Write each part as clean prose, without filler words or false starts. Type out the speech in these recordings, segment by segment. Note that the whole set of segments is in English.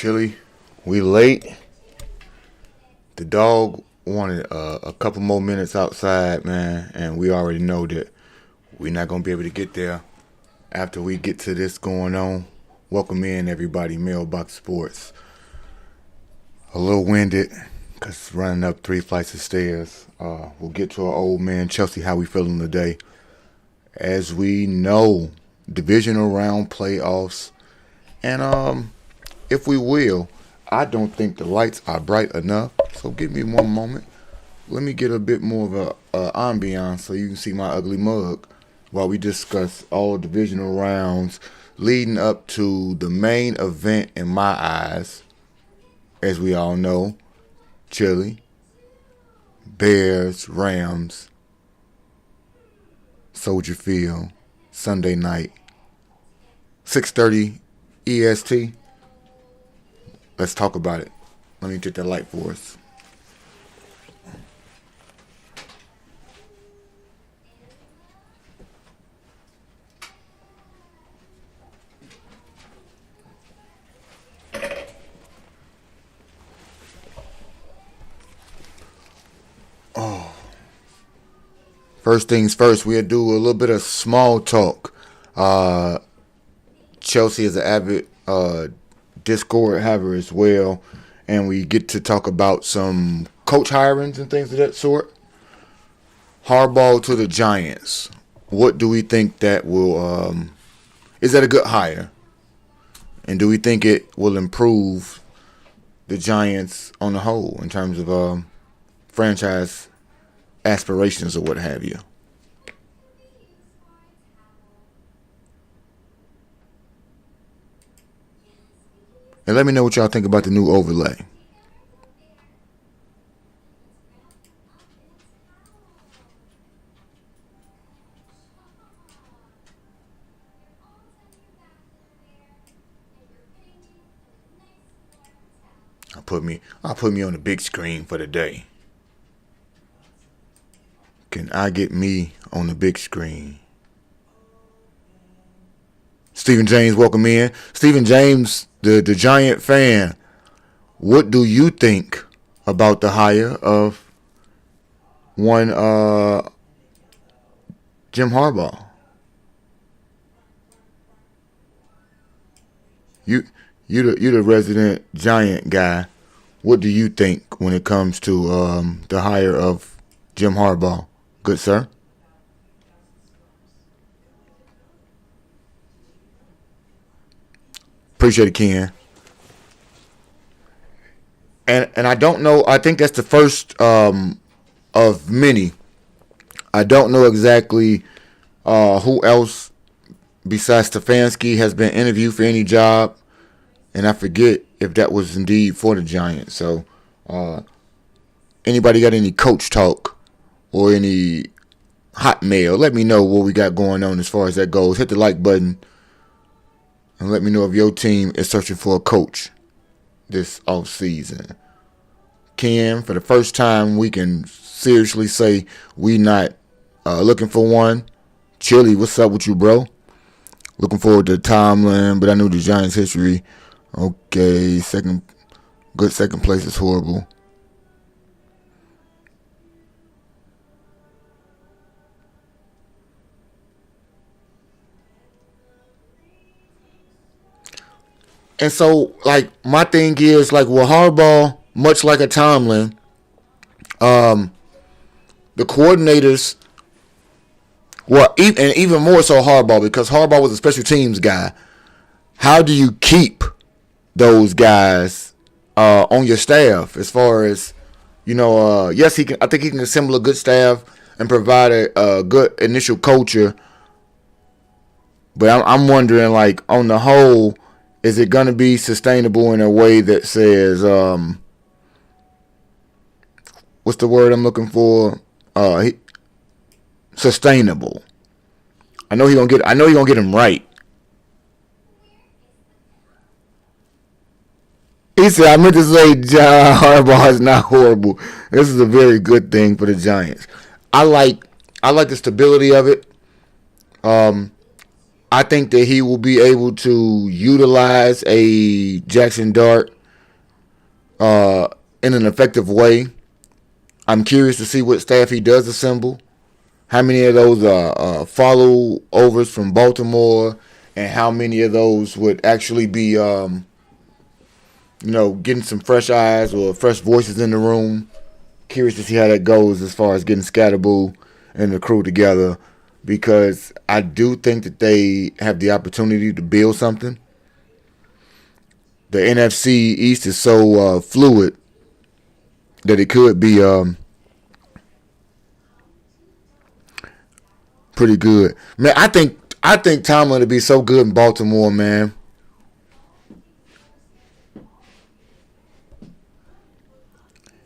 Chili, we late. The dog wanted a couple more minutes outside, man, and we already know that we're not going to be able to get there after we get to this going on. Welcome in, everybody, Mailbox Sports. A little winded because running up 3 flights of stairs. We'll get to our old man, Chelsea, how we feeling today. As we know, divisional round playoffs. And if we will, I don't think the lights are bright enough. So give me one moment. Let me get a bit more of a ambiance so you can see my ugly mug while we discuss all divisional rounds leading up to the main event in my eyes. As we all know, Chili, Bears, Rams, Soldier Field, Sunday night, 6:30 EST. Let's talk about it. Let me get that light for us. First things first, we'll do a little bit of small talk. Chelsea is an avid Discord haver as well, and we get to talk about some coach hirings and things of that sort. Harbaugh to the Giants. What do we think that will? Is that a good hire? And do we think it will improve the Giants on the whole in terms of franchise aspirations or what have you? And let me know what y'all think about the new overlay. I'll put me on the big screen for the day. Can I get me on the big screen? Stephen James, welcome in. Stephen James, the Giant fan, what do you think about the hire of one Jim Harbaugh? You the resident Giant guy. What do you think when it comes to the hire of Jim Harbaugh? Good sir. Appreciate it, Ken. And I don't know. I think that's the first of many. I don't know exactly who else besides Stefanski has been interviewed for any job, and I forget if that was indeed for the Giants. So, anybody got any coach talk or any hot mail? Let me know what we got going on as far as that goes. Hit the like button and let me know if your team is searching for a coach this off season. Ken, for the first time, we can seriously say we not looking for one. Chili, what's up with you, bro? Looking forward to Tomlin, but I knew the Giants' history. Okay, second place is horrible. And so, like, my thing is, like, with Harbaugh, much like a Tomlin, the coordinators, well, and even more so Harbaugh, because Harbaugh was a special teams guy. How do you keep those guys on your staff? As far as, yes, he can. I think he can assemble a good staff and provide a good initial culture. But I'm wondering, like, on the whole, is it going to be sustainable in a way that says, what's the word I'm looking for? Sustainable. I know he gonna get him right. He said, I meant to say John Harbaugh is not horrible. This is a very good thing for the Giants. I like the stability of it. I think that he will be able to utilize a Jackson Dart uh, in an effective way. I'm curious to see what staff he does assemble. How many of those are follow overs from Baltimore, and how many of those would actually be, getting some fresh eyes or fresh voices in the room. Curious to see how that goes as far as getting Scatterboo and the crew together, because I do think that they have the opportunity to build something. The NFC East is so fluid that it could be pretty good. Man, I think Tomlin would be so good in Baltimore, man.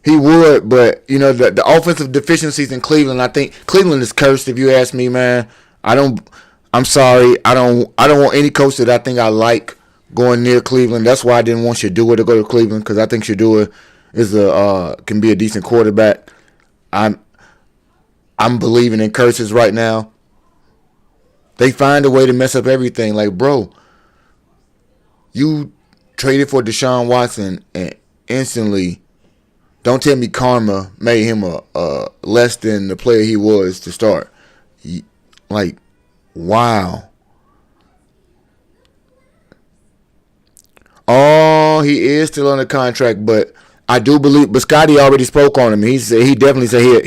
He would, but the offensive deficiencies in Cleveland. I think Cleveland is cursed. If you ask me, man, I don't. I'm sorry. I don't want any coach that I think I like going near Cleveland. That's why I didn't want Shadua to go to Cleveland, because I think Shadua is a can be a decent quarterback. I'm I'm believing in curses right now. They find a way to mess up everything. Like, bro, you traded for Deshaun Watson and instantly, don't tell me karma made him a less than the player he was to start. Like, wow. Oh, he is still under contract, but I do believe. But Scotty already spoke on him. He definitely said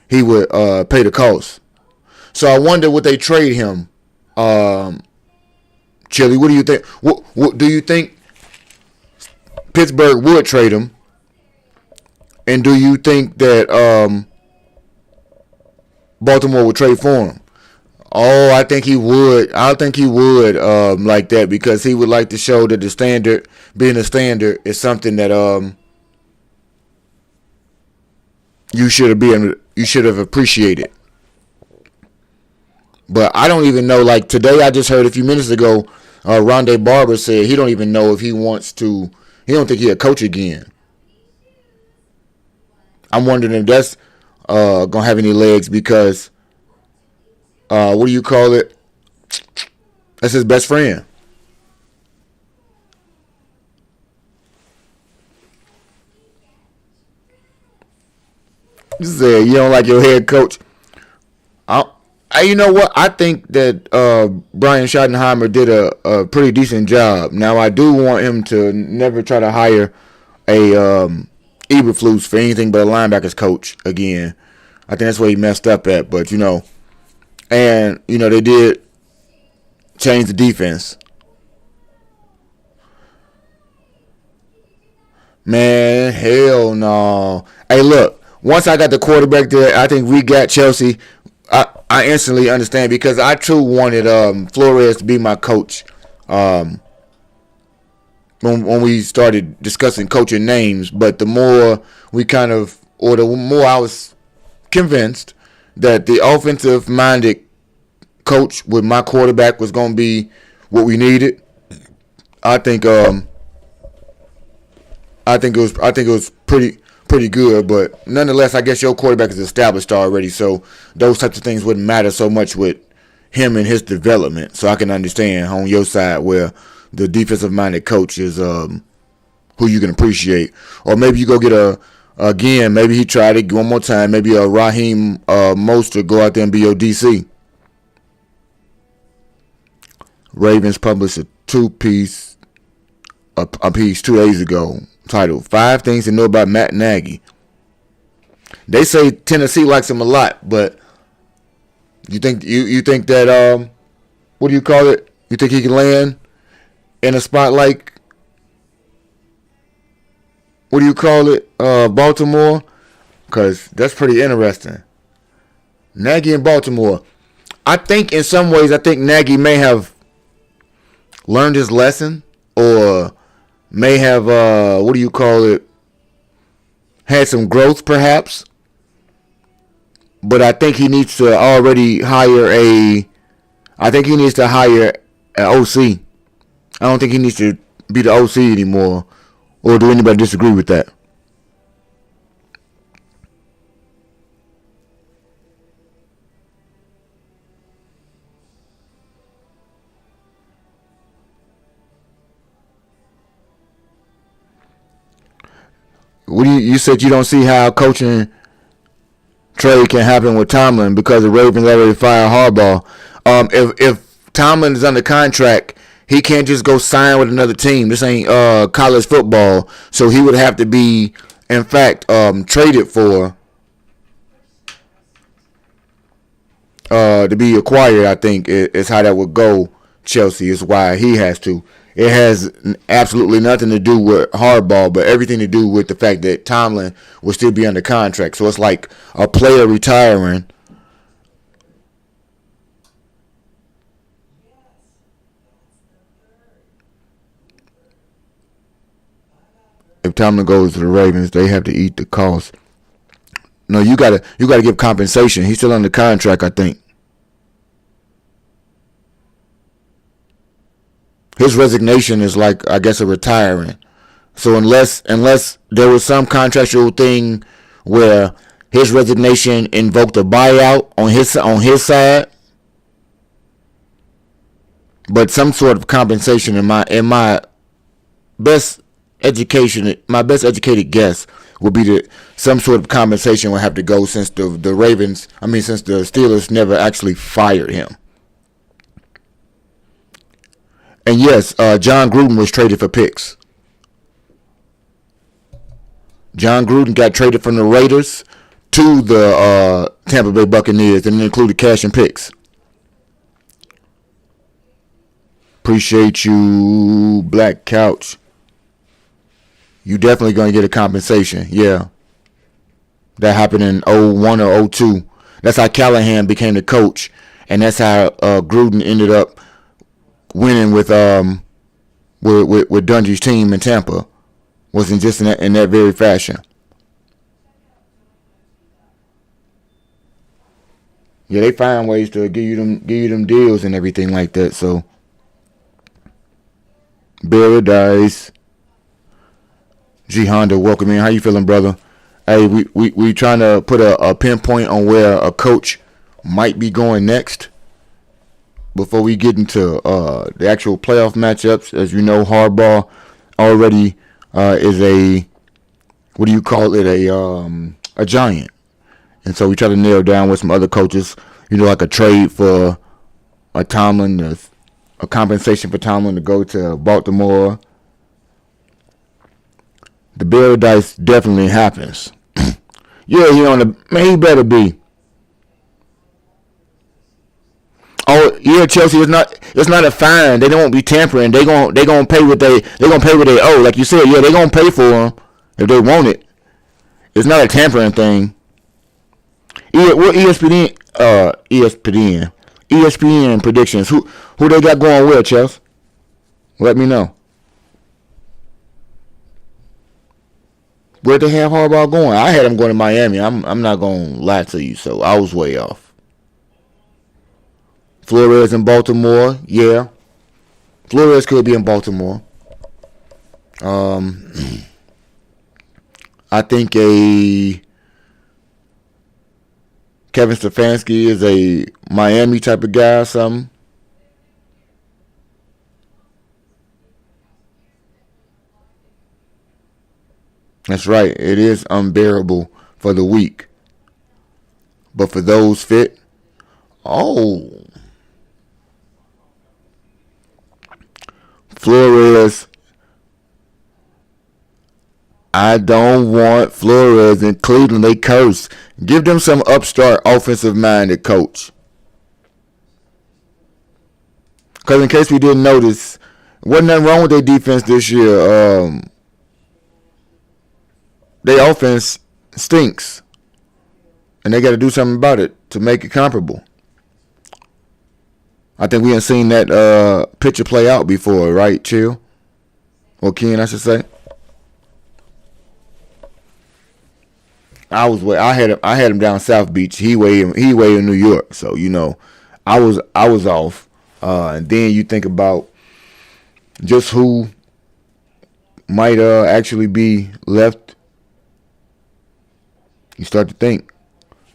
he would pay the cost. So I wonder would they trade him. Um, Chili, what do you think? What do you think Pittsburgh would trade him? And do you think that Baltimore would trade for him? Oh, I think he would. I think he would like that, because he would like to show that the standard, being a standard, is something that you should have appreciated. But I don't even know. Like today, I just heard a few minutes ago, Rondé Barber said he don't even know if he wants to. He don't think he'll coach again. I'm wondering if that's gonna have any legs, because what do you call it? That's his best friend. You said you don't like your head coach. I, you know what? I think that Brian Schottenheimer did a pretty decent job. Now I do want him to never try to hire a Eberflus for anything but a linebackers coach again. I think that's where he messed up at. But they did change the defense. Man, hell no. Hey, look. Once I got the quarterback there, I think we got Chelsea. I instantly understand, because I too wanted Flores to be my coach. Um, when we started discussing coaching names, but the more we kind of, or the more I was convinced that the offensive minded coach with my quarterback was going to be what we needed. I think I think it was pretty good, but nonetheless, I guess your quarterback is established already, so those types of things wouldn't matter so much with him and his development. So I can understand on your side where the defensive minded coach is who you can appreciate, or maybe you go get again. Maybe he tried it one more time. Maybe a Raheem Mostert go out there and be your DC. Ravens published a piece 2 days ago titled "Five Things to Know About Matt Nagy." They say Tennessee likes him a lot, but you think that what do you call it? You think he can land in a spot like, what do you call it? Baltimore, because that's pretty interesting. Nagy in Baltimore. I think in some ways, I think Nagy may have learned his lesson, or may have what do you call it? Had some growth, perhaps. But I think he needs to already hire a. I think he needs to hire an OC. I don't think he needs to be the OC anymore. Or do anybody disagree with that? What do you said you don't see how coaching trade can happen with Tomlin because the Ravens already fired Harbaugh. If Tomlin is under contract, he can't just go sign with another team. This ain't college football, so he would have to be, in fact, traded for to be acquired. I think is how that would go. Chelsea is why he has to. It has absolutely nothing to do with Harbaugh, but everything to do with the fact that Tomlin will still be under contract. So it's like a player retiring. If Tomlin goes to the Ravens, they have to eat the cost. No, you gotta give compensation. He's still under contract, I think. His resignation is like, I guess, a retiring. So unless there was some contractual thing where his resignation invoked a buyout on his side, but some sort of compensation in my best my best educated guess would be that some sort of compensation would have to go since the Ravens, since the Steelers never actually fired him. And yes, John Gruden was traded for picks. John Gruden got traded from the Raiders to the Tampa Bay Buccaneers, and it included cash and picks. Appreciate you, Black Couch. You definitely going to get a compensation. Yeah. That happened in 01 or 02. That's how Callahan became the coach, and that's how Gruden ended up winning with Dungy's team in Tampa. Wasn't just in that very fashion. Yeah, they find ways to give you them deals and everything like that. So, Paradise, G Honda, welcome in. How you feeling, brother? Hey, we trying to put a pinpoint on where a coach might be going next before we get into the actual playoff matchups. As you know, Harbaugh already is a, what do you call it, a giant. And so we try to narrow down with some other coaches, like a trade for a Tomlin, a compensation for Tomlin to go to Baltimore. The Paradise definitely happens. Yeah, man, he better be. Oh yeah, Chelsea is not. It's not a fine. They don't be tampering. They gonna pay what they owe. Like you said, yeah, they gonna pay for them if they want it. It's not a tampering thing. What ESPN predictions. Who they got going where, Chelsea? Let me know. Where they have Harbaugh going? I had him going to Miami. I'm not gonna lie to you. So I was way off. Flores in Baltimore, yeah. Flores could be in Baltimore. I think Kevin Stefanski is a Miami type of guy or something. That's right. It is unbearable for the weak. But for those fit, oh, Flores. I don't want Flores in Cleveland. They curse. Give them some upstart offensive-minded coach. Because in case we didn't notice, wasn't nothing wrong with their defense this year. Their offense stinks. And they got to do something about it to make it comparable. I think we have seen that picture play out before, right, Chill? Or Ken, I should say. I had him down South Beach. He way in New York. So I was off. And then you think about just who might actually be left. You start to think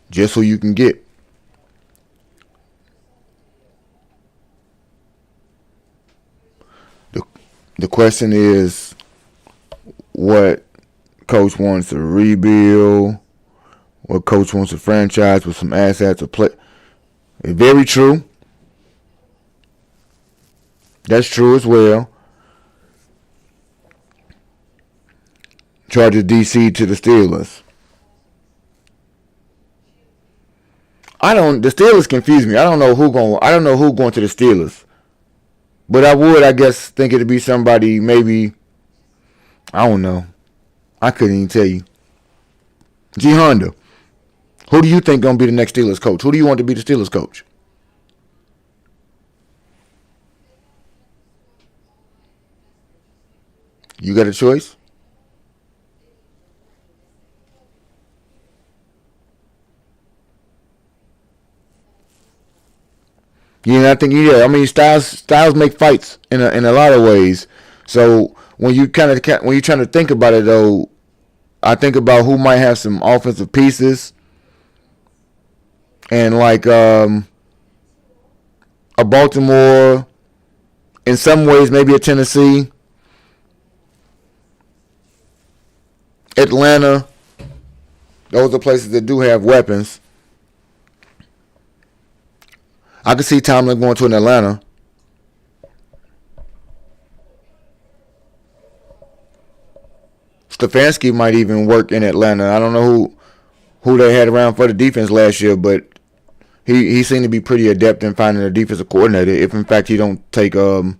just who you can get. The question is, what coach wants to rebuild. What coach wants a franchise with some assets to play. It's very true. That's true as well. Charges DC to the Steelers. The Steelers confuse me. I don't know who going to the Steelers. But I guess, think it'd be somebody, maybe, I don't know. I couldn't even tell you. G Honda. Who do you think gonna be the next Steelers coach? Who do you want to be the Steelers coach? You got a choice? I think I mean, styles make fights in a lot of ways. So when you're trying to think about it though, I think about who might have some offensive pieces, and like a Baltimore, in some ways maybe a Tennessee, Atlanta. Those are places that do have weapons. I could see Tomlin going to an Atlanta. Stefanski might even work in Atlanta. I don't know who they had around for the defense last year, but he seemed to be pretty adept in finding a defensive coordinator. If in fact he don't take what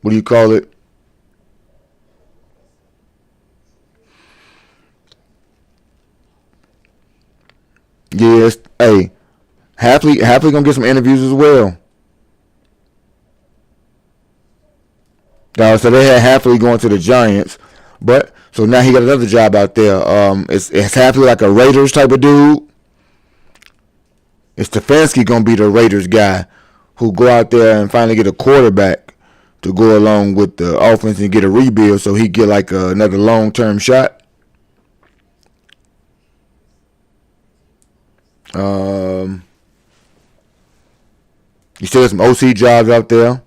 do you call it? Yes, hey, Hafley gonna get some interviews as well. So they had Hafley going to the Giants, but so now he got another job out there. It's Hafley like a Raiders type of dude. Is Stefanski gonna be the Raiders guy who go out there and finally get a quarterback to go along with the offense and get a rebuild, so he get like another long term shot? You still have some OC jobs out there.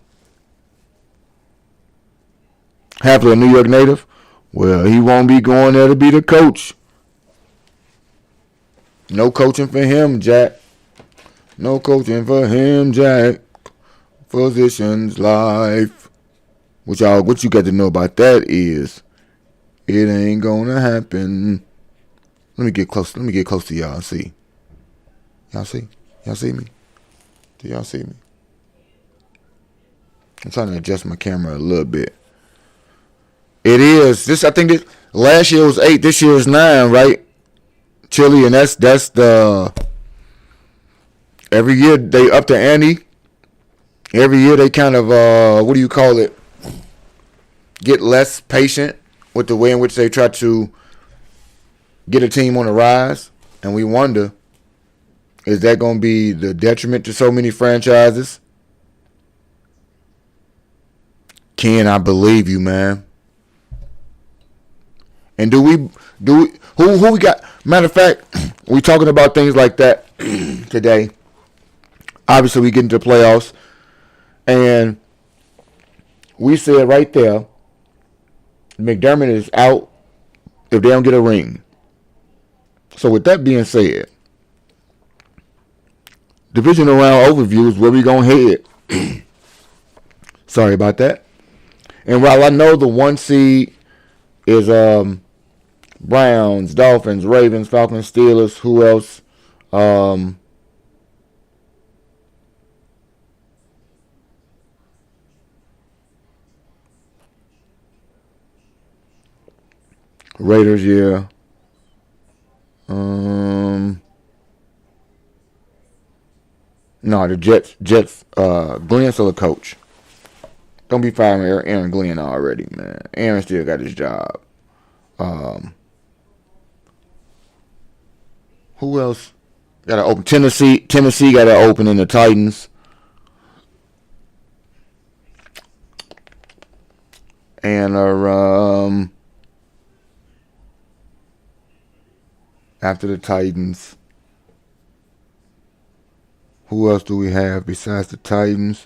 Hafley a New York native. Well, he won't be going there to be the coach. No coaching for him, Jack. No coaching for him, Jack. Physician's life. What you got to know about that is it ain't gonna happen. Let me get close. Let me get close to y'all and see. Y'all see? Y'all see me? Do y'all see me? I'm trying to adjust my camera a little bit. It is. I think this last year was 8. This year is 9, right? Chile, and that's the every year they up the ante. Every year they kind of what do you call it? Get less patient with the way in which they try to get a team on the rise, and we wonder, is that going to be the detriment to so many franchises? Ken, I believe you, man. And who we got? Matter of fact, we talking about things like that today. Obviously, we get into the playoffs, and we said right there, McDermott is out if they don't get a ring. So with that being said, divisional round overview is where we gonna head. Sorry about that. And while I know the 1 seed is Browns, Dolphins, Ravens, Falcons, Steelers, who else? Raiders, yeah. No, the Jets. Glenn's still a coach. Don't be firing Aaron Glenn already, man. Aaron still got his job. Who else got to open? Tennessee got to open in the Titans. And after the Titans, who else do we have besides the Titans?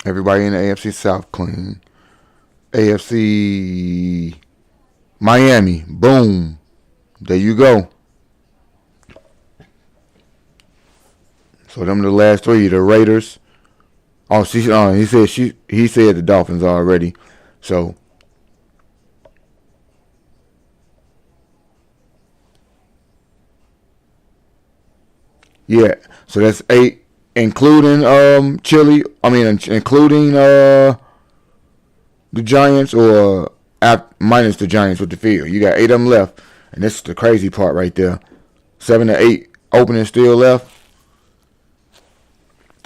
Everybody in the AFC South clean. AFC Miami, boom. There you go. So them the last three. The Raiders. Oh, he said the Dolphins already. So yeah. So that's 8, including Chile. I mean, including the Giants, or minus the Giants with the field. You got 8 of them left, and this is the crazy part right there. 7 to 8 openings still left,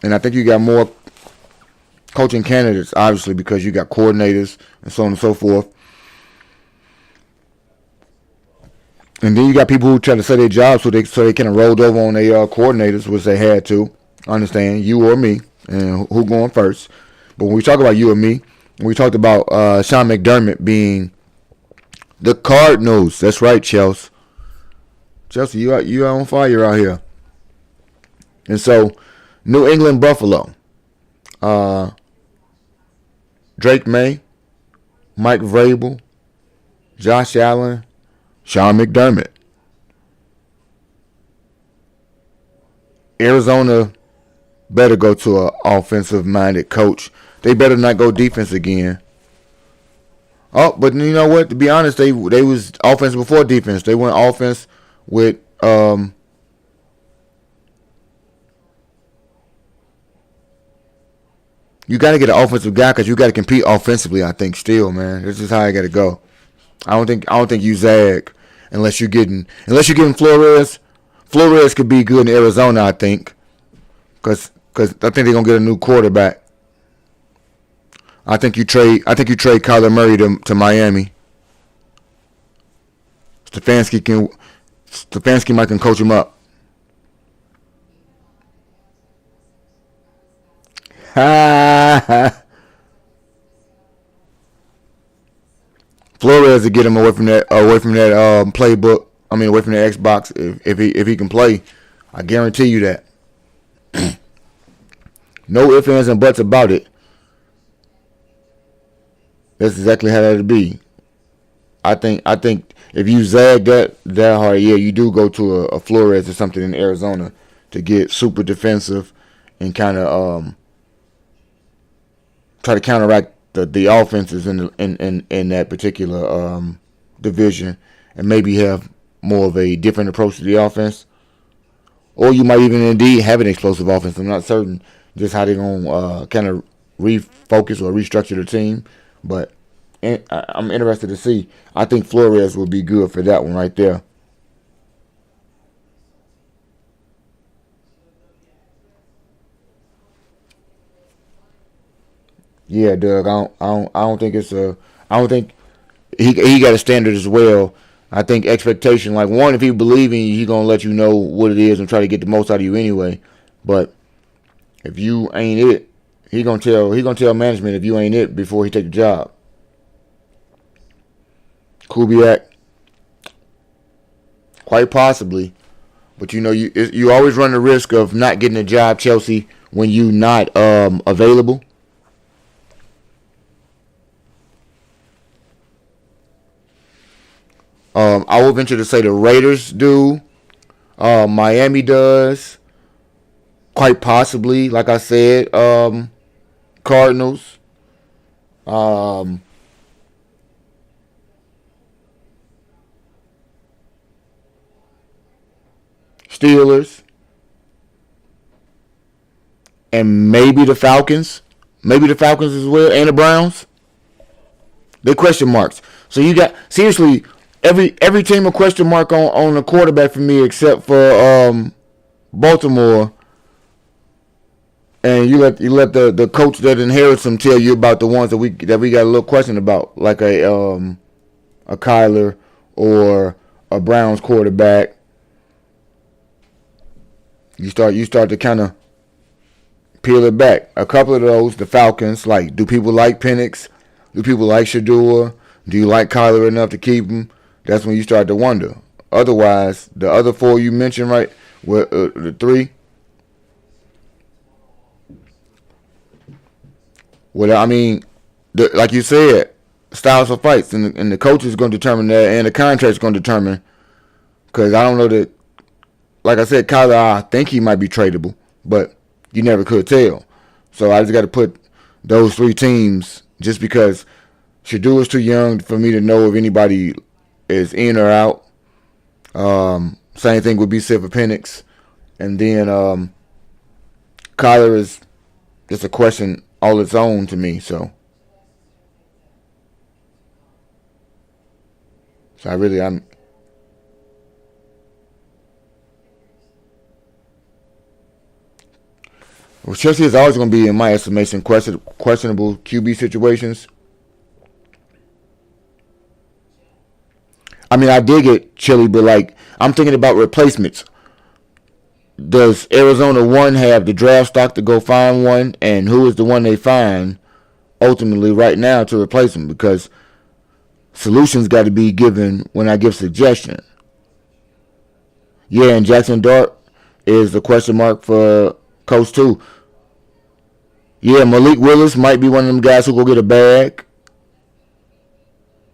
and I think you got more coaching candidates, obviously, because you got coordinators and so on and so forth. And then you got people who try to say their jobs so they kind of rolled over on their coordinators, which they had to. Understand, you or me, and who going first. But when we talk about you or me, we talked about Sean McDermott being the Cardinals. That's right, Chelsea. Chelsea, you are on fire out here. And so, New England Buffalo. Drake May, Mike Vrabel, Josh Allen, Sean McDermott. Arizona better go to an offensive-minded coach. They better not go defense again. Oh, but you know what? To be honest, they was offense before defense. They went offense with you got to get an offensive guy because you got to compete offensively. I think still, man. This is how I got to go. I don't think you zag unless you're getting Flores. Flores could be good in Arizona, I think, because I think they're gonna get a new quarterback. I think you trade Kyler Murray to Miami. Stefanski might can coach him up. Flores to get him away from that playbook. I mean, away from the Xbox. If he can play, I guarantee you that. No ifs, ands, and buts about it. That's exactly how that'll be. I think if you zag that hard, yeah, you do go to a Flores or something in Arizona to get super defensive and kind of try to counteract the offenses in that particular division, and maybe have more of a different approach to the offense. Or you might even indeed have an explosive offense. I'm not certain just how they're gonna kind of refocus or restructure the team, but I'm interested to see. I think Flores will be good for that one right there. Yeah, Doug. I don't think it's a. I don't think he got a standard as well. I think expectation, like one, if he believe in you, he gonna let you know what it is and try to get the most out of you anyway. But if you ain't it, he gonna tell management if you ain't it before he take the job. Kubiak, quite possibly, but you know you always run the risk of not getting a job, Chelsea, when you not available. I will venture to say the Raiders do. Miami does. Quite possibly, like I said, Cardinals. Um, Steelers. And maybe the Falcons. Maybe the Falcons as well. And the Browns. They question marks. So you got, seriously, every team a question mark on the quarterback for me except for Baltimore, and you let the coach that inherits them tell you about the ones that we got a little question about, like a Kyler or a Browns quarterback. You start to kind of peel it back. A couple of those, the Falcons, like, do people like Penix? Do people like Shador? Do you like Kyler enough to keep him? That's when you start to wonder. Otherwise, the other four you mentioned, right, the three, Well, I mean, like you said, styles of fights, and the coach is going to determine that, and the contract is going to determine. Because I don't know that, like I said, Kyler, I think he might be tradable, but you never could tell. So I just got to put those three teams, just because Shadou is too young for me to know if anybody is in or out. Same thing would be Silver Penix. And then Kyler is just a question all its own to me. So I'm. Well, Chelsea is always going to be, in my estimation, questionable QB situations. I mean, I did get Chili, but like I'm thinking about replacements. Does Arizona one have the draft stock to go find one, and who is the one they find ultimately right now to replace him? Because solutions got to be given when I give suggestion. Yeah, and Jackson Dart is the question mark for Coach 2. Yeah, Malik Willis might be one of them guys who go get a bag,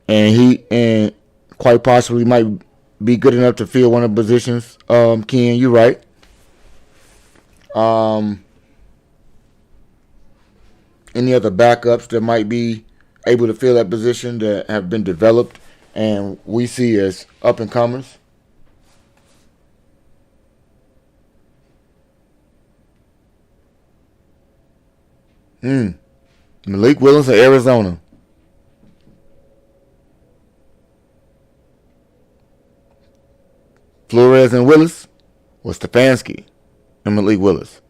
and quite possibly might be good enough to fill one of the positions. Ken, you right. Um, any other backups that might be able to fill that position that have been developed and we see as up and comers? Malik Willis of Arizona. Flores and Willis was Stefanski and Malik Willis.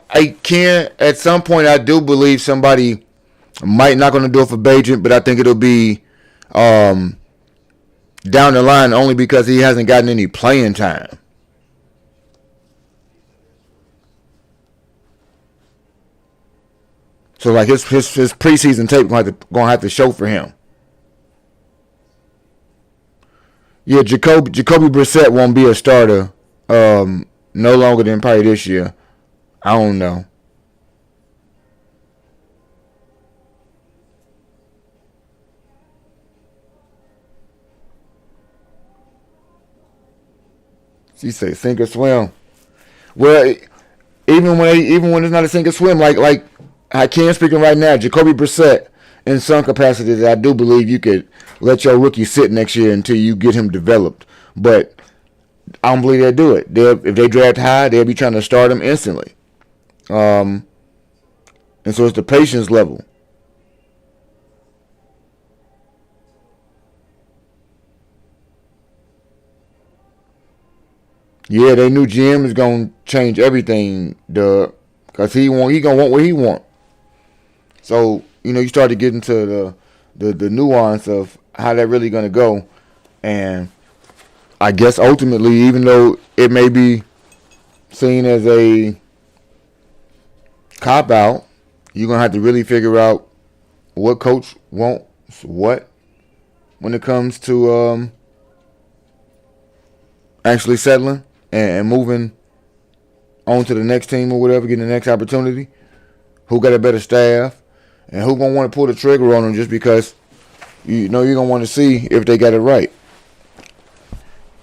I can at some point I do believe somebody might not going to do it for Bajent, but I think it'll be um, down the line only because he hasn't gotten any playing time. So like his preseason tape gonna have to show for him. Yeah, Jacoby Brissett won't be a starter no longer than probably this year. I don't know. She say sink or swim. Well, even when it's not a sink or swim, like I can't speaking right now, Jacoby Brissett in some capacities, I do believe you could let your rookie sit next year until you get him developed. But I don't believe they'll do it. If they draft high, they'll be trying to start him instantly. Um, and so it's the patience level. Yeah, they knew GM is gonna change everything, cause he gonna want what he want. So you start to get into the nuance of how that really gonna go, and I guess ultimately, even though it may be seen as a cop out, you're gonna have to really figure out what coach wants what when it comes to actually settling and moving on to the next team or whatever, getting the next opportunity. Who got a better staff, and who gonna want to pull the trigger on them just because you're gonna want to see if they got it right.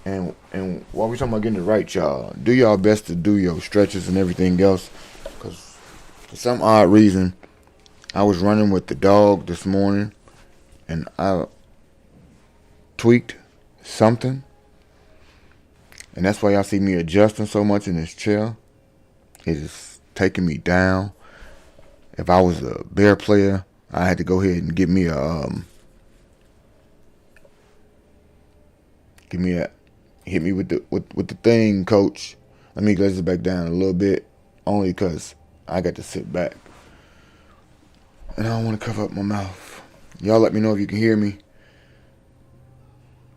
And while we talking about getting it right, y'all, do y'all best to do your stretches and everything else, because for some odd reason, I was running with the dog this morning, and I tweaked something, and that's why y'all see me adjusting so much in this chair. It is taking me down. If I was a Bear player, I had to go ahead and give me a hit me with the thing, coach. Let me glaze it back down a little bit, only because I got to sit back, and I don't want to cover up my mouth. Y'all let me know if you can hear me.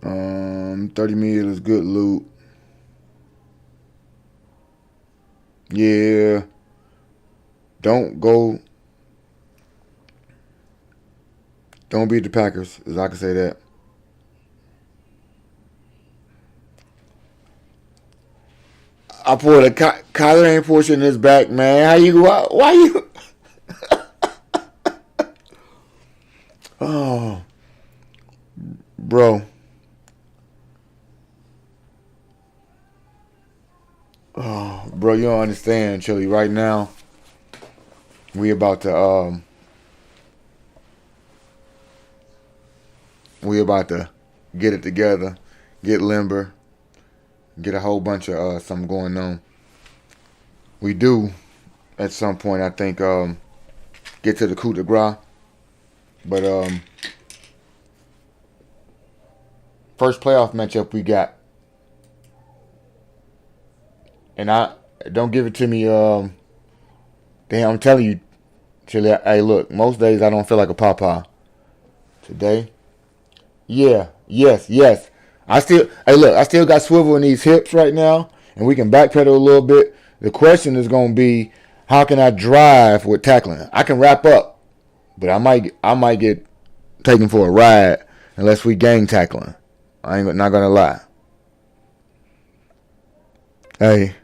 30 mil is good loot. Yeah. Don't beat the Packers, as I can say that. I pulled a collar ain't pushing his back, man. How you? Why you? Oh, bro. Oh, bro, you don't understand, Chili. Right now, we about to get it together, get limber, get a whole bunch of something going on. We do at some point, I think, get to the coup de grace, but first playoff matchup we got, and I don't give it to me. Damn, I'm telling you, Chili. Hey, look, most days I don't feel like a papa. Today, yeah, yes. I still got swivel in these hips right now, and we can backpedal a little bit. The question is gonna be, how can I drive with tackling? I can wrap up, but I might get taken for a ride unless we gang tackling. I ain't not gonna lie. Hey,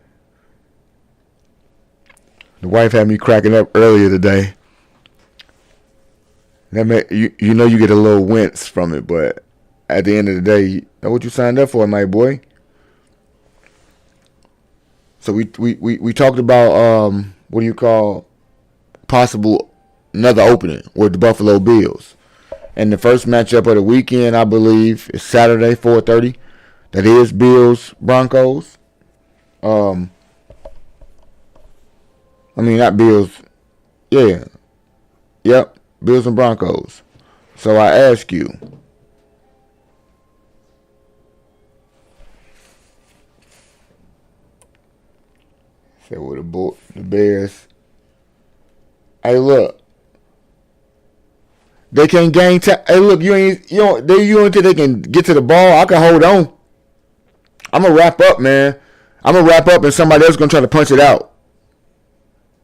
the wife had me cracking up earlier today. You know you get a little wince from it, but at the end of the day, you know what you signed up for, my boy. So we talked about what do you call possible another opening with the Buffalo Bills. And the first matchup of the weekend, I believe, is Saturday, 4:30. That is Bills Broncos. I mean not Bills. Yeah. Yep. Bills and Broncos. So I ask you, say with the Bears. Hey, look, they can't gain. Hey, look, you don't think they can get to the ball. I can hold on. I'm gonna wrap up, man. I'm gonna wrap up, and somebody else gonna try to punch it out.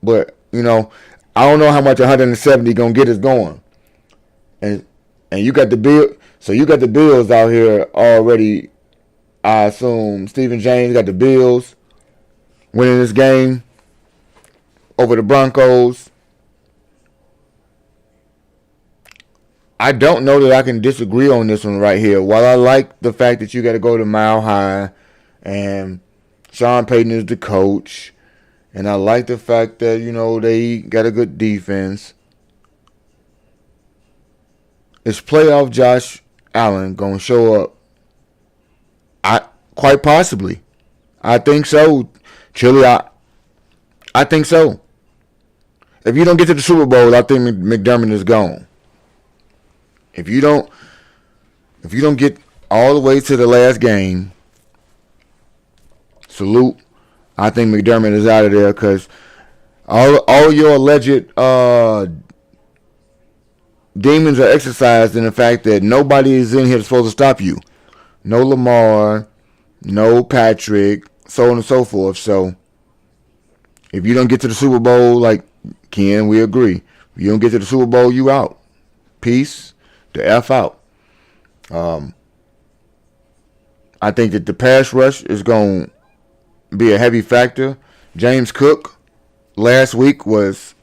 But I don't know how much 170 gonna get us going. And you got the Bill. So you got the Bills out here already. I assume Stephen James got the Bills winning this game over the Broncos. I don't know that I can disagree on this one right here. While I like the fact that you got to go to Mile High and Sean Payton is the coach, and I like the fact that, they got a good defense, is playoff Josh Allen going to show up? Quite possibly. I think so. Chili, I think so. If you don't get to the Super Bowl, I think McDermott is gone. If you don't get all the way to the last game, salute. I think McDermott is out of there because all your alleged demons are exercised in the fact that nobody is in here supposed to stop you. No Lamar, no Patrick, so on and so forth. So if you don't get to the Super Bowl, like Ken, we agree. If you don't get to the Super Bowl, you out. Peace. The F out. I think that the pass rush is going to be a heavy factor. James Cook last week was,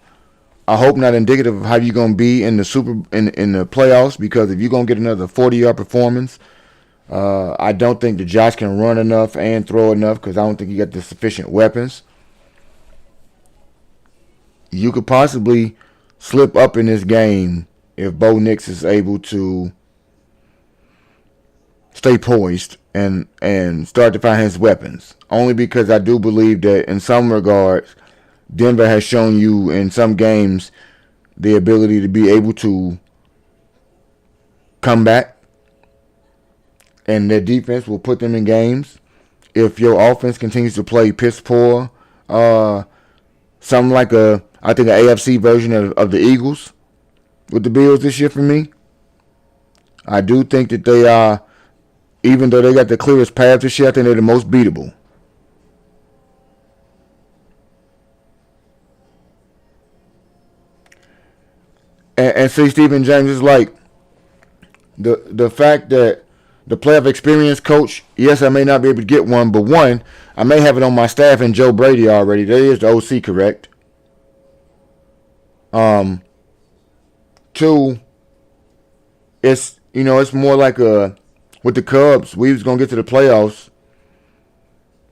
I hope, not indicative of how you're going to be in the playoffs, because if you're going to get another 40-yard performance, I don't think that Josh can run enough and throw enough, because I don't think he got the sufficient weapons. You could possibly slip up in this game if Bo Nix is able to stay poised and start to find his weapons. Only because I do believe that in some regards, Denver has shown you in some games the ability to be able to come back, and their defense will put them in games. If your offense continues to play piss poor, something like I think an AFC version of the Eagles with the Bills this year for me. I do think that they are, even though they got the clearest path this year, I think they're the most beatable. And see, Stephen James is like the fact that the playoff experience coach, yes, I may not be able to get one, but one, I may have it on my staff in Joe Brady already. That is the OC, correct? Um, Two, it's more like a with the Cubs, we was gonna get to the playoffs,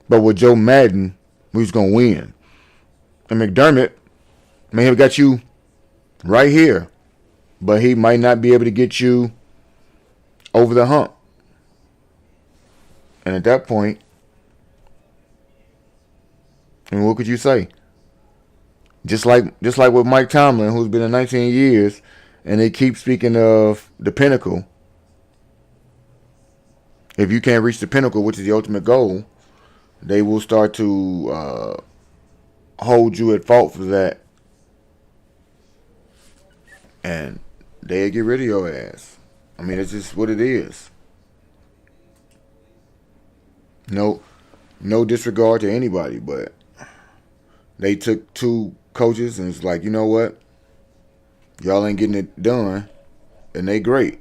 but with Joe Madden, we was gonna win. And McDermott may have got you right here, but he might not be able to get you over the hump. And at that point, I mean, what could you say? Just like with Mike Tomlin, who's been in 19 years, and they keep speaking of the pinnacle. If you can't reach the pinnacle, which is the ultimate goal, they will start to hold you at fault for that, and they'll get rid of your ass. I mean, it's just what it is. No, no disregard to anybody, but they took two coaches and it's like, you know what? Y'all ain't getting it done, and they great.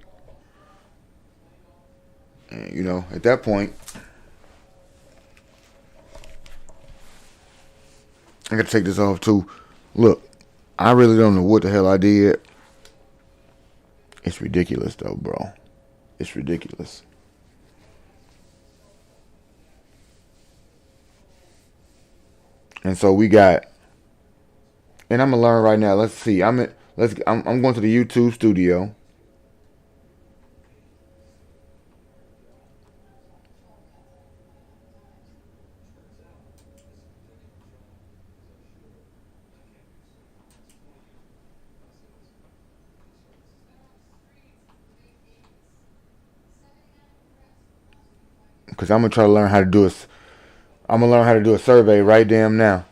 And, at that point, I got to take this off too. Look, I really don't know what the hell I did. It's ridiculous though, bro. It's ridiculous. And so we got, and I'm gonna learn right now. Let's see. I'm going to the YouTube studio. Because I'm gonna try to learn how to do it. I'm gonna learn how to do a survey right damn now.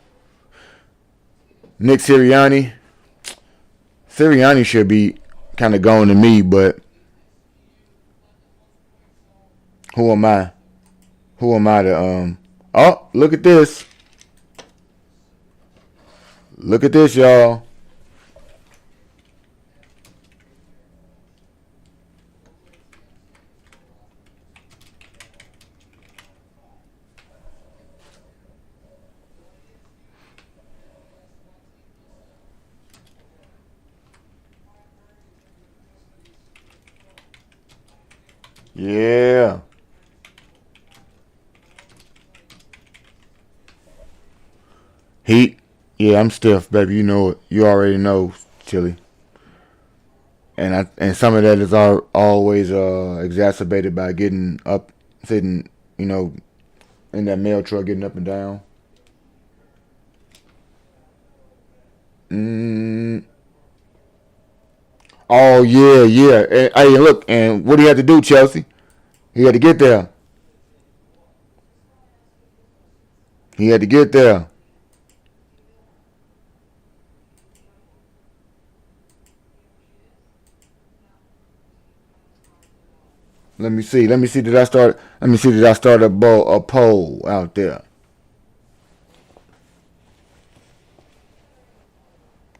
Nick Sirianni. Sirianni should be kind of going to me, but who am I? Who am I to Oh, look at this. Look at this, y'all. Yeah. Heat. Yeah, I'm stiff, baby. You know it. You already know, Chili. And some of that is always exacerbated by getting up, sitting, in that mail truck, getting up and down. Mm. Oh yeah, yeah. Hey, look, and what do you have to do, Chelsea? He had to get there. He had to get there. Let me see. Let me see. Did I start? Let me see. Did I start a poll out there?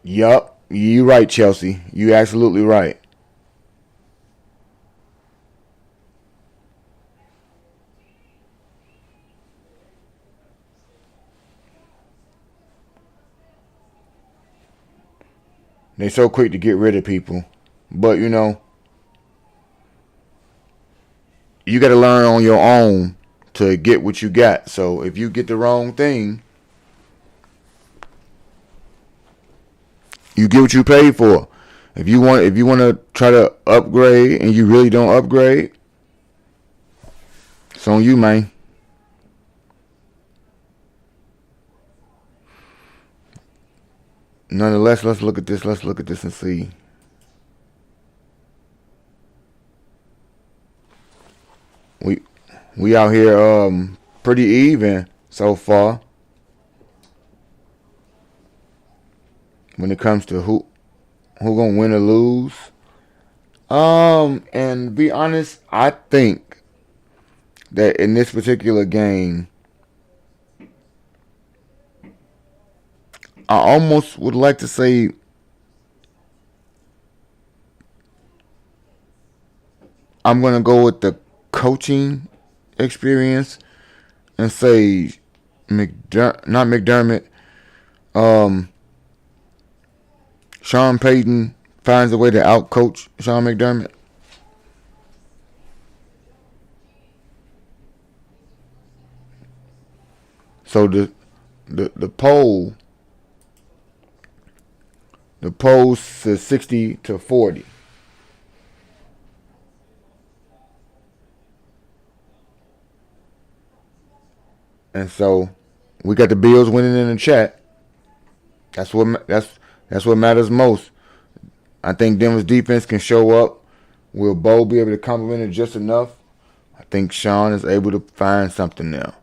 Yup. You right, Chelsea. You absolutely right. They so quick to get rid of people, but you got to learn on your own to get what you got. So if you get the wrong thing, you get what you paid for. If you want to try to upgrade and you really don't upgrade, it's on you, man. Nonetheless, let's look at this. Let's look at this and see. We we out here pretty even so far when it comes to who gonna win or lose. And to be honest, I think that in this particular game, I almost would like to say I'm gonna go with the coaching experience and say not McDermott. Um, Sean Payton finds a way to outcoach Sean McDermott. So the poll says 60-40. And so we got the Bills winning in the chat. That's what matters most. I think Denver's defense can show up. Will Bo be able to complement it just enough? I think Sean is able to find something now.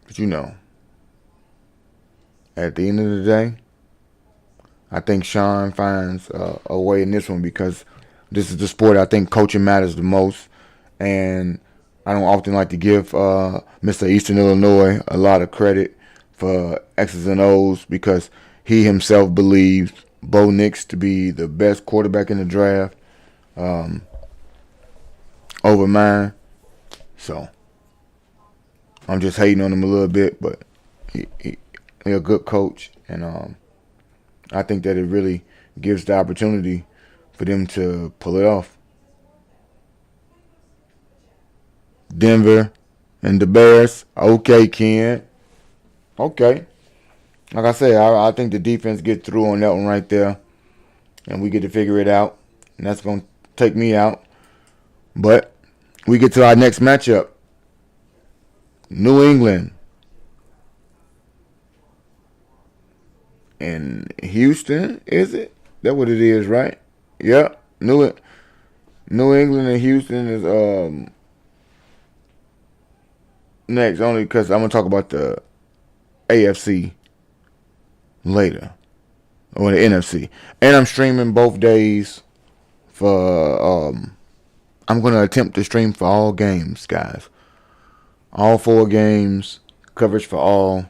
But at the end of the day, I think Sean finds a way in this one because this is the sport I think coaching matters the most. And I don't often like to give Mr. Eastern Illinois a lot of credit for X's and O's because he himself believes Bo Nix to be the best quarterback in the draft over mine. So I'm just hating on him a little bit, but he a good coach, and I think that it really gives the opportunity for them to pull it off. Denver and the Bears. Okay, Ken. Okay. Like I said, I think the defense gets through on that one right there, and we get to figure it out, and that's going to take me out. But we get to our next matchup. New England and Houston, is it? That's what it is, right? Yeah. New England and Houston is next, only because I'm going to talk about the AFC later, or the NFC. And I'm streaming both days for, I'm going to attempt to stream for all games, guys. All 4 games, coverage for all.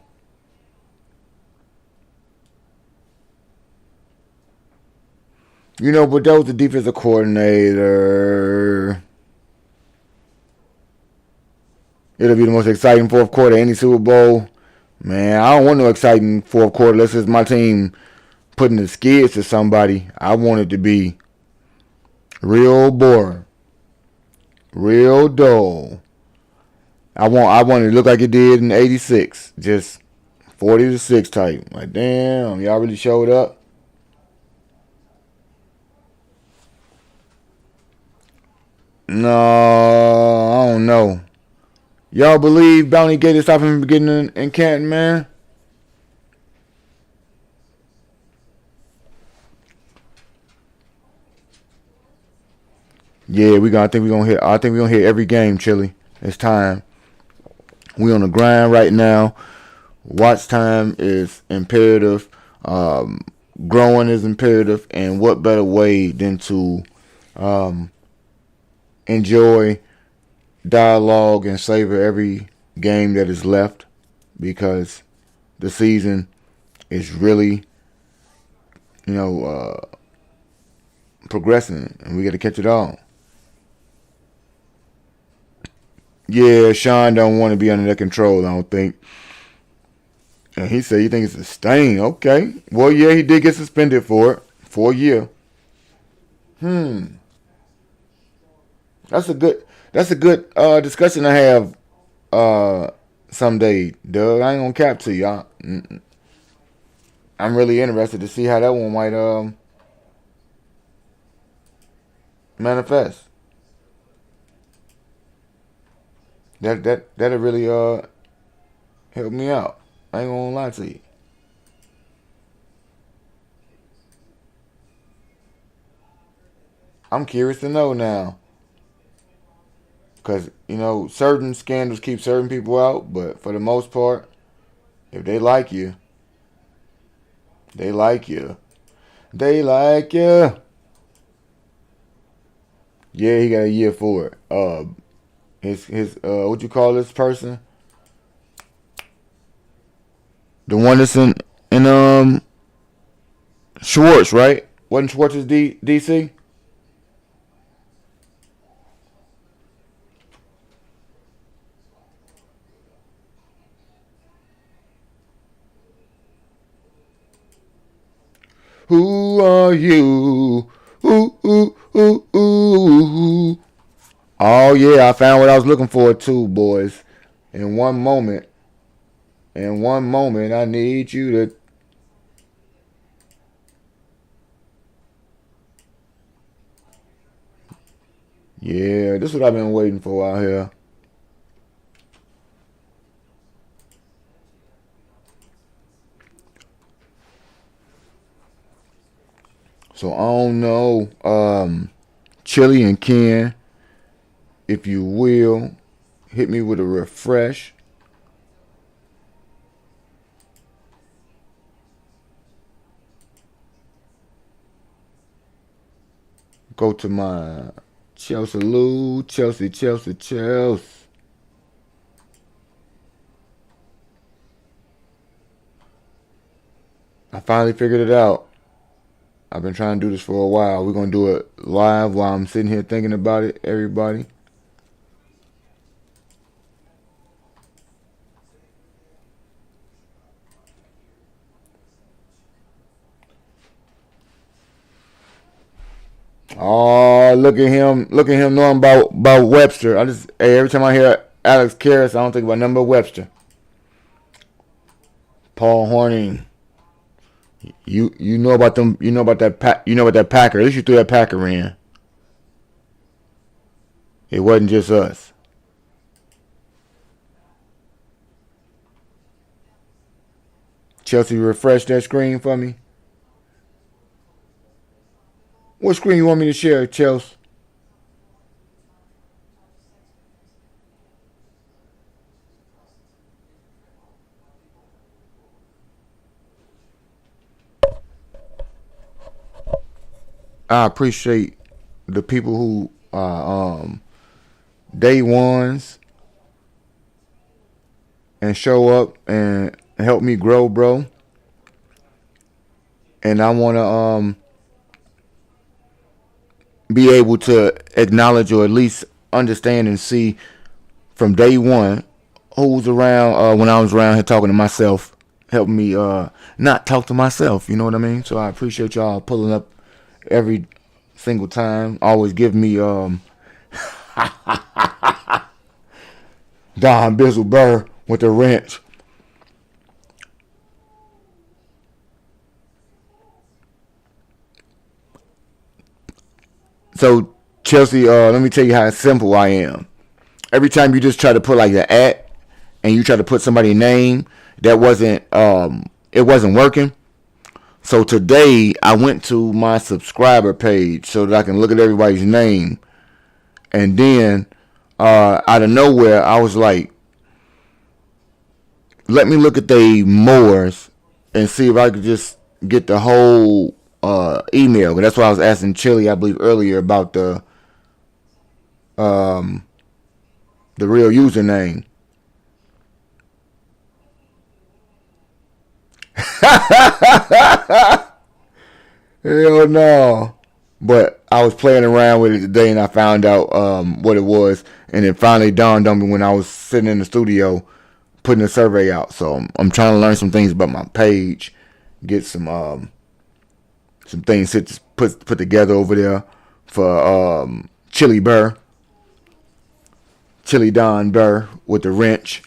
But that was the defensive coordinator. It'll be the most exciting fourth quarter of any Super Bowl. Man, I don't want no exciting fourth quarter unless it's my team putting the skids to somebody. I want it to be real boring, real dull. I want it to look like it did in '86, just 40-6 type. Like, damn, y'all really showed up. No, I don't know. Y'all believe Bounty Gate is stopping him from getting in Canton, man? Yeah, I think we're gonna hit every game, Chili. It's time. We on the grind right now. Watch time is imperative. Growing is imperative, and what better way than to enjoy dialogue and savor every game that is left, because the season is really, progressing, and we got to catch it all. Yeah, Sean don't want to be under their control, I don't think. And he said he thinks it's a stain. Okay. Well, yeah, he did get suspended for it. For a year. That's a good discussion to have someday, Doug. I ain't gonna cap to you. I'm really interested to see how that one might manifest. That'll really help me out. I ain't gonna lie to you. I'm curious to know now. Because, certain scandals keep certain people out, but for the most part, if they like you, they like you. They like you. Yeah, he got a year for it. His what you call this person? The one that's in Schwartz, right? Wasn't Schwartz's DC? Who are you? Ooh, ooh, ooh, ooh. Oh, yeah, I found what I was looking for, too, boys. In one moment, I need you to. Yeah, this is what I've been waiting for out here. So I don't know, Chili and Ken, if you will, hit me with a refresh. Go to my Chelsea Lou, Chelsea, Chelsea, Chelsea. I finally figured it out. I've been trying to do this for a while. We're going to do it live while I'm sitting here thinking about it, everybody. Oh, look at him. Look at him knowing about Webster. Every time I hear Alex Karras, I don't think about nothing but Webster. Paul Horning. You know about them. You know about that Packer. At least you threw that Packer in. It wasn't just us. Chelsea, refresh that screen for me. What screen you want me to share, Chelsea? I appreciate the people who are day ones and show up and help me grow, bro. And I want to be able to acknowledge or at least understand and see from day one who's around when I was around here talking to myself, helping me not talk to myself. You know what I mean? So I appreciate y'all pulling up every single time. Always give me Don Bizzle Burr with the wrench. So Chelsea, let me tell you how simple I am. Every time you just try to put like the at and you try to put somebody's name, that wasn't it wasn't working. So today I went to my subscriber page so that I can look at everybody's name, and then out of nowhere I was like, let me look at the mores and see if I could just get the whole email. But that's why I was asking Chili, I believe, earlier about the real username. Hell no. But I was playing around with it today and I found out what it was. And it finally dawned on me when I was sitting in the studio putting a survey out. So I'm trying to learn some things about my page, get some things put together over there for Chili Burr, Chili Don Burr with the wrench.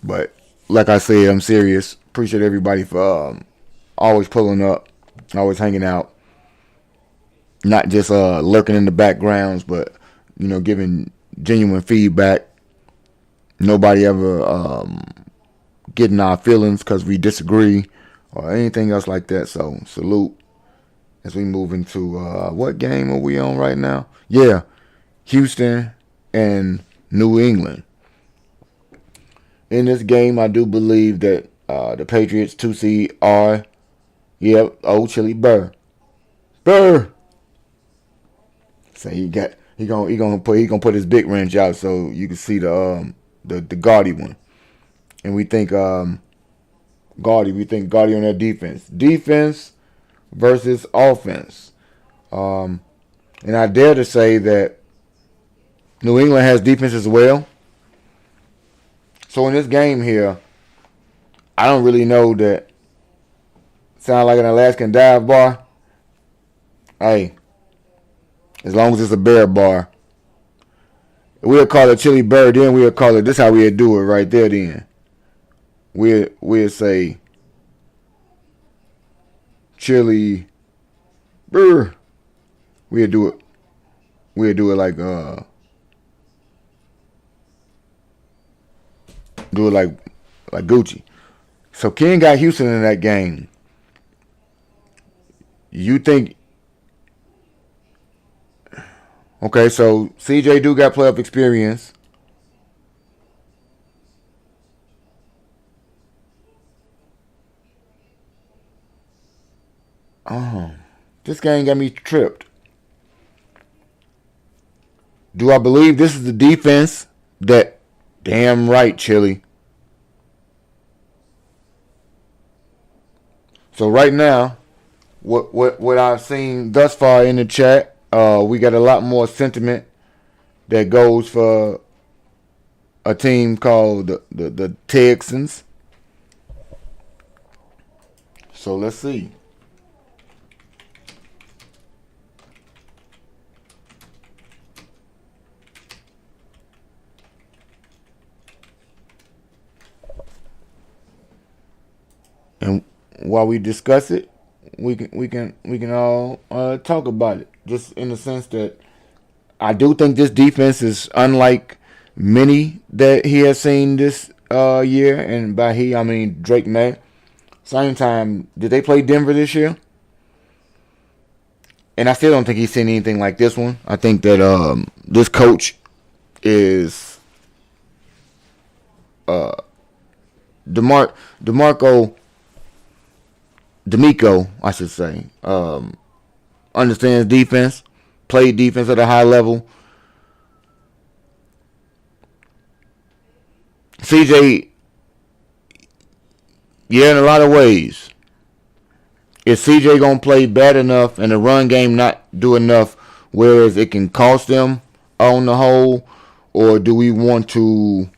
But like I said, I'm serious. Appreciate everybody for always pulling up, always hanging out, not just lurking in the backgrounds, but giving genuine feedback. Nobody ever getting our feelings because we disagree or anything else like that. So salute as we move into what game are we on right now? Yeah, Houston and New England. In this game, I do believe that the Patriots 2 seed are, yep, old Chili Burr. Burr. So he gonna put his big wrench out so you can see the Gaudy one, and we think Gaudy on that defense versus offense, and I dare to say that New England has defense as well. So in this game here, I don't really know that Sound like an Alaskan dive bar? Hey, as long as it's a bear bar. We'll call it chili bird, then we'll call it, this how we'll do it right there then. We'll say chili bird. We'll do it. We'll do it like do it like Gucci. So Ken got Houston in that game. You think okay, so CJ do got playoff experience. Oh, this game got me tripped. Do I believe this is the defense that damn right, Chili. So right now, what I've seen thus far in the chat, we got a lot more sentiment that goes for a team called the Texans. So let's see. And while we discuss it, we can all talk about it. Just in the sense that I do think this defense is unlike many that he has seen this year, and by he I mean Drake May. Same time, did they play Denver this year? And I still don't think he's seen anything like this one. I think that this coach is D'Amico, I should say, understands defense, played defense at a high level. CJ, yeah, in a lot of ways. Is CJ going to play bad enough and the run game not do enough whereas it can cost them on the whole? Or do we want to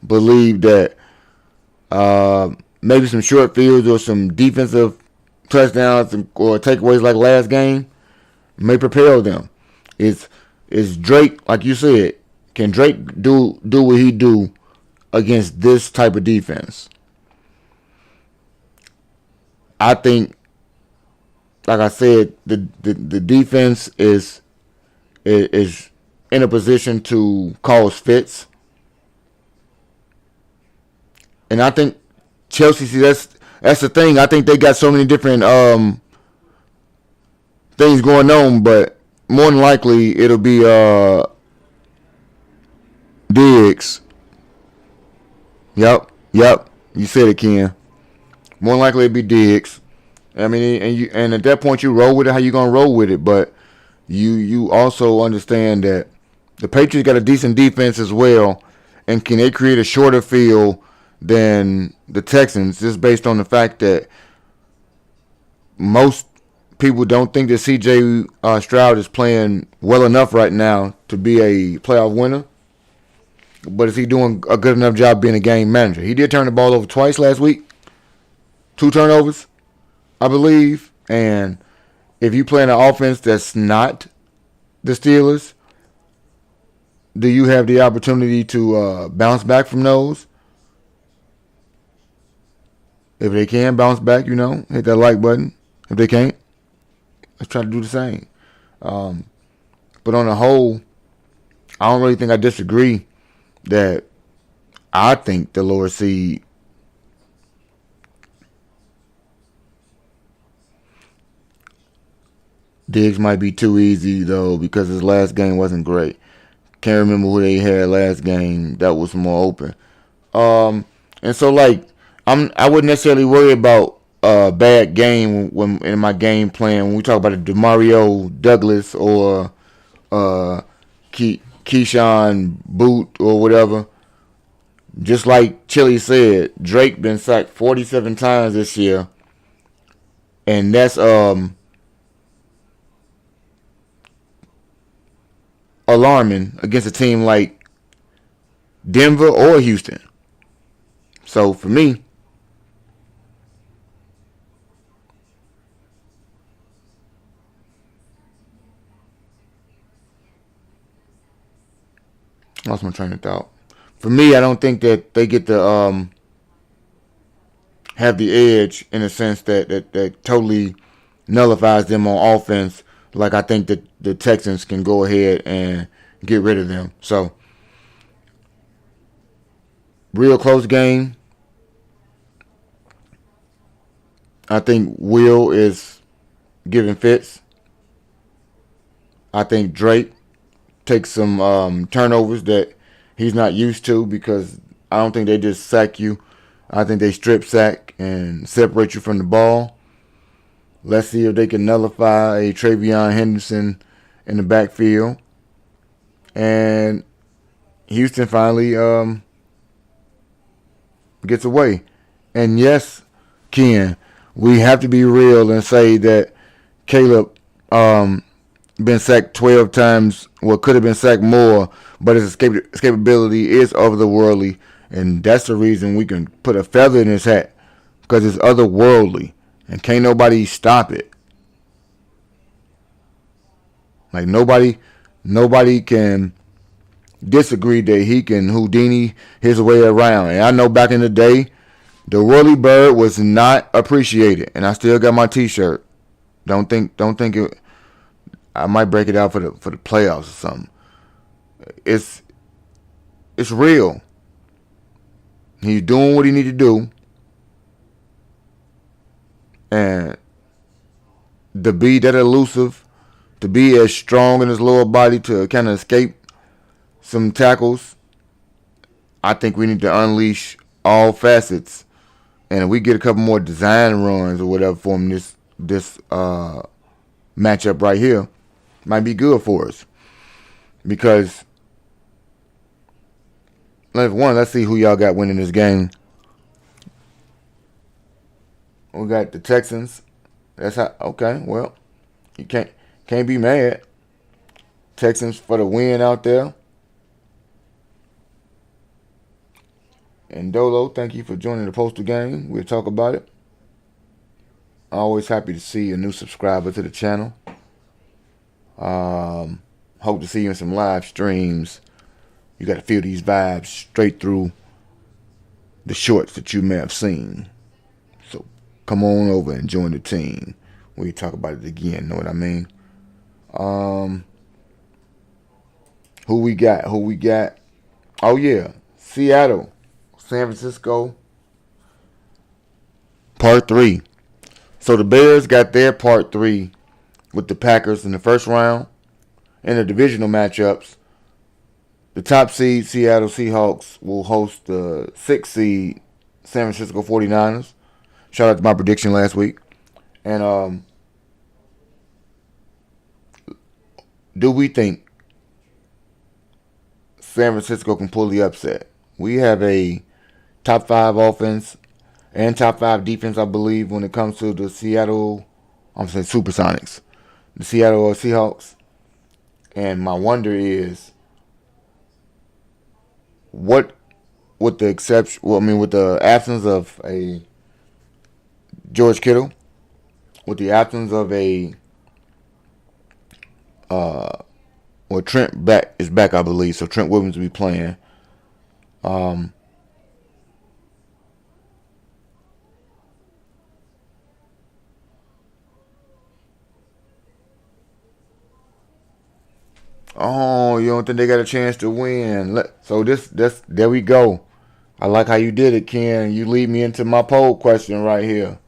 believe that maybe some short fields or some defensive touchdowns or takeaways like last game may propel them? Is Drake, like you said, can Drake do what he do against this type of defense? I think, like I said, the defense is in a position to cause fits, and I think Chelsea. See, that's the thing. I think they got so many different things going on, but more than likely it'll be Diggs. Yep. You said it, Ken. More than likely it'll be Diggs. I mean, and at that point you roll with it how you gonna roll with it, but you also understand that the Patriots got a decent defense as well, and can they create a shorter field than the Texans just based on the fact that most people don't think that C.J. Stroud is playing well enough right now to be a playoff winner, but is he doing a good enough job being a game manager? He did turn the ball over twice last week, 2 turnovers, I believe. And if you play in an offense that's not the Steelers, do you have the opportunity to bounce back from those? If they can bounce back, hit that like button. If they can't, let's try to do the same. But on the whole, I don't really think I disagree that I think the lower seed Diggs might be too easy, though, because his last game wasn't great. Can't remember who they had last game that was more open. And so, like, I wouldn't necessarily worry about a bad game when in my game plan when we talk about a Demario Douglas or Keyshawn Boot or whatever. Just like Chili said, Drake been sacked 47 times this year, and that's alarming against a team like Denver or Houston. So for me, Lost my train of thought. For me, I don't think that they get to have the edge in a sense that totally nullifies them on offense. Like I think that the Texans can go ahead and get rid of them. So, real close game. I think Will is giving fits. I think Drake takes some turnovers that he's not used to because I don't think they just sack you. I think they strip sack and separate you from the ball. Let's see if they can nullify a Travion Henderson in the backfield. And Houston finally gets away. And yes, Ken, we have to be real and say that Caleb been sacked 12 times. Well, could have been sacked more, but his escapability is otherworldly. And that's the reason we can put a feather in his hat because it's otherworldly. And can't nobody stop it. Like nobody can disagree that he can Houdini his way around. And I know back in the day, the whirly bird was not appreciated, and I still got my T-shirt. Don't think it. I might break it out for the playoffs or something. It's real. He's doing what he need to do, and to be that elusive, to be as strong in his lower body to kind of escape some tackles, I think we need to unleash all facets. And if we get a couple more design runs or whatever for him this matchup right here, might be good for us. Because let's see who y'all got winning this game. We got the Texans. That's how. Okay, well, you can't be mad. Texans for the win out there. And Dolo, thank you for joining the postal game. We'll talk about it. Always happy to see a new subscriber to the channel. Hope to see you in some live streams. You got to feel these vibes straight through the shorts that you may have seen. So come on over and join the team. We talk about it again. Know what I mean? Who we got? Oh yeah, Seattle. San Francisco, part 3. So the Bears got their part 3 with the Packers in the first round. In the divisional matchups, the top seed Seattle Seahawks will host the 6th seed San Francisco 49ers. Shout out to my prediction last week. And do we think San Francisco can pull the upset? We have a top 5 offense and top 5 defense, I believe, when it comes to the Seattle, I'm saying Supersonics, the Seattle Seahawks. And my wonder is, what, with the exception, with the absence of a George Kittle, with the absence of a, Trent is back, I believe, so Trent Williams will be playing. Oh, you don't think they got a chance to win? So there we go. I like how you did it, Ken. You lead me into my poll question right here.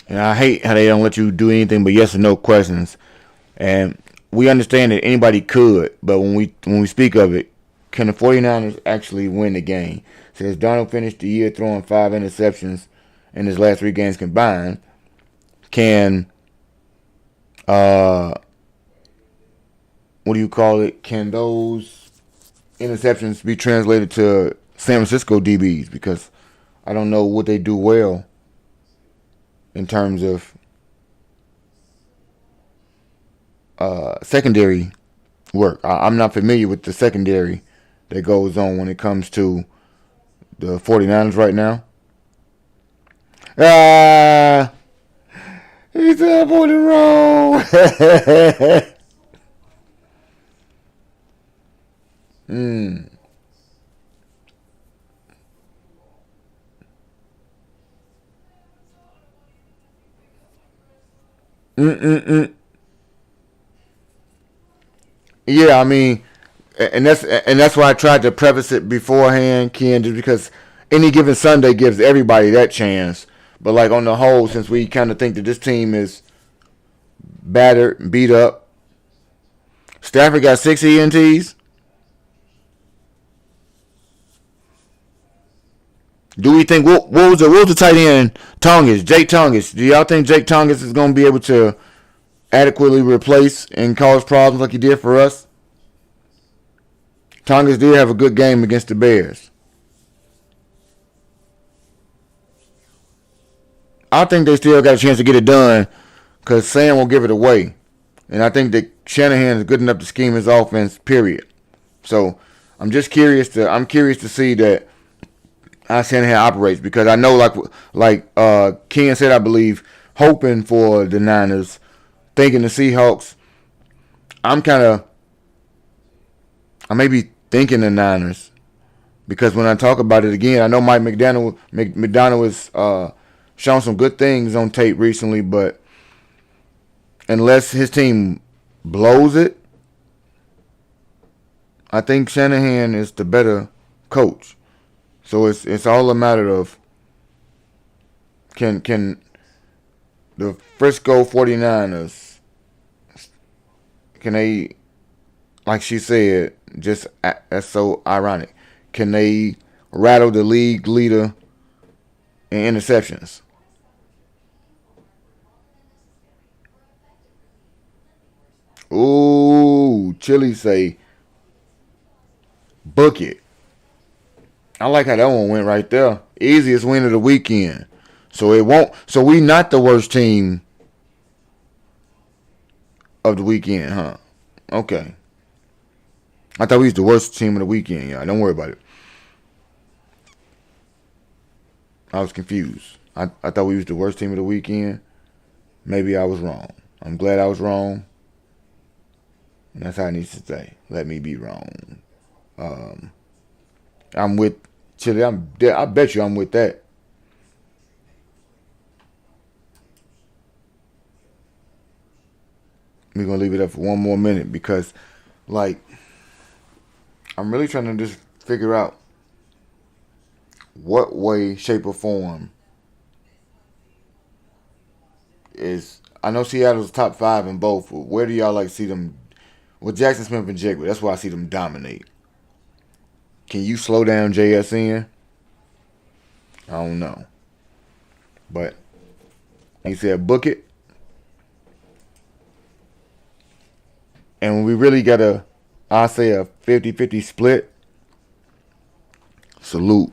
And I hate how they don't let you do anything but yes or no questions. And we understand that anybody could, but when we speak of it, can the 49ers actually win the game? Since Donald finished the year throwing 5 interceptions in his last 3 games combined, can what do you call it? Can those interceptions be translated to San Francisco DBs? Because I don't know what they do well in terms of secondary work. I'm not familiar with the secondary that goes on when it comes to the 49ers right now. Ah, he's up on the road. mm. Mm-mm-mm. Yeah, I mean, and that's why I tried to preface it beforehand, Ken, just because any given Sunday gives everybody that chance. But like on the whole, since we kind of think that this team is battered, beat up, Stafford got 6 ENTs. Do we think what was the tight end Tongas? Jake Tongas. Do y'all think Jake Tongas is going to be able to adequately replace and cause problems like he did for us? Tongas did have a good game against the Bears. I think they still got a chance to get it done because Sam will give it away. And I think that Shanahan is good enough to scheme his offense, period. So I'm curious to see that how Shanahan operates because I know like Ken said, I believe, hoping for the Niners, thinking the Seahawks. I may be thinking the Niners because when I talk about it again, I know Mike McDonald has shown some good things on tape recently, but unless his team blows it, I think Shanahan is the better coach. So it's all a matter of can the Frisco 49ers, can they, like she said, just that's so ironic, can they rattle the league leader in interceptions? Ooh, Chili say book it. I like how that one went right there. Easiest win of the weekend. So it won't. So we not the worst team of the weekend, huh? Okay. I thought we was the worst team of the weekend. Yeah, don't worry about it. I was confused. I thought we was the worst team of the weekend. Maybe I was wrong. I'm glad I was wrong. And that's how I need to say. Let me be wrong. Um, I'm with Chili. I bet you I'm with that. We're gonna leave it up for one more minute because, like, I'm really trying to just figure out what way, shape, or form is. I know Seattle's top 5 in both. But where do y'all like see them? Well, Jackson Smith and Jigba. That's why I see them dominate. Can you slow down JSN? I don't know. But he said book it. And when we really got I say a 50-50 split, salute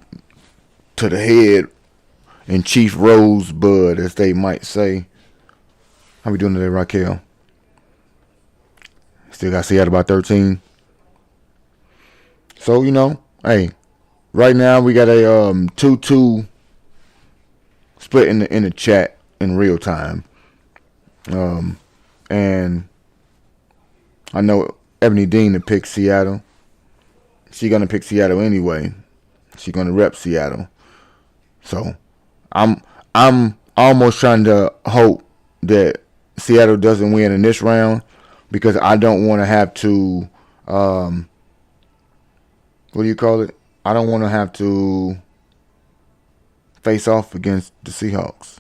to the head and Chief Rosebud, as they might say. How we doing today, Raquel? Still got Seattle by 13. So, hey, right now we got a 2-2 split in the chat in real time. And I know Ebony Dean to pick Seattle. She's gonna pick Seattle anyway. She's gonna rep Seattle. So I'm almost trying to hope that Seattle doesn't win in this round because I don't want to have to what do you call it? I don't want to have to face off against the Seahawks.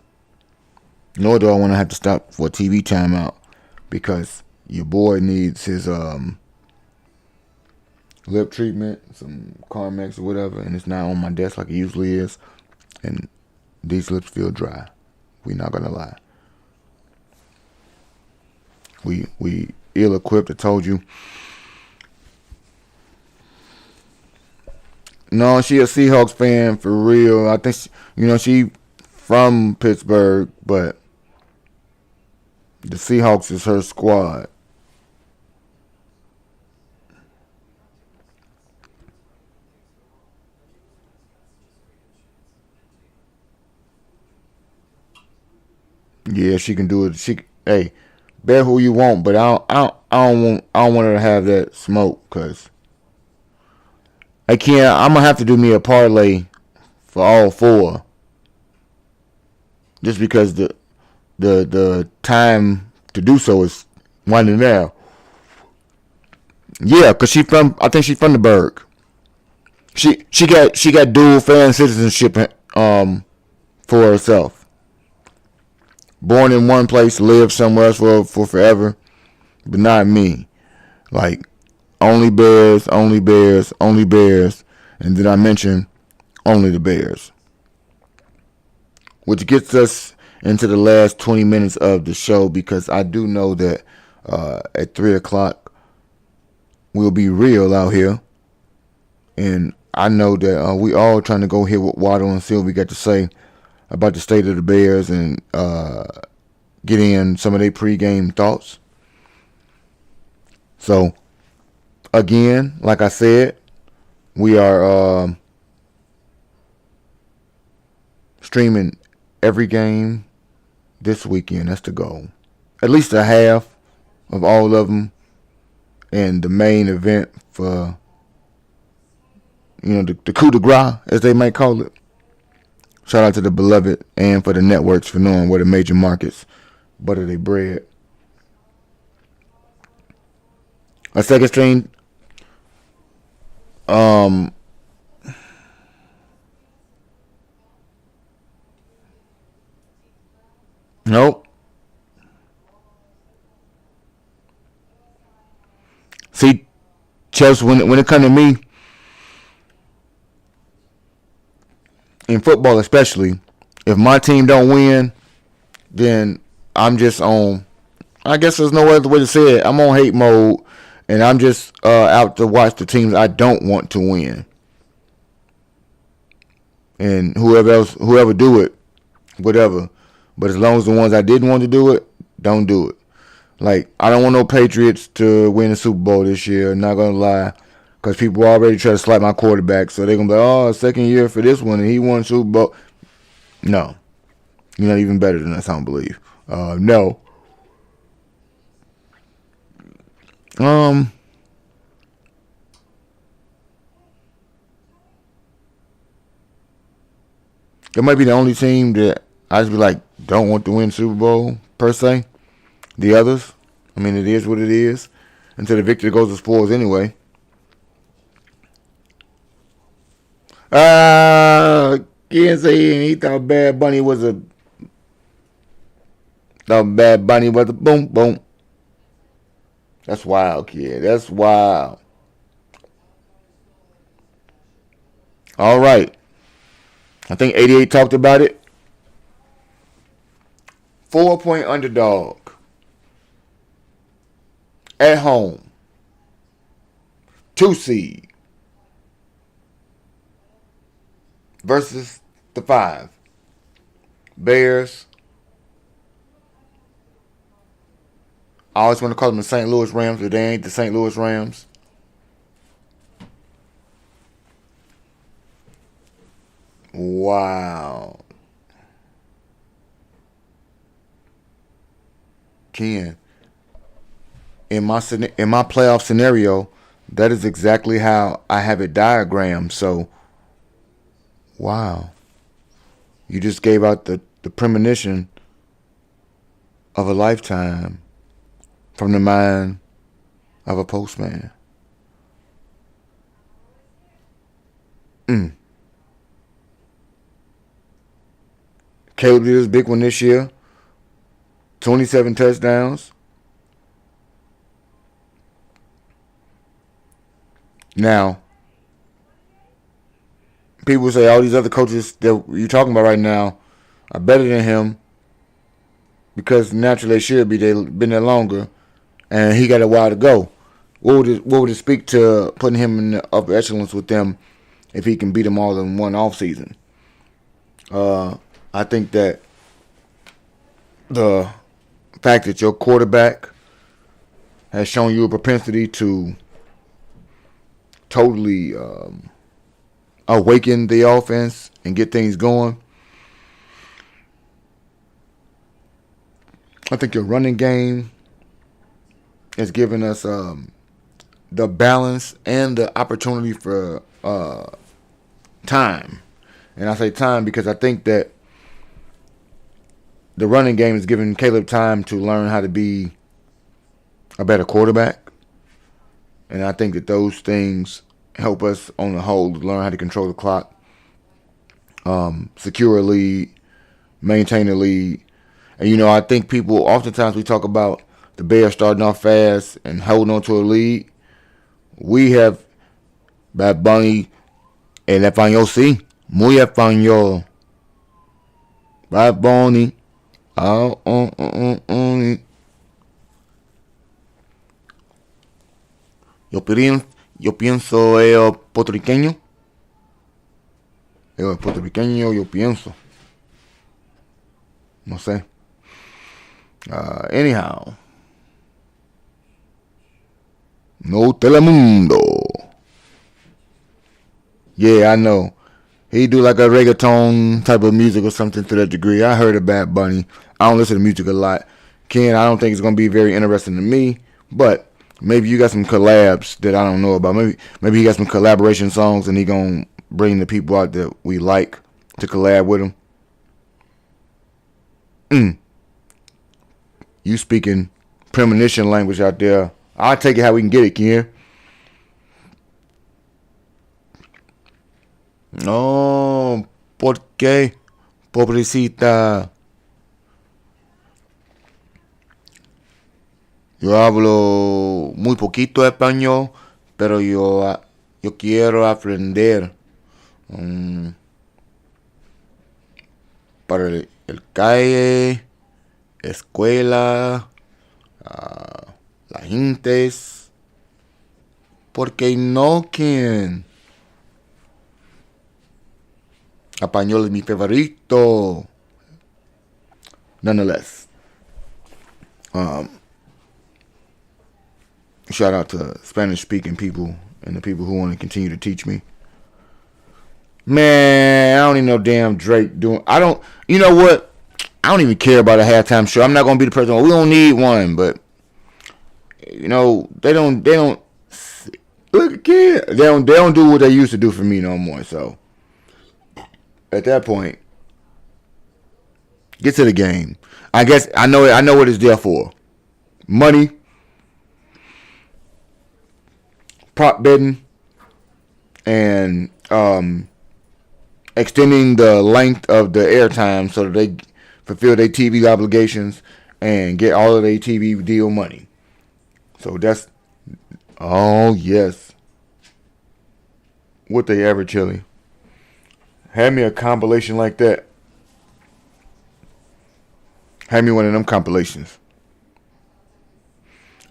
Nor do I want to have to stop for a TV timeout because your boy needs his lip treatment, some Carmex or whatever, and it's not on my desk like it usually is. And these lips feel dry. We're not gonna lie. ill-equipped. I told you. No, she a Seahawks fan for real. I think she from Pittsburgh, but the Seahawks is her squad. Yeah, she can do it. Hey, bet who you want, but I don't want her to have that smoke because I can't. I'm gonna have to do me a parlay for all four, just because the time to do so is winding down. Yeah, cause I think she's from the Berg. She got dual fan citizenship for herself. Born in one place, lived somewhere else for forever, but not me. Like only Bears, only Bears, only Bears, and did I mention only the Bears? Which gets us into the last 20 minutes of the show because I do know that at 3 o'clock we'll be real out here. And I know that we all trying to go hear what Waddle and Sylvie got to say about the state of the Bears and get in some of their pregame thoughts. So, again, like I said, we are streaming every game this weekend. That's the goal. At least a half of all of them. And the main event for, the coup de grace, as they might call it. Shout out to the beloved and for the networks for knowing where the major markets butter their bread. A second stream. Nope. See, Chelsea, when it comes to me, in football especially, if my team don't win, then I'm just on, I guess there's no other way to say it, I'm on hate mode, and I'm just out to watch the teams I don't want to win. And whoever do it, whatever. But as long as the ones I didn't want to do it, don't do it. Like, I don't want no Patriots to win the Super Bowl this year, not going to lie. Because people already try to slap my quarterback. So they're going to be like, oh, second year for this one, and he won Super Bowl. No. You're not even better than us, I don't believe. No. It might be the only team that I just be like, don't want to win Super Bowl, per se. The others, I mean, it is what it is. Until the victor goes to spoils anyway. Can't say he thought Bad Bunny was a boom boom. That's wild, kid. That's wild. All right. I think 88 talked about it. 4-point underdog. At home. 2 seed. Versus the 5. Bears. I always want to call them the St. Louis Rams, but they ain't the St. Louis Rams. Wow. Ken, in my playoff scenario, that is exactly how I have it diagrammed. So, wow. You just gave out the premonition of a lifetime from the mind of a postman. Caleb did his big one this year. 27 touchdowns. Now, people say all these other coaches that you're talking about right now are better than him because naturally they should be. They've been there longer. and he got a while to go. What would it speak to putting him in the upper echelons with them if he can beat them all in one off season? I think that the fact that your quarterback has shown you a propensity to totally awaken the offense and get things going. I think your running game is giving us the balance and the opportunity for time. And I say time because I think that the running game is giving Caleb time to learn how to be a better quarterback. And I think that those things help us on the whole learn how to control the clock, secure a lead, maintain a lead. And, I think people, oftentimes we talk about the Bears starting off fast and holding on to a lead. We have Bad Bunny, el español sí, muy español. Bad Bunny, Yo pienso puertorriqueño. Puertorriqueño, yo pienso. No sé. Anyhow. No Telemundo. Yeah, I know. He do like a reggaeton type of music or something to that degree. I heard of Bad Bunny. I don't listen to music a lot. Ken, I don't think it's going to be very interesting to me. But maybe you got some collabs that I don't know about. Maybe he got some collaboration songs and he going to bring the people out that we like to collab with him. You speaking premonition language out there. I'll take it how we can get it, Ken. No, porque, pobrecita. Yo hablo muy poquito español, pero yo quiero aprender para el calle, escuela, la gentes, porque no quieren. Español es mi favorito. Nonetheless, shout out to Spanish-speaking people and the people who want to continue to teach me. Man, I don't even know damn Drake doing. You know what? I don't even care about a halftime show. I'm not gonna be the person. We don't need one, but they don't. Look at kid. They don't do what they used to do for me no more. So at that point, get to the game. I guess I know what it's there for. Money, prop betting, and extending the length of the airtime so that they fulfill their TV obligations and get all of their TV deal money. So that's, oh yes. What they ever chili. Have me a compilation like that. Have me one of them compilations.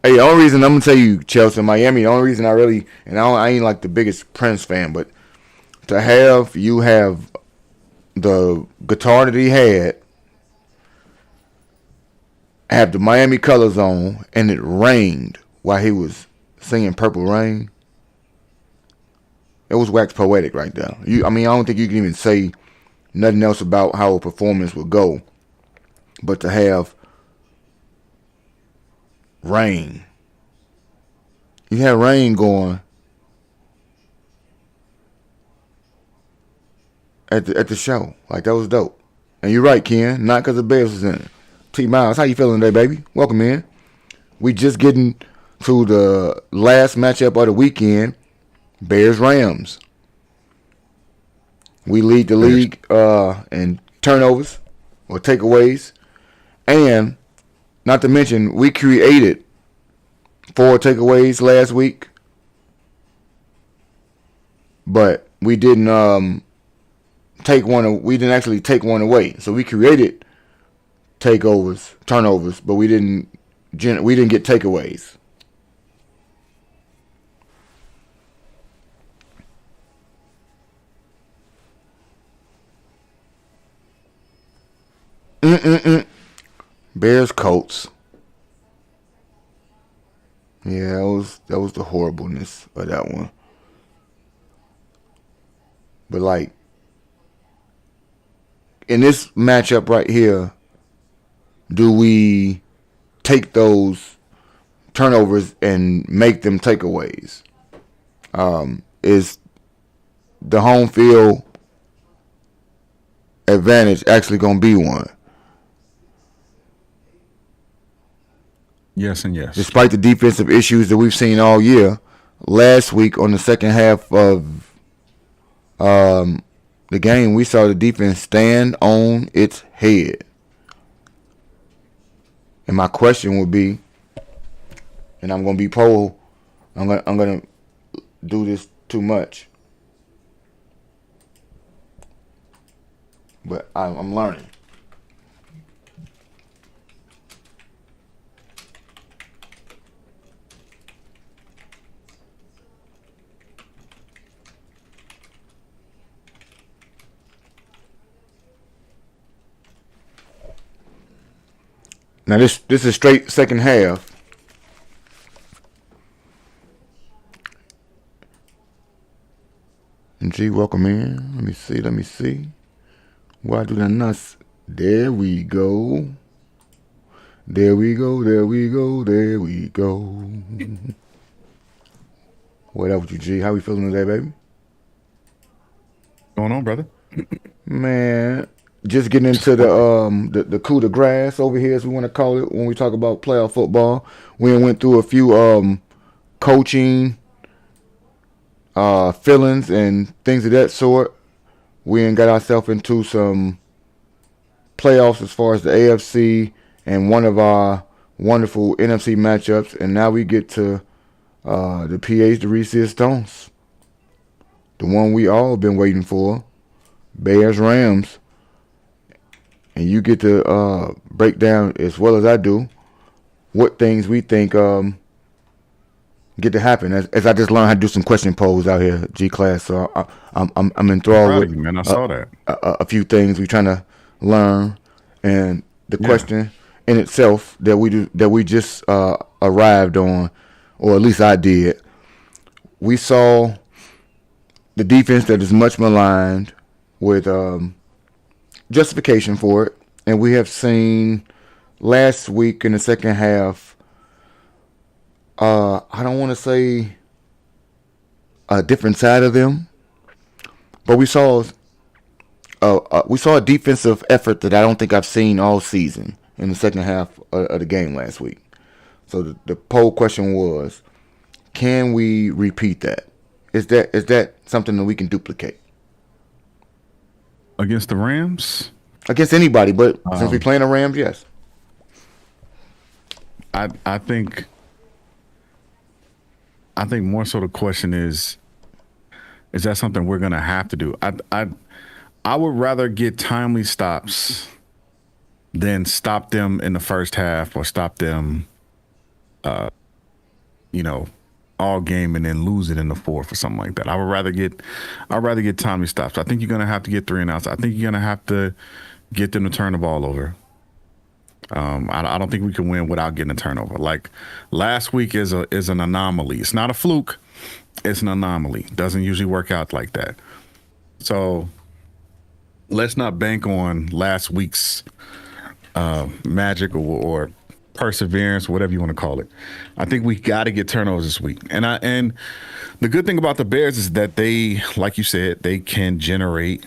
Hey, the only reason I'm going to tell you, Chelsea, Miami, the only reason I ain't like the biggest Prince fan, but to have the guitar that he had, have the Miami colors on, and it rained while he was singing Purple Rain. It was wax poetic right there. I don't think you can even say nothing else about how a performance would go. But to have rain. You had rain going at the show. Like, that was dope. And you're right, Ken. Not because the Bears was in it. T. Miles, how you feeling today, baby? Welcome in. We just getting to the last matchup of the weekend. Bears-Rams. We lead the league in turnovers or takeaways. And not to mention, we created 4 takeaways last week. But we didn't actually take one away. So we created turnovers, but we didn't we didn't get takeaways. Bears Colts. Yeah, that was the horribleness of that one. But like in this matchup right here, do we take those turnovers and make them takeaways? Is the home field advantage actually going to be one? Yes and yes. Despite the defensive issues that we've seen all year, last week on the second half of the game, we saw the defense stand on its head. And my question would be, and I'm going to be poll, I'm going to do this too much, but I'm learning. Now this is straight second half. And G, welcome in. Let me see. Why do the nuts? There we go. There we go. What up with you, G? How we feeling today, baby? What's going on, brother? Man, just getting into the coup de grace over here, as we want to call it, when we talk about playoff football. We went through a few coaching feelings and things of that sort. We got ourselves into some playoffs as far as the AFC and one of our wonderful NFC matchups, and now we get to the PA's, the Reese Stones, the one we all been waiting for, Bears Rams, and you get to break down as well as I do what things we think get to happen. As I just learned how to do some question polls out here, G class. So I'm enthralled with you, man. I saw that. A few things we trying to learn, and the question in itself that we just arrived on, or at least I did. We saw the defense that is much maligned with justification for it, and we have seen last week in the second half. I don't want to say a different side of them, but we saw a defensive effort that I don't think I've seen all season in the second half of the game last week. So the poll question was, can we repeat that? Is that something that we can duplicate against the Rams? Against anybody, but since we're playing the Rams, yes. I think more so the question is that something we're gonna have to do? I would rather get timely stops than stop them in the first half or stop them, all game and then lose it in the fourth or something like that. I'd rather get timely stops. I think you're gonna have to get 3 and outs. I think you're gonna have to get them to turn the ball over. I don't think we can win without getting a turnover. Like last week is an anomaly. It's not a fluke. It's an anomaly. Doesn't usually work out like that. So let's not bank on last week's magic or perseverance, whatever you want to call it. I think we got to get turnovers this week. And the good thing about the Bears is that they, like you said, they can generate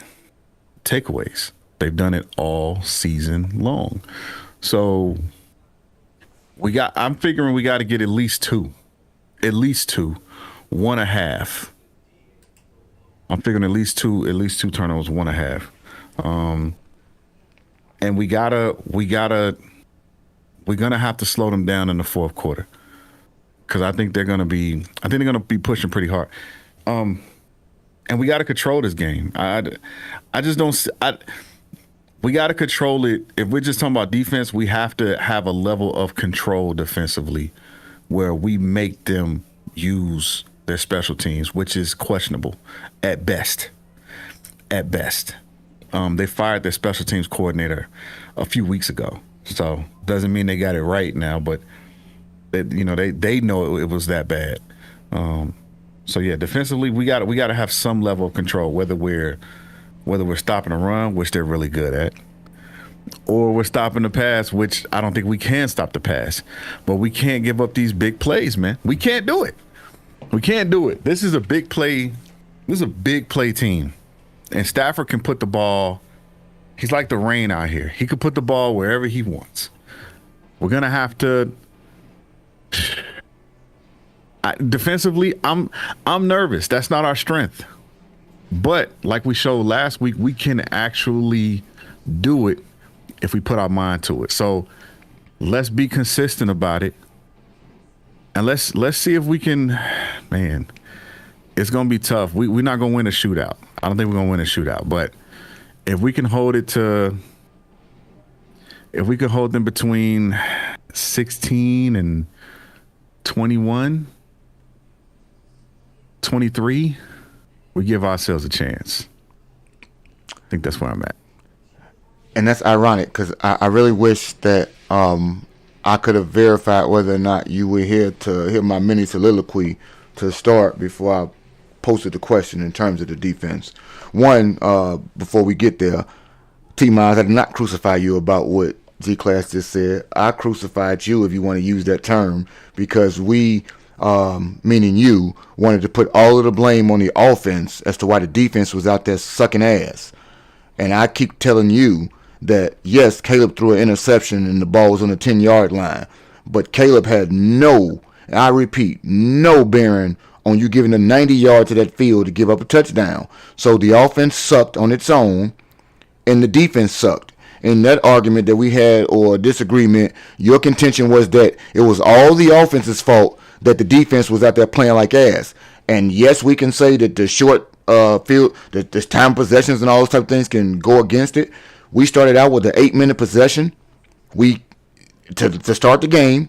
takeaways. They've done it all season long. So I'm figuring we got to get at least two, 1.5. I'm figuring at least two turnovers, 1.5. And we're gonna have to slow them down in the fourth quarter, because I think they're gonna be pushing pretty hard. And we got to control this game. I just don't. We got to control it. If we're just talking about defense, we have to have a level of control defensively where we make them use their special teams, which is questionable at best. At best. They fired their special teams coordinator a few weeks ago. So doesn't mean they got it right now, but they know it was that bad. So yeah, defensively we got to have some level of control, whether we're stopping a run, which they're really good at, or we're stopping the pass, which I don't think we can stop the pass. But we can't give up these big plays, man. We can't do it. We can't do it. This is a big play. This is a big play team. And Stafford can put the ball. He's like the rain out here. He could put the ball wherever he wants. We're going to have to. Defensively, I'm nervous. That's not our strength. But like we showed last week, we can actually do it if we put our mind to it. So let's be consistent about it. And let's see if we can, man, it's going to be tough. We're not going to win a shootout. I don't think we're going to win a shootout. But if we can hold them between 16 and 21, 23, we give ourselves a chance. I think that's where I'm at. And that's ironic because I really wish that I could have verified whether or not you were here to hear my mini soliloquy to start before I posted the question in terms of the defense. One, before we get there, T-Miles, I did not crucify you about what G-Class just said. I crucified you, if you want to use that term, because we, meaning you, wanted to put all of the blame on the offense as to why the defense was out there sucking ass. And I keep telling you that, yes, Caleb threw an interception and the ball was on the 10-yard line, but Caleb had no, and I repeat, no bearing on you giving the 90 yards to that field to give up a touchdown. So the offense sucked on its own, and the defense sucked. In that argument that we had, or disagreement, your contention was that it was all the offense's fault that the defense was out there playing like ass. And yes, we can say that the short field, the time possessions and all those type of things can go against it. We started out with an 8-minute possession. To start the game,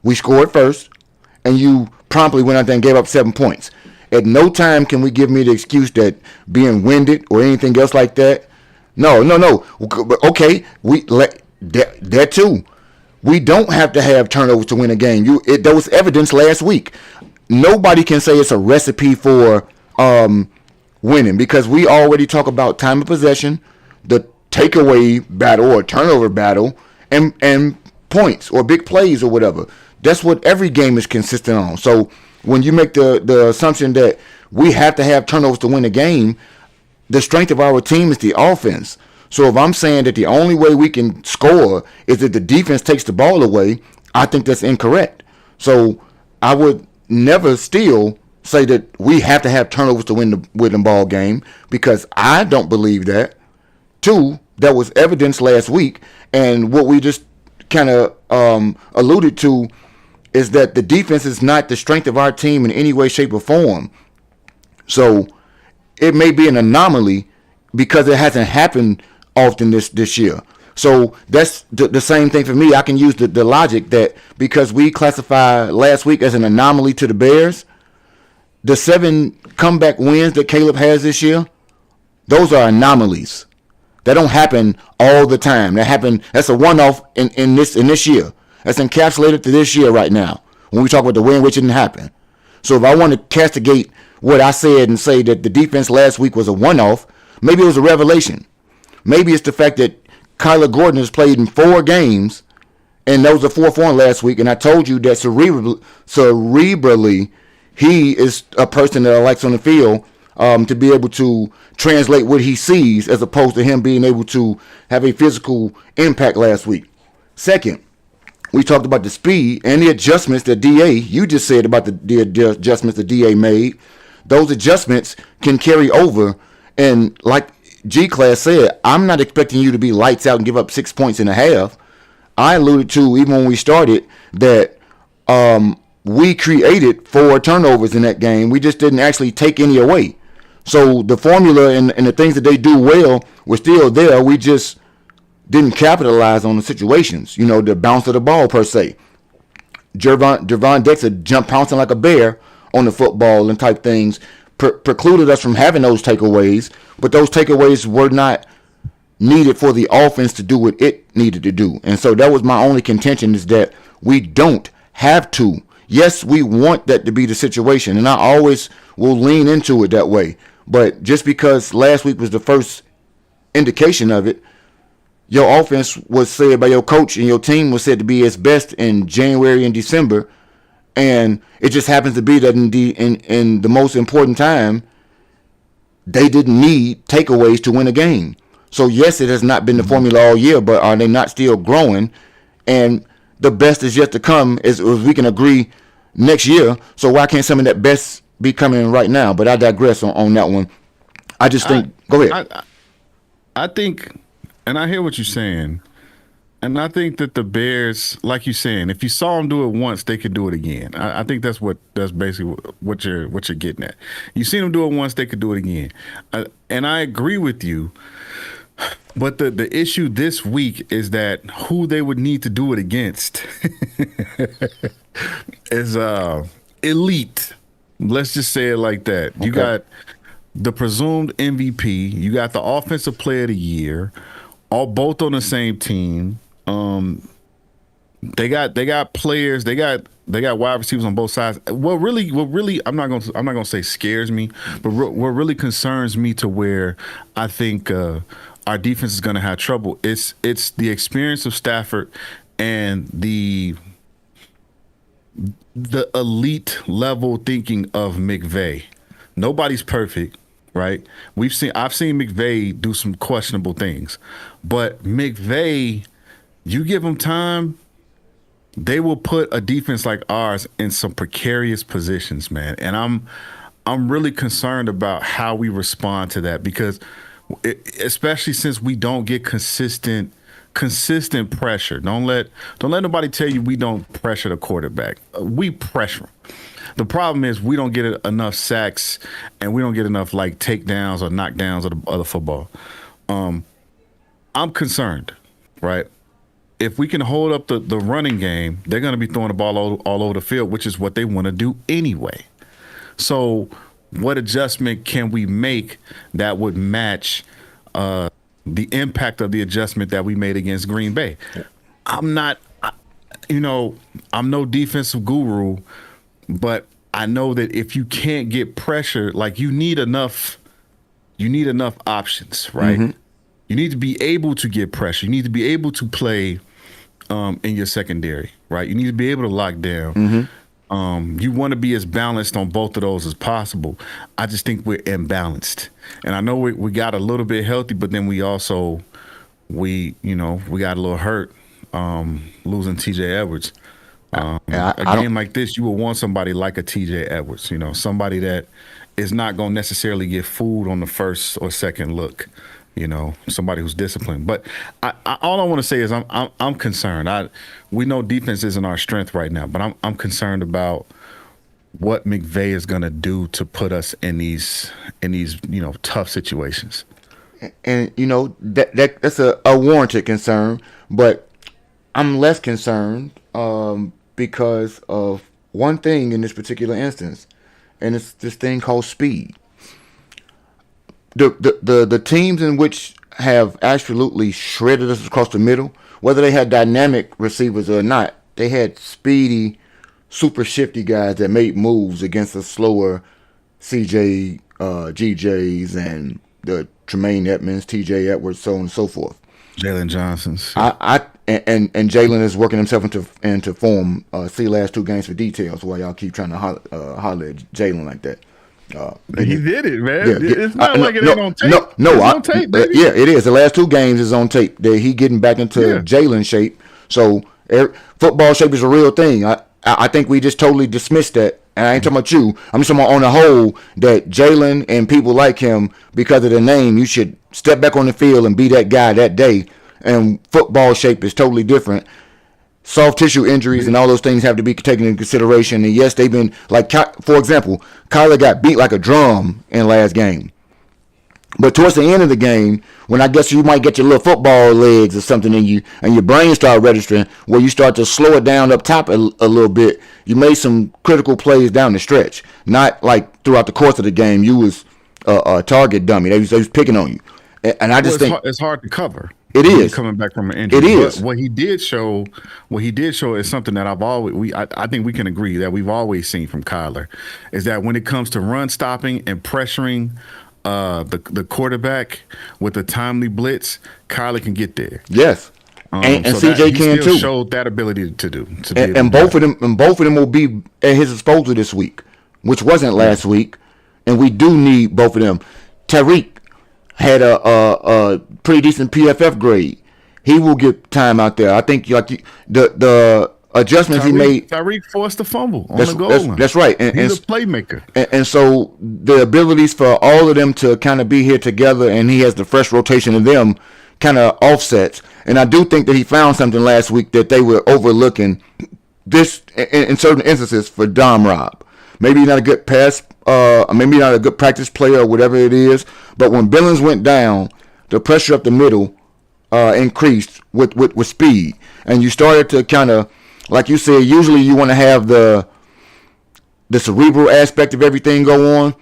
we scored first, and you promptly went out there and gave up 7 points. At no time can we give me the excuse that being winded or anything else like that. No. Okay, that too. We don't have to have turnovers to win a game. There was evidence last week. Nobody can say it's a recipe for winning, because we already talk about time of possession, the takeaway battle or turnover battle, and points or big plays or whatever. That's what every game is consistent on. So when you make the assumption that we have to have turnovers to win a game, the strength of our team is the offense. So if I'm saying that the only way we can score is that the defense takes the ball away, I think that's incorrect. So I would never still say that we have to have turnovers to win the ball game, because I don't believe that. Two, that was evidence last week, and what we just kind of alluded to is that the defense is not the strength of our team in any way, shape, or form. So it may be an anomaly because it hasn't happened often this year. So that's the same thing for me. I can use the logic that because we classified last week as an anomaly to the Bears, the 7 comeback wins that Caleb has this year, those are anomalies. That don't happen all the time. That's a one-off in this year. That's encapsulated to this year right now when we talk about the win, which didn't happen. So if I want to castigate what I said and say that the defense last week was a one-off, maybe it was a revelation. Maybe it's the fact that Kyler Gordon has played in 4 games, and that was the 4th one last week, and I told you that cerebrally he is a person that I like on the field, to be able to translate what he sees as opposed to him being able to have a physical impact last week. Second, we talked about the speed and the adjustments that you just said about the adjustments that DA made. Those adjustments can carry over, and like G-Class said, I'm not expecting you to be lights out and give up 6 points in a half. I alluded to, even when we started, that we created 4 turnovers in that game. We just didn't actually take any away. So the formula and the things that they do well were still there. We just didn't capitalize on the situations, the bounce of the ball per se. Jervon Dexter jumped pouncing like a bear on the football and type things precluded us from having those takeaways, but those takeaways were not needed for the offense to do what it needed to do. And so that was my only contention, is that we don't have to. Yes, we want that to be the situation, and I always will lean into it that way. But just because last week was the first indication of it, your offense was said by your coach and your team was said to be its best in January and December, and it just happens to be that in the most important time, they didn't need takeaways to win a game. So yes, it has not been the formula all year, but are they not still growing? And the best is yet to come, as we can agree, next year. So why can't some of that best be coming right now? But I digress on that one. I just think. Go ahead. I think, and I hear what you're saying, and I think that the Bears, like you're saying, if you saw them do it once, they could do it again. I think that's basically what you're getting at. You seen them do it once, they could do it again. And I agree with you. But the issue this week is that who they would need to do it against is elite. Let's just say it like that. Okay. You got the presumed MVP. You got the offensive player of the year, both on the same team. They got players. They got wide receivers on both sides. What really, I'm not gonna say scares me, but what really concerns me to where I think our defense is gonna have trouble. It's the experience of Stafford and the elite level thinking of McVay. Nobody's perfect, right? I've seen McVay do some questionable things, but McVay, you give him time, they will put a defense like ours in some precarious positions, man. And I'm really concerned about how we respond to that, because especially since we don't get consistent pressure. Don't let nobody tell you we don't pressure the quarterback. We pressure him. The problem is we don't get enough sacks, and we don't get enough like takedowns or knockdowns of the football. I'm concerned, right? If we can hold up the running game, they're going to be throwing the ball all over the field, which is what they want to do anyway. So what adjustment can we make that would match the impact of the adjustment that we made against Green Bay? I'm no defensive guru, but I know that if you can't get pressure, like you need enough options, right? Mm-hmm. You need to be able to get pressure. You need to be able to play in your secondary, right? You need to be able to lock down. Mm-hmm. You want to be as balanced on both of those as possible. I just think we're imbalanced. And I know we got a little bit healthy, but then we got a little hurt losing TJ Edwards. A game like this, you would want somebody like a TJ Edwards, somebody that is not going to necessarily get fooled on the first or second look. Somebody who's disciplined. But all I want to say is I'm concerned. We know defense isn't our strength right now, but I'm concerned about what McVay is going to do to put us in these tough situations. And that's a warranted concern, but I'm less concerned because of one thing in this particular instance, and it's this thing called speed. The teams in which have absolutely shredded us across the middle, whether they had dynamic receivers or not, they had speedy, super shifty guys that made moves against the slower CJ, GJs, and the Tremaine Edmonds, TJ Edwards, so on and so forth. Jalen Johnson's. And Jalen is working himself into form. See last two games for details. Why y'all keep trying to holler at Jalen like that? He did it, man. Yeah, it's not like it ain't on tape. No, on tape, baby. Yeah, it is. The last two games is on tape. He getting back into Jalen shape. So football shape is a real thing. I think we just totally dismissed that. And I ain't talking about you. I'm just talking about on the whole that Jalen and people like him, because of the name, you should step back on the field and be that guy that day. And football shape is totally different. Soft tissue injuries and all those things have to be taken into consideration. And yes, they've been, like, for example, Kyler got beat like a drum in last game. But towards the end of the game, when I guess you might get your little football legs or something in you, and your brain start registering, where you start to slow it down up top a little bit, you made some critical plays down the stretch. Not like throughout the course of the game, you was a target dummy. They was picking on you, and I just think it's hard to cover. It is coming back from an injury. It is. But what he did show is something that I think we can agree that we've always seen from Kyler, is that when it comes to run stopping and pressuring the quarterback with a timely blitz, Kyler can get there. Yes. And so CJ can too. Showed that ability to do. And both of them will be at his disposal this week, which wasn't last week, and we do need both of them. Tariq had a pretty decent PFF grade. He will get time out there. I think like the adjustments he made. Tariq forced a fumble on the goal line. That's right. He's a playmaker. And so the abilities for all of them to kind of be here together, and he has the fresh rotation of them, kind of offsets. And I do think that he found something last week that they were overlooking this in certain instances for Dom Rob. Maybe not a good pass, maybe not a good practice player or whatever it is. But when Billings went down, the pressure up the middle increased with speed. And you started to kind of, like you said, usually you want to have the cerebral aspect of everything go on.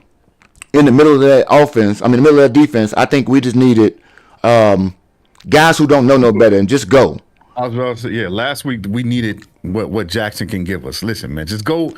In the middle of that offense, the middle of that defense, I think we just needed guys who don't know no better and just go. I was about to say, yeah, last week we needed what Jackson can give us. Listen, man, just go,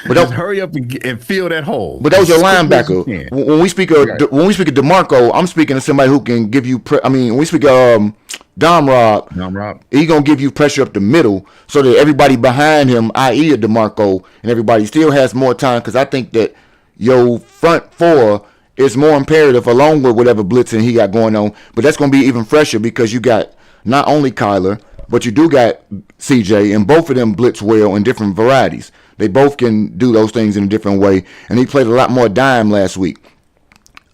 just hurry up and fill that hole. But that was your linebacker. When we speak of DeMarco, I'm speaking of somebody who can give you. When we speak of Dom Rob, he gonna give you pressure up the middle so that everybody behind him, i.e. a DeMarco, and everybody still has more time. Because I think that your front four is more imperative along with whatever blitzing he got going on. But that's gonna be even fresher because you got not only Kyler, but you do got CJ, and both of them blitz well in different varieties. They both can do those things in a different way, and he played a lot more dime last week.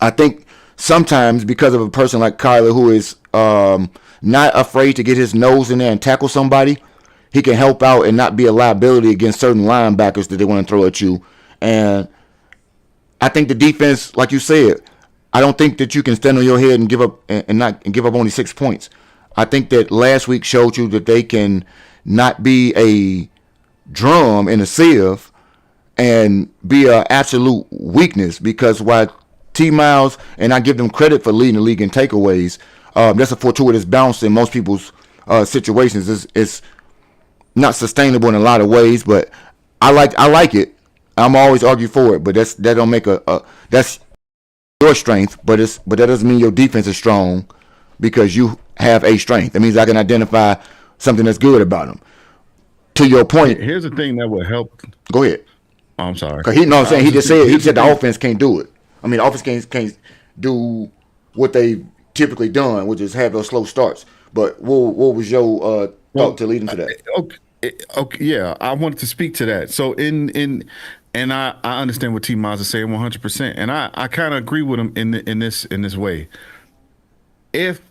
I think sometimes because of a person like Kyler who is not afraid to get his nose in there and tackle somebody, he can help out and not be a liability against certain linebackers that they want to throw at you. And I think the defense, like you said, I don't think that you can stand on your head and give up and give up only 6 points. I think that last week showed you that they can not be a drum in a sieve and be an absolute weakness, because while T. Miles, and I give them credit for leading the league in takeaways, that's a fortuitous bounce in most people's situations. It's not sustainable in a lot of ways, but I like it. I'm always argue for it, but that don't make that's your strength, but that doesn't mean your defense is strong because you have a strength. That means I can identify something that's good about them. To your point, here's the thing that will help. Go ahead. Oh, I'm sorry. Cause he said the offense can't do it. The offense can't do what they typically done, which is have those slow starts. But what was your thought to lead into that? Okay, yeah, I wanted to speak to that. So and I understand what T. Miles is saying 100%, and I kind of agree with him in this way. If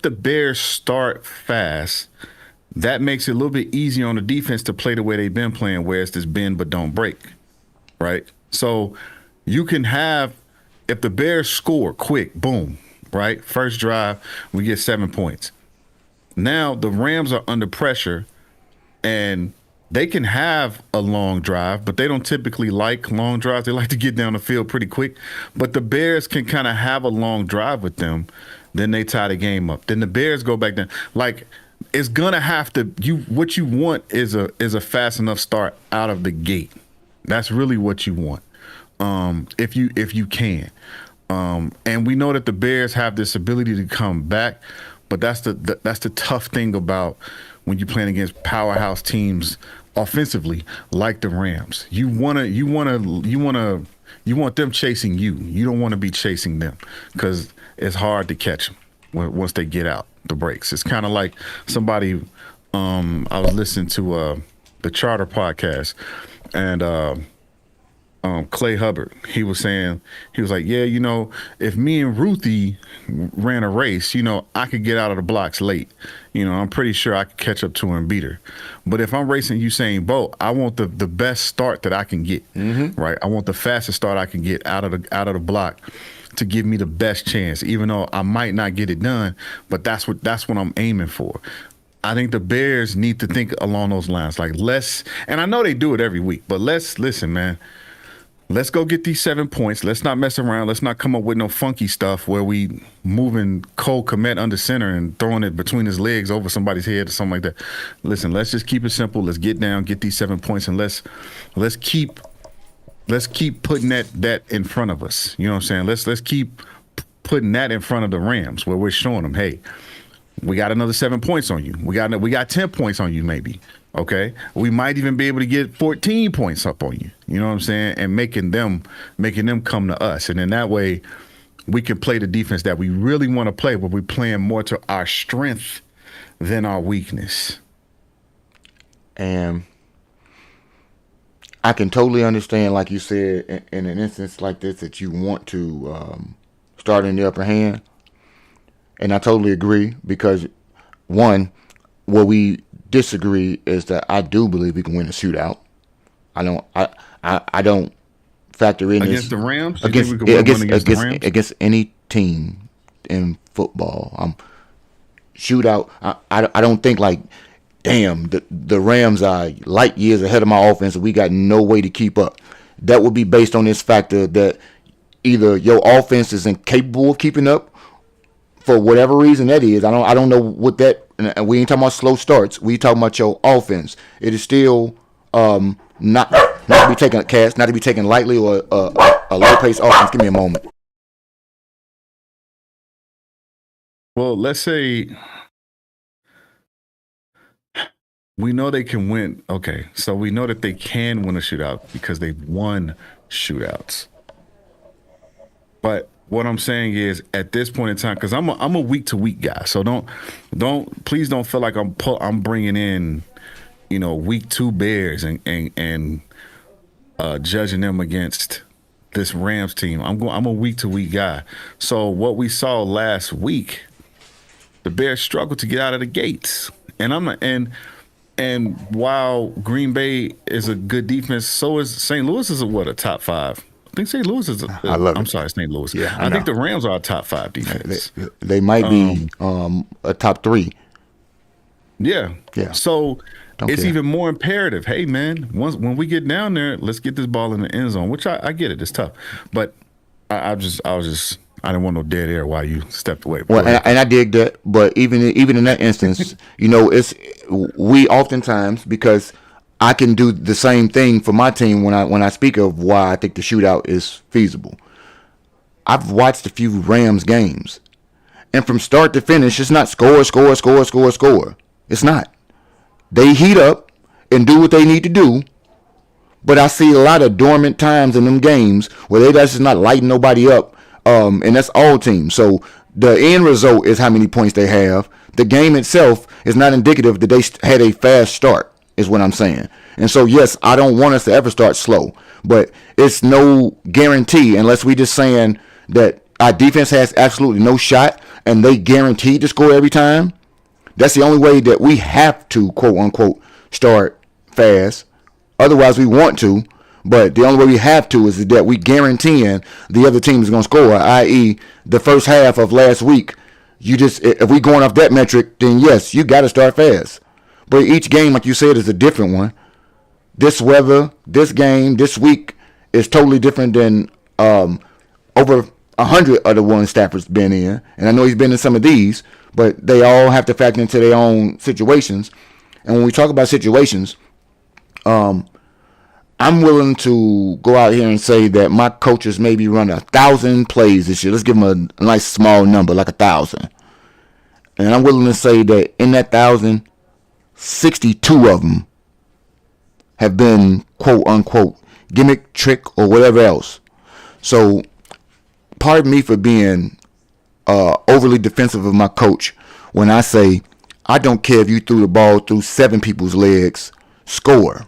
the Bears start fast, that makes it a little bit easier on the defense to play the way they've been playing, where it's this bend but don't break, right? So you can have, if the Bears score quick, boom, right? First drive, we get 7 points. Now the Rams are under pressure, and they can have a long drive, but they don't typically like long drives. They like to get down the field pretty quick. But the Bears can kind of have a long drive with them. Then they tie the game up. Then the Bears go back down. Like, it's gonna have to. What you want is a fast enough start out of the gate. That's really what you want. If you can. And we know that the Bears have this ability to come back, but that's the tough thing about when you're playing against powerhouse teams offensively like the Rams. You want them chasing you. You don't want to be chasing them, because it's hard to catch them once they get out the breaks. It's kind of like somebody. I was listening to the Charter podcast, and Clay Hubbard, he was like, yeah, if me and Ruthie ran a race, I could get out of the blocks late. I'm pretty sure I could catch up to her and beat her. But if I'm racing Usain Bolt, I want the best start that I can get, right? I want the fastest start I can get out of the block to give me the best chance, even though I might not get it done. But that's what I'm aiming for. I think the Bears need to think along those lines. Like, and I know they do it every week, but listen, man. Let's go get these 7 points. Let's not mess around. Let's not come up with no funky stuff where we moving Cole Kmet under center and throwing it between his legs over somebody's head or something like that. Listen, let's just keep it simple. Let's get down, get these 7 points, and let's keep putting that in front of us. You know what I'm saying? Let's keep putting that in front of the Rams where we're showing them, hey, we got another 7 points on you. We got 10 points on you, maybe. Okay, we might even be able to get 14 points up on you. You know what I'm saying? And making them come to us, and then that way we can play the defense that we really want to play, but we're playing more to our strength than our weakness. And I can totally understand, like you said, in an instance like this, that you want to start in the upper hand, and I totally agree because one, what we disagree is that I do believe we can win a shootout. I don't factor in against this the Rams. Against any team in football. Shootout. I don't think like, damn, the Rams are light years ahead of my offense and we got no way to keep up. That would be based on this factor that either your offense is incapable of keeping up for whatever reason that is. I don't know what that. And we ain't talking about slow starts. We talking about your offense. It is still not to be taken not to be taken lightly, or a low pace offense. Give me a moment. Well, let's say we know they can win. Okay, so we know that they can win a shootout because they've won shootouts. But what I'm saying is, at this point in time, because I'm a week to week guy, so please don't feel like I'm bringing in, week 2 Bears and judging them against this Rams team. I'm a week to week guy. So what we saw last week, the Bears struggled to get out of the gates, and while Green Bay is a good defense, so is St. Louis is a top 5. I think St. Louis is. I love I'm sorry, St. Louis. Yeah, I think the Rams are a top 5 defense. They might be a top 3. Yeah. Yeah. So it's care. even more imperative. Hey, man, when we get down there, let's get this ball in the end zone. Which I get it. It's tough, but I didn't want no dead air while you stepped away. Well, and I dig that, but even in that instance, we oftentimes, because I can do the same thing for my team when I speak of why I think the shootout is feasible. I've watched a few Rams games, and from start to finish, it's not score. It's not. They heat up and do what they need to do, but I see a lot of dormant times in them games where they just not lighting nobody up, and that's all teams. So the end result is how many points they have. The game itself is not indicative that they had a fast start, is what I'm saying. And so, yes, I don't want us to ever start slow, but it's no guarantee unless we just saying that our defense has absolutely no shot and they guarantee to score every time. That's the only way that we have to, quote unquote, start fast. Otherwise, we want to, but the only way we have to is that we guaranteeing the other team is going to score, i.e. the first half of last week. If we going off that metric, then yes, you got to start fast. But each game, like you said, is a different one. This weather, this game, this week is totally different than over 100 other ones Stafford's been in. And I know he's been in some of these, but they all have to factor into their own situations. And when we talk about situations, I'm willing to go out here and say that my coaches maybe run 1,000 plays this year. Let's give them a nice small number, like 1,000. And I'm willing to say that in that 1,000, 62 of them have been, quote unquote, gimmick, trick, or whatever else. So, pardon me for being overly defensive of my coach when I say I don't care if you threw the ball through 7 people's legs, score.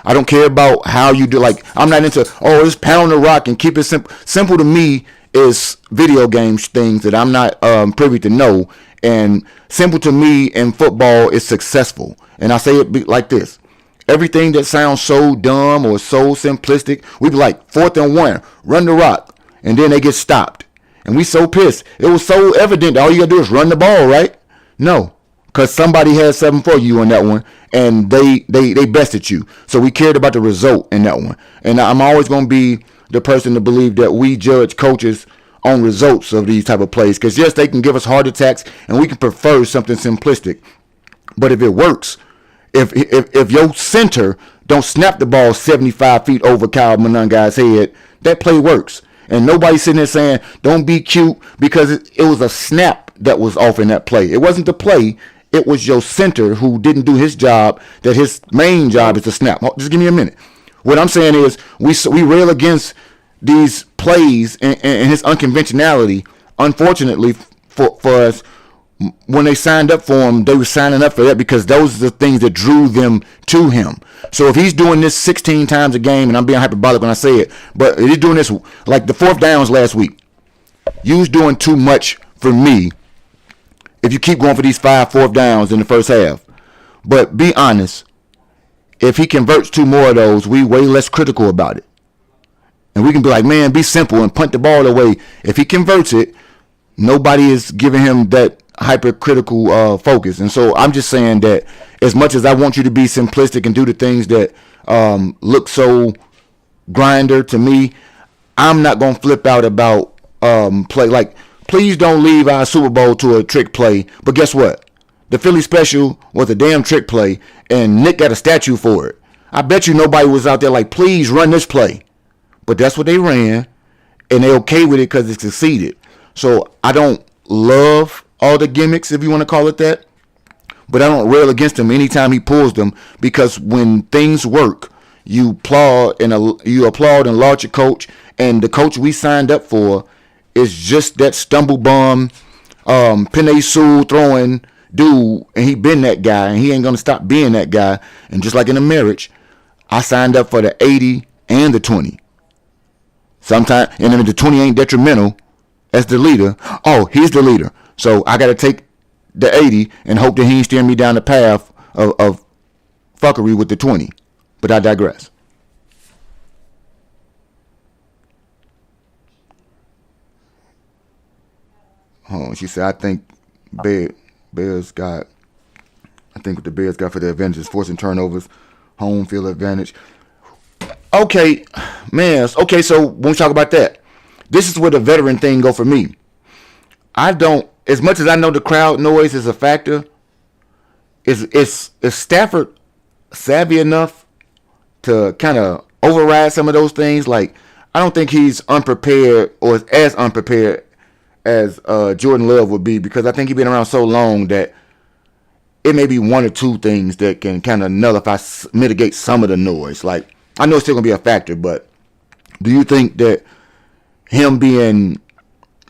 I don't care about how you do. Like, I'm not into, just pound the rock and keep it simple. Simple to me is video games things that I'm not privy to know. And simple to me in football is successful. And I say it like this. Everything that sounds so dumb or so simplistic, we be like, 4th and 1, run the rock. And then they get stopped. And we so pissed. It was so evident that all you got to do is run the ball, right? No. Because somebody had 7 for you on that one, and they bested you. So we cared about the result in that one. And I'm always going to be the person to believe that we judge coaches on results of these type of plays. Because, yes, they can give us heart attacks, and we can prefer something simplistic. But if it works, if your center don't snap the ball 75 feet over Kyle Monanga's head, that play works. And nobody's sitting there saying, don't be cute, because it was a snap that was off in that play. It wasn't the play. It was your center who didn't do his job, that his main job is to snap. Just give me a minute. What I'm saying is we rail against these plays and his unconventionality. Unfortunately for us, when they signed up for him, they were signing up for that because those are the things that drew them to him. So if he's doing this 16 times a game, and I'm being hyperbolic when I say it, but he's doing this like the 4th downs last week, you was doing too much for me if you keep going for these 5 4th downs in the first half. But be honest, if he converts 2 more of those, we way less critical about it. And we can be like, man, be simple and punt the ball away. If he converts it, nobody is giving him that hypercritical focus. And so I'm just saying that as much as I want you to be simplistic and do the things that look so grinder to me, I'm not going to flip out about play. Like, please don't leave our Super Bowl to a trick play. But guess what? The Philly special was a damn trick play, and Nick got a statue for it. I bet you nobody was out there like, please run this play. But that's what they ran, and they're okay with it because it succeeded. So I don't love all the gimmicks, if you want to call it that, but I don't rail against him anytime he pulls them, because when things work, you applaud and laud your coach, and the coach we signed up for is just that stumble bum, Penei Sewell throwing dude, and he been that guy, and he ain't gonna stop being that guy. And just like in a marriage, I signed up for the 80 and the 20. Sometimes, and then the 20 ain't detrimental as the leader. Oh, he's the leader. So I got to take the 80 and hope that he ain't steering me down the path of fuckery with the 20. But I digress. Oh, she said, I think Bears got, I think what the Bears got for the advantage is forcing turnovers, home field advantage. Okay, man. Okay, so when we talk about that, this is where the veteran thing go for me. I don't, as much as I know the crowd noise is a factor, is Stafford savvy enough to kind of override some of those things? Like, I don't think he's unprepared or as unprepared as Jordan Love would be, because I think he's been around so long that it may be 1 or 2 things that can kind of nullify, mitigate some of the noise. Like, I know it's still going to be a factor, but do you think that him being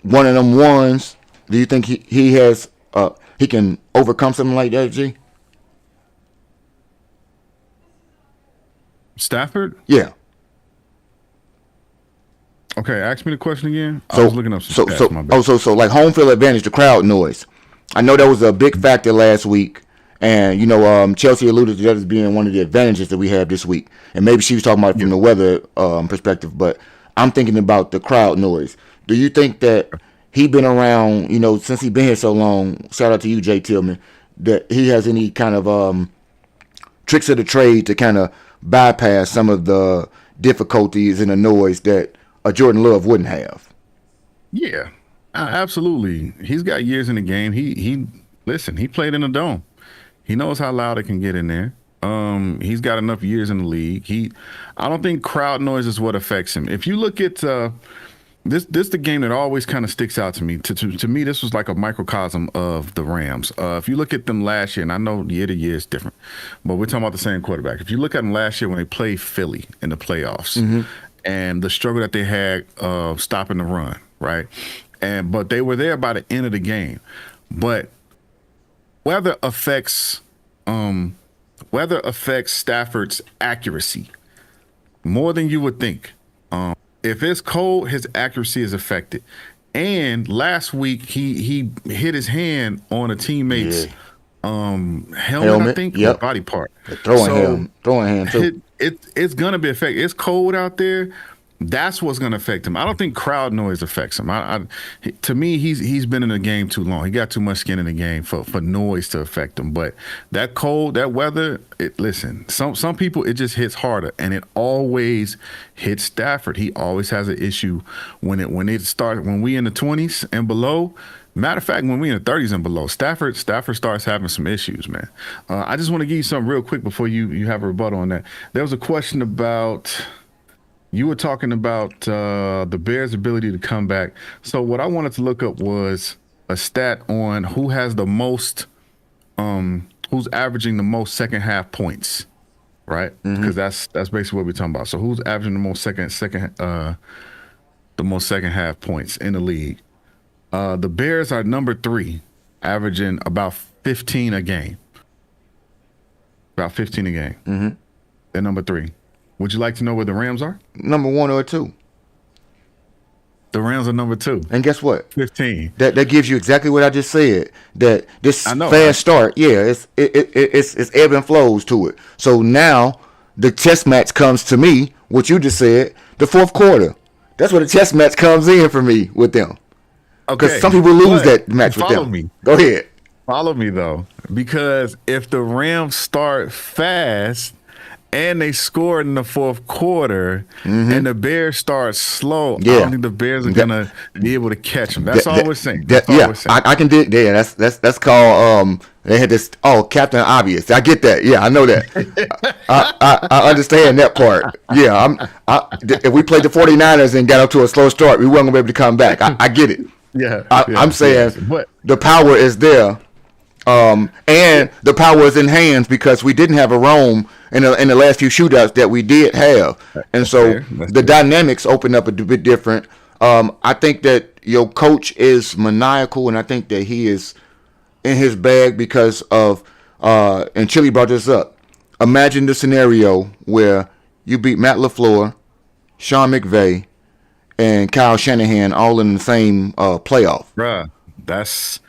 one of them ones, do you think he has he can overcome something like that, G? Stafford? Yeah. Okay, ask me the question again. I was looking up some stats, my bad. So like home field advantage, the crowd noise. I know that was a big factor last week, and you know Chelsea alluded to that as being one of the advantages that we have this week. And maybe she was talking about it from the weather perspective, but I'm thinking about the crowd noise. Do you think that he been around, you know, since he been here so long, shout out to you, Jay Tillman, that he has any kind of tricks of the trade to kind of bypass some of the difficulties and the noise that a Jordan Love wouldn't have? Yeah, absolutely. He's got years in the game. He listen, he played in a dome. He knows how loud it can get in there. He's got enough years in the league. I don't think crowd noise is what affects him. If you look at this the game that always kind of sticks out to me. To me, this was like a microcosm of the Rams. If you look at them last year, and I know year to year is different, but we're talking about the same quarterback. If you look at them last year when they played Philly in the playoffs, and the struggle that they had stopping the run, right? But they were there by the end of the game. But weather affects Stafford's accuracy more than you would think. If it's cold, his accuracy is affected. And last week he hit his hand on a teammate's helmet, I think, or body part. Throwing hand too. It's gonna be affected. It's cold out there. That's what's going to affect him. I don't think crowd noise affects him. To me, he's been in the game too long. He got too much skin in the game for noise to affect him. But that cold, that weather, listen, some people, it just hits harder, and it always hits Stafford. He always has an issue when we in the 20s and below. Matter of fact, when we in the 30s and below, Stafford starts having some issues, man. I just want to give you something real quick before you have a rebuttal on that. There was a question about. You were talking about the Bears' ability to come back. So what I wanted to look up was a stat on who has the most, who's averaging the most second half points, right? Because that's basically what we're talking about. So who's averaging the most second half points in the league? The Bears are number 3, averaging about 15 a game. About 15 a game. Mm-hmm. They're number 3. Would you like to know where the Rams are? Number 1 or 2. The Rams are number 2. And guess what? 15. That gives you exactly what I just said. That this start, it's ebb and flows to it. So now the chess match comes to me. What you just said, the fourth quarter. That's where the chess match comes in for me with them. Because some people lose that match with them. Follow me. Go ahead. Follow me though, because if the Rams start fast. And they scored in the fourth quarter, and the Bears start slow. Yeah. I don't think the Bears are gonna be able to catch them. That's all we're saying. I can dig. Yeah, that's called. They had this. Oh, Captain Obvious. I get that. Yeah, I know that. I understand that part. Yeah, if we played the 49ers and got up to a slow start, we weren't gonna be able to come back. I get it. I'm saying the power is there. And the power is in hands because we didn't have a Rome in the last few shootouts that we did have, and so the dynamics open up a bit different. I think that your coach is maniacal, and I think that he is in his bag because of. And Chili brought this up. Imagine the scenario where you beat Matt LaFleur, Sean McVay, and Kyle Shanahan all in the same playoff. Bruh, that's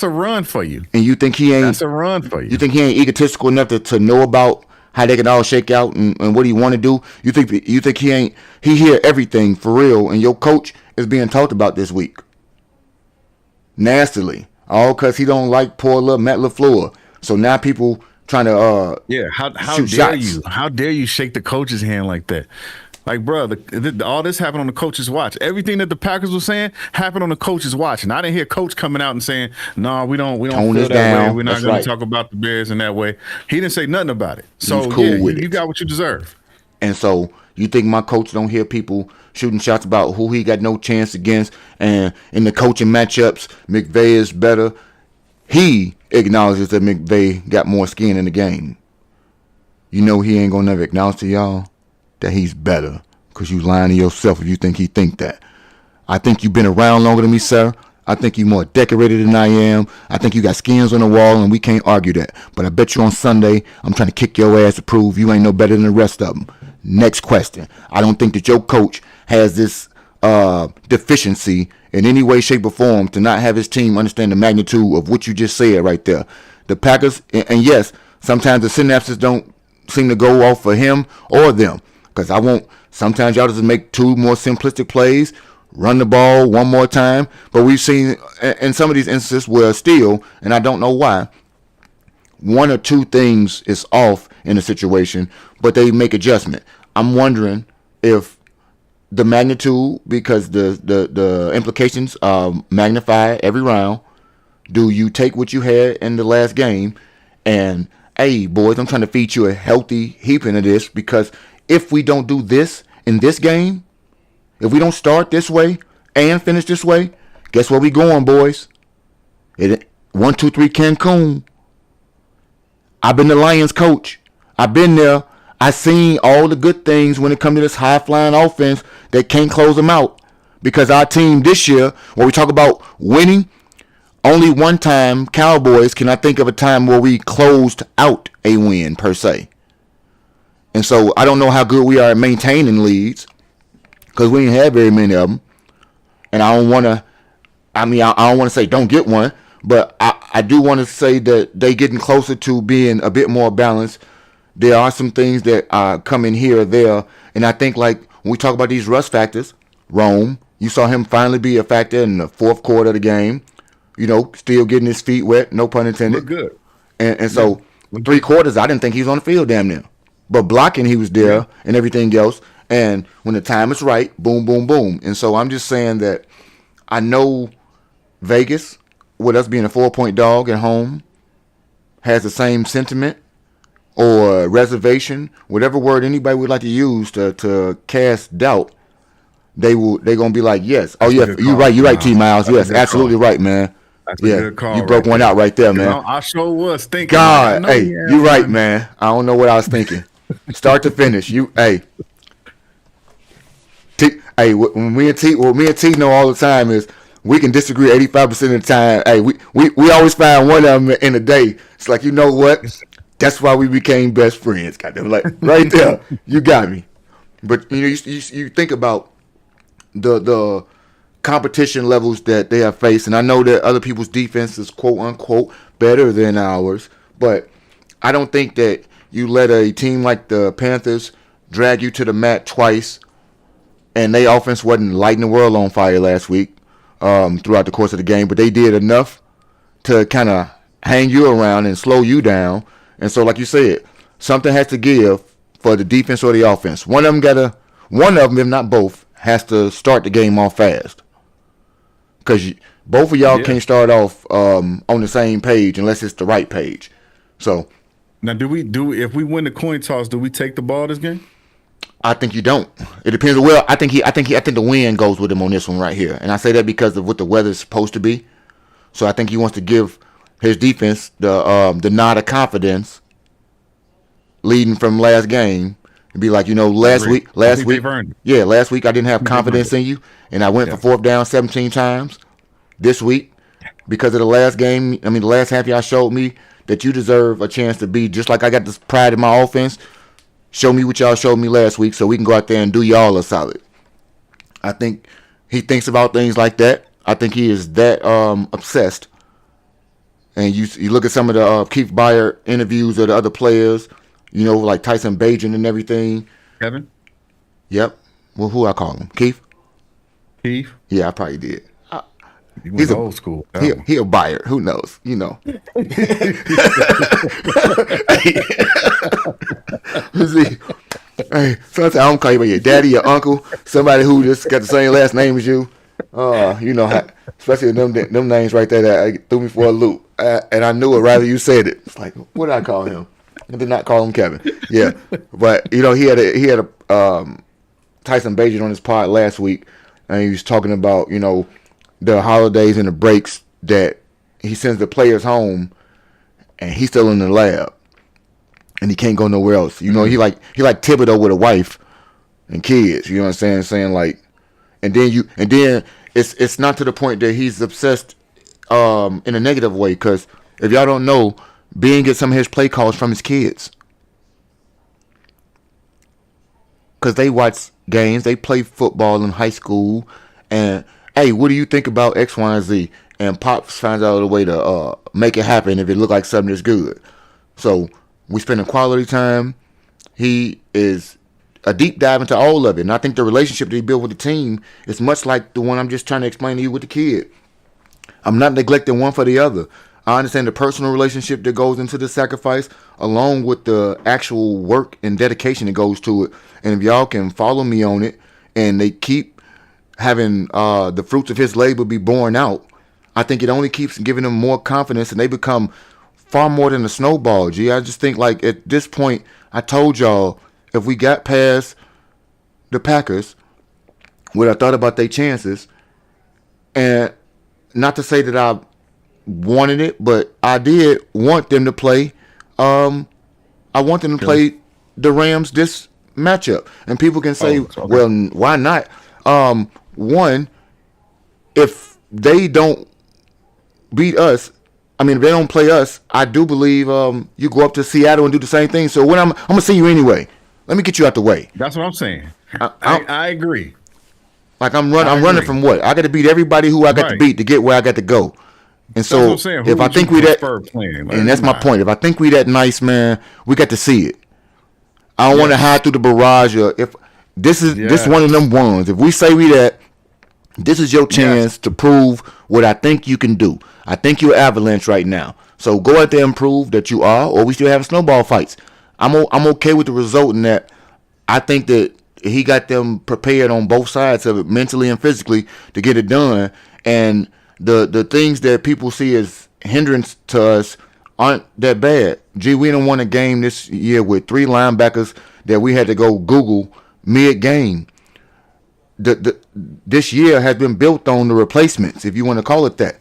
a run for you. And you think he ain't? That's a run for you. You think he ain't egotistical enough to know about how they can all shake out and what he want to do? You think he ain't? He hear everything for real, and your coach is being talked about this week nastily, all because he don't like poor little Matt LaFleur. So now people trying to how shoot dare shots. you? How dare you shake the coach's hand like that? Like, bro, all this happened on the coach's watch. Everything that the Packers were saying happened on the coach's watch, and I didn't hear Coach coming out and saying, "No, we don't feel that way. We're not going to talk about the Bears in that way." He didn't say nothing about it. So you got what you deserve. And so you think my coach don't hear people shooting shots about who he got no chance against, and in the coaching matchups, McVay is better. He acknowledges that McVay got more skin in the game. You know he ain't gonna never acknowledge to y'all that he's better, because you lying to yourself if you think he think that. I think you've been around longer than me, sir. I think you more decorated than I am. I think you got skins on the wall, and we can't argue that. But I bet you on Sunday, I'm trying to kick your ass to prove you ain't no better than the rest of them. Next question. I don't think that your coach has this deficiency in any way, shape, or form to not have his team understand the magnitude of what you just said right there. The Packers, and yes, sometimes the synapses don't seem to go off for him or them. Because sometimes y'all just make 2 more simplistic plays, run the ball one more time. But we've seen in some of these instances where still, and I don't know why, 1 or 2 things is off in a situation, but they make adjustment. I'm wondering if the magnitude, because the implications are magnified every round. Do you take what you had in the last game and, hey, boys, I'm trying to feed you a healthy heaping of this, because if we don't do this in this game, if we don't start this way and finish this way, guess where we going, boys? 1, 2, 3 Cancun. I've been the Lions coach. I've been there. I seen all the good things when it comes to this high-flying offense that can't close them out. Because our team this year, when we talk about winning, only one time, Cowboys, can I think of a time where we closed out a win per se. And so I don't know how good we are at maintaining leads, because we ain't have very many of them. And I don't want to say don't get one, but I do want to say that they getting closer to being a bit more balanced. There are some things that come in here or there, and I think like when we talk about these rust factors, Rome, you saw him finally be a factor in the fourth quarter of the game. Still getting his feet wet, no pun intended. Look good. And so 3 quarters, I didn't think he was on the field damn near. But blocking, he was there and everything else. And when the time is right, boom, boom, boom. And so I'm just saying that I know Vegas, with us being a 4-point dog at home, has the same sentiment or reservation, whatever word anybody would like to use to cast doubt. They're gonna be like, yes. That's you're right, T Miles. Yes, absolutely right, man. That's a good call. You broke one out right there, man. I sure was thinking. God, hey, you're right, man. I don't know what I was thinking. Start to finish, when me and T know all the time is we can disagree 85% of the time. Hey, we always find one of them in a day. It's like, you know what? That's why we became best friends. Goddamn, like right there, you got me. But you think about the competition levels that they have faced, and I know that other people's defense is quote unquote better than ours, but I don't think that you let a team like the Panthers drag you to the mat twice, and their offense wasn't lighting the world on fire last week throughout the course of the game, but they did enough to kind of hang you around and slow you down. And so, like you said, something has to give for the defense or the offense. One of them, if not both, has to start the game off fast. Because both of y'all can't start off on the same page unless it's the right page. So now, if we win the coin toss, do we take the ball this game? I think you don't. It depends. Well, I think the wind goes with him on this one right here, and I say that because of what the weather's supposed to be. So I think he wants to give his defense the nod of confidence, leading from last game, and be like, last week I didn't have confidence in you, and I went for fourth down 17 times. This week, because of the last game, the last half y'all showed me that you deserve a chance to be just like I got this pride in my offense. Show me what y'all showed me last week so we can go out there and do y'all a solid. I think he thinks about things like that. I think he is that obsessed. And you look at some of the Keith Byard interviews of the other players, like Tyson Bagent and everything. Kevin? Yep. Well, who I call him? Keith? Keith? Yeah, I probably did. He's old school. He a buyer. Who knows? Hey, sometimes I don't call you by your daddy, your uncle, somebody who just got the same last name as you. Especially them names right there that threw me for a loop. And I knew it rather you said it. It's like, what did I call him? I did not call him Kevin. Yeah, but he had a Tyson Bagent on his pod last week, and he was talking about the holidays and the breaks that he sends the players home, and he's still in the lab, and he can't go nowhere else. He like Thibodeau with a wife and kids. You know what I'm saying? Saying like, and then it's not to the point that he's obsessed in a negative way. Because if y'all don't know, Ben gets some of his play calls from his kids. Because they watch games, they play football in high school, and hey, what do you think about X, Y, and Z? And Pops finds out a way to make it happen if it look like something is good. So we spending quality time. He is a deep dive into all of it. And I think the relationship that he built with the team is much like the one I'm just trying to explain to you with the kid. I'm not neglecting one for the other. I understand the personal relationship that goes into the sacrifice along with the actual work and dedication that goes to it. And if y'all can follow me on it and they keep having the fruits of his labor be borne out, I think it only keeps giving them more confidence, and they become far more than a snowball. I just think like at this point, I told y'all, if we got past the Packers, what I thought about their chances, and not to say that I wanted it, but I did want them to play. I want them to play the Rams this matchup, and people can say, well, why not? One, if they don't beat us, if they don't play us, I do believe you go up to Seattle and do the same thing. So when I'm gonna see you anyway. Let me get you out the way. That's what I'm saying. I agree. Like I'm running from what? I got to beat everybody who I got to beat to get where I got to go. And so if I think we that, and that's my point. If I think we that nice, man, we got to see it. I don't want to hide through the barrage. If this is one of them ones. If we say we that, this is your chance to prove what I think you can do. I think you're Avalanche right now. So go out there and prove that you are, or we still have snowball fights. I'm okay with the result in that. I think that he got them prepared on both sides of it, mentally and physically, to get it done. And the things that people see as hindrance to us aren't that bad. Gee, we done won a game this year with 3 linebackers that we had to go Google mid-game. This year has been built on the replacements, if you want to call it that.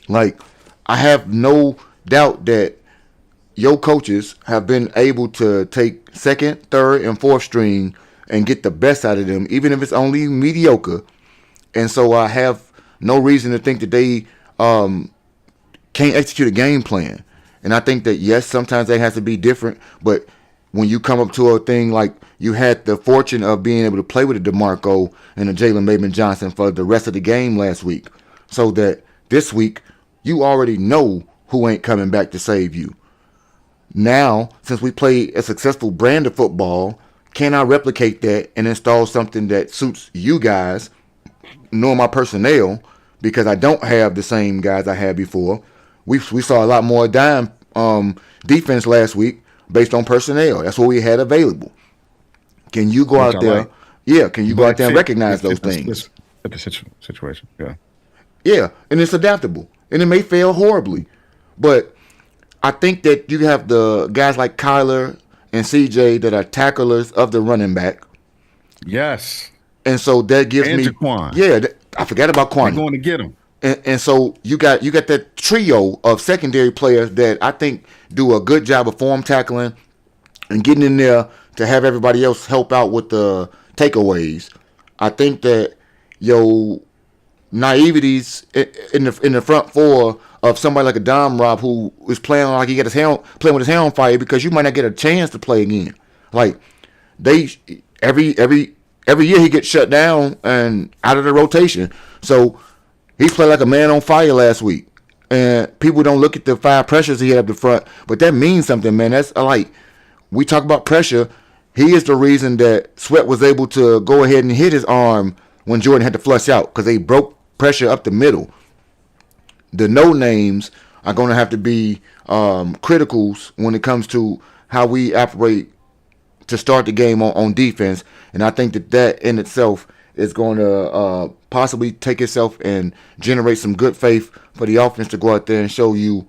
Like, I have no doubt that your coaches have been able to take second, third, and fourth string and get the best out of them, even if it's only mediocre. And so I have no reason to think that they can't execute a game plan. And I think that, yes, sometimes that has to be different, but when you come up to a thing like you had the fortune of being able to play with a DeMarco and a Jalen Maven Johnson for the rest of the game last week, so that this week you already know who ain't coming back to save you. Now, since we play a successful brand of football, can I replicate that and install something that suits you guys, knowing my personnel, because I don't have the same guys I had before. We saw a lot more dime defense last week based on personnel. That's what we had available. Can you go out there? Like. Yeah, can you go out there and recognize those things? At the situation, yeah. Yeah, and it's adaptable. And it may fail horribly. But I think that you have the guys like Kyler and CJ that are tacklers of the running back. Yes. And so that gives me Jaquan. Yeah, I forgot about Quan. They're going to get him. And so you got that trio of secondary players that I think do a good job of form tackling and getting in there to have everybody else help out with the takeaways. I think that your naiveties in the front four of somebody like a Dom Rob who is playing like he got playing with his hair on fire, because you might not get a chance to play again. Like they every year he gets shut down and out of the rotation. So he played like a man on fire last week. And people don't look at the 5 pressures he had up the front, but that means something, man. That's like, we talk about pressure. He is the reason that Sweat was able to go ahead and hit his arm when Jordan had to flush out, because they broke pressure up the middle. The no names are going to have to be criticals when it comes to how we operate to start the game on defense. And I think that in itself is going to possibly take itself and generate some good faith for the offense to go out there and show you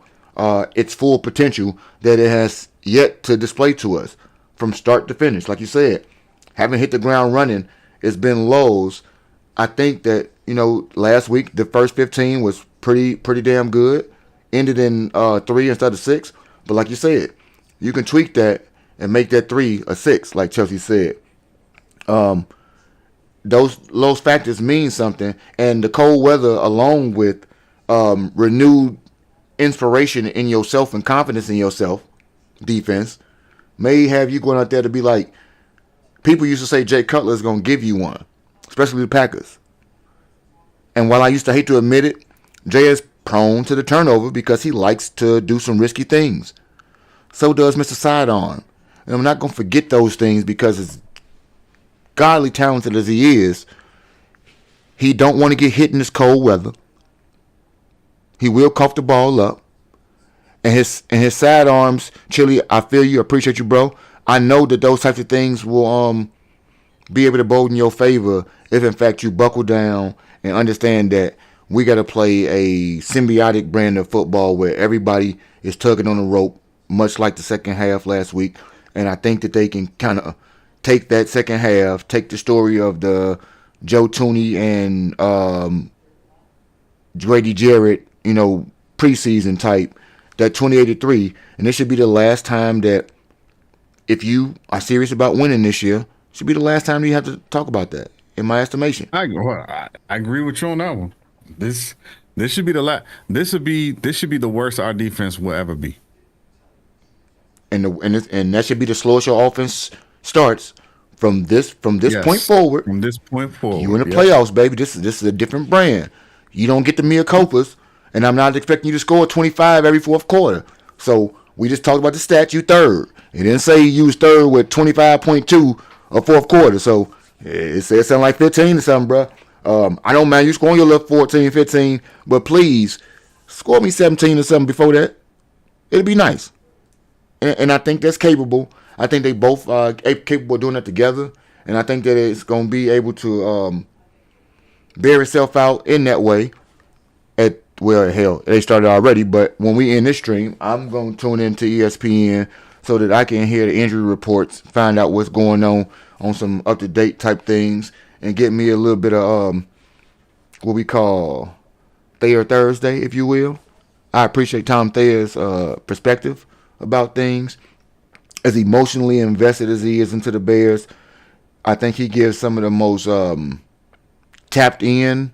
its full potential that it has yet to display to us from start to finish. Like you said, having hit the ground running, it's been lows. I think that, last week the first 15 was pretty damn good. Ended in 3 instead of 6. But like you said, you can tweak that and make that 3 a 6, like Chelsea said. Those factors mean something, and the cold weather, along with renewed inspiration in yourself and confidence in yourself, defense, may have you going out there to be like, people used to say Jay Cutler is going to give you one, especially the Packers. And while I used to hate to admit it, Jay is prone to the turnover because he likes to do some risky things. So does Mr. Sidearm. And I'm not going to forget those things, because as godly talented as he is, he don't want to get hit in this cold weather. He will cough the ball up. And his sidearms, Chili, I feel you, appreciate you, bro. I know that those types of things will be able to bode in your favor if in fact you buckle down and understand that we got to play a symbiotic brand of football where everybody is tugging on the rope, much like the second half last week. And I think that they can kind of take that second half, take the story of the Joe Tooney and Grady Jarrett, preseason type, that 2083, and this should be the last time that, if you are serious about winning this year, should be the last time you have to talk about that, in my estimation. I agree with you on that one. This should be the last. This should be the worst our defense will ever be. And that should be the slowest your offense starts from this point forward. From this point forward, you in the playoffs, baby. This is a different brand. You don't get the Mia Copas, and I'm not expecting you to score 25 every fourth quarter. So We just talked about the stats. You third. It didn't say you was third with 25.2 or fourth quarter. So it said something like 15 or something, bro. I don't mind you scoring your little 14, 15, but please score me 17 or something before that. It'd be nice. And I think that's capable. I think they both are capable of doing that together. And I think that it's going to be able to bear itself out in that way. Well, hell, they started already. But when we end this stream, I'm going to tune into ESPN so that I can hear the injury reports, find out what's going on some up-to-date type things, and get me a little bit of what we call Thayer Thursday, if you will. I appreciate Tom Thayer's perspective about things. As emotionally invested as he is into the Bears, I think he gives some of the most tapped in,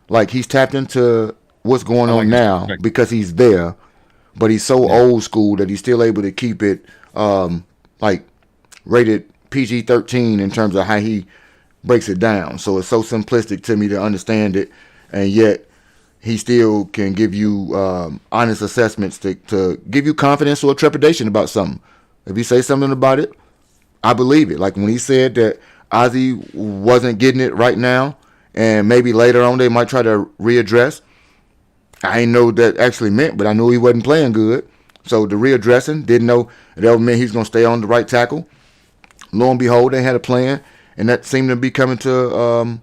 like he's tapped into what's going on now because he's there, but he's so old school that he's still able to keep it like rated PG-13 in terms of how he breaks it down. So it's so simplistic to me to understand it, and yet he still can give you honest assessments to give you confidence or trepidation about something. If you say something about it, I believe it. Like when he said that Ozzie wasn't getting it right now, and maybe later on they might try to readdress. I didn't know what that actually meant, but I knew he wasn't playing good. So the readdressing, didn't know that meant he's going to stay on the right tackle. Lo and behold, they had a plan, and that seemed to be coming to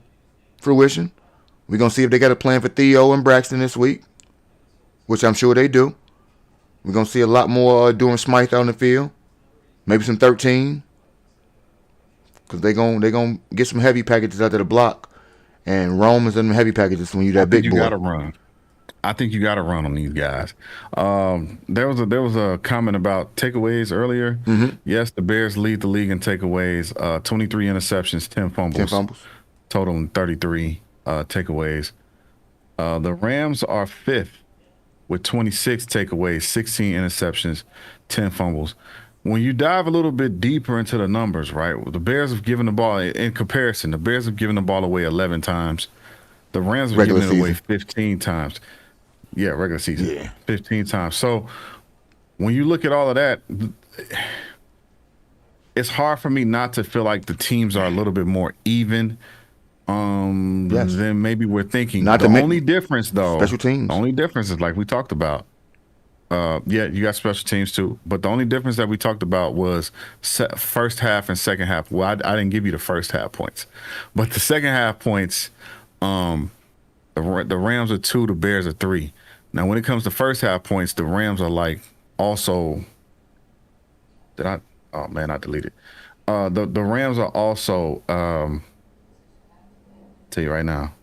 fruition. We're going to see if they got a plan for Theo and Braxton this week, which I'm sure they do. We're going to see a lot more Durham Smythe on the field. Maybe some 13. Because they're gonna get some heavy packages out of the block. And Rome is in the heavy packages when you're that big boy. You got to run. I think you got to run on these guys. There was a comment about takeaways earlier. Mm-hmm. Yes, the Bears lead the league in takeaways. 23 interceptions, 10 fumbles. Total 33 takeaways. The Rams are fifth with 26 takeaways, 16 interceptions, 10 fumbles. When you dive a little bit deeper into the numbers, right, the Bears have given the ball, in comparison, the Bears have given the ball away 11 times. The Rams have given it away 15 times. Yeah, regular season. Yeah. 15 times. So when you look at all of that, it's hard for me not to feel like the teams are a little bit more even than maybe we're thinking. The only difference, though, special teams. The only difference is like we talked about. You got special teams too, but the only difference that we talked about was first half and second half. Well, I didn't give you the first half points, but the second half points, the Rams are 2, the Bears are 3. Now, when it comes to first half points, the Rams are like also. I deleted. The Rams are also. Tell you right now,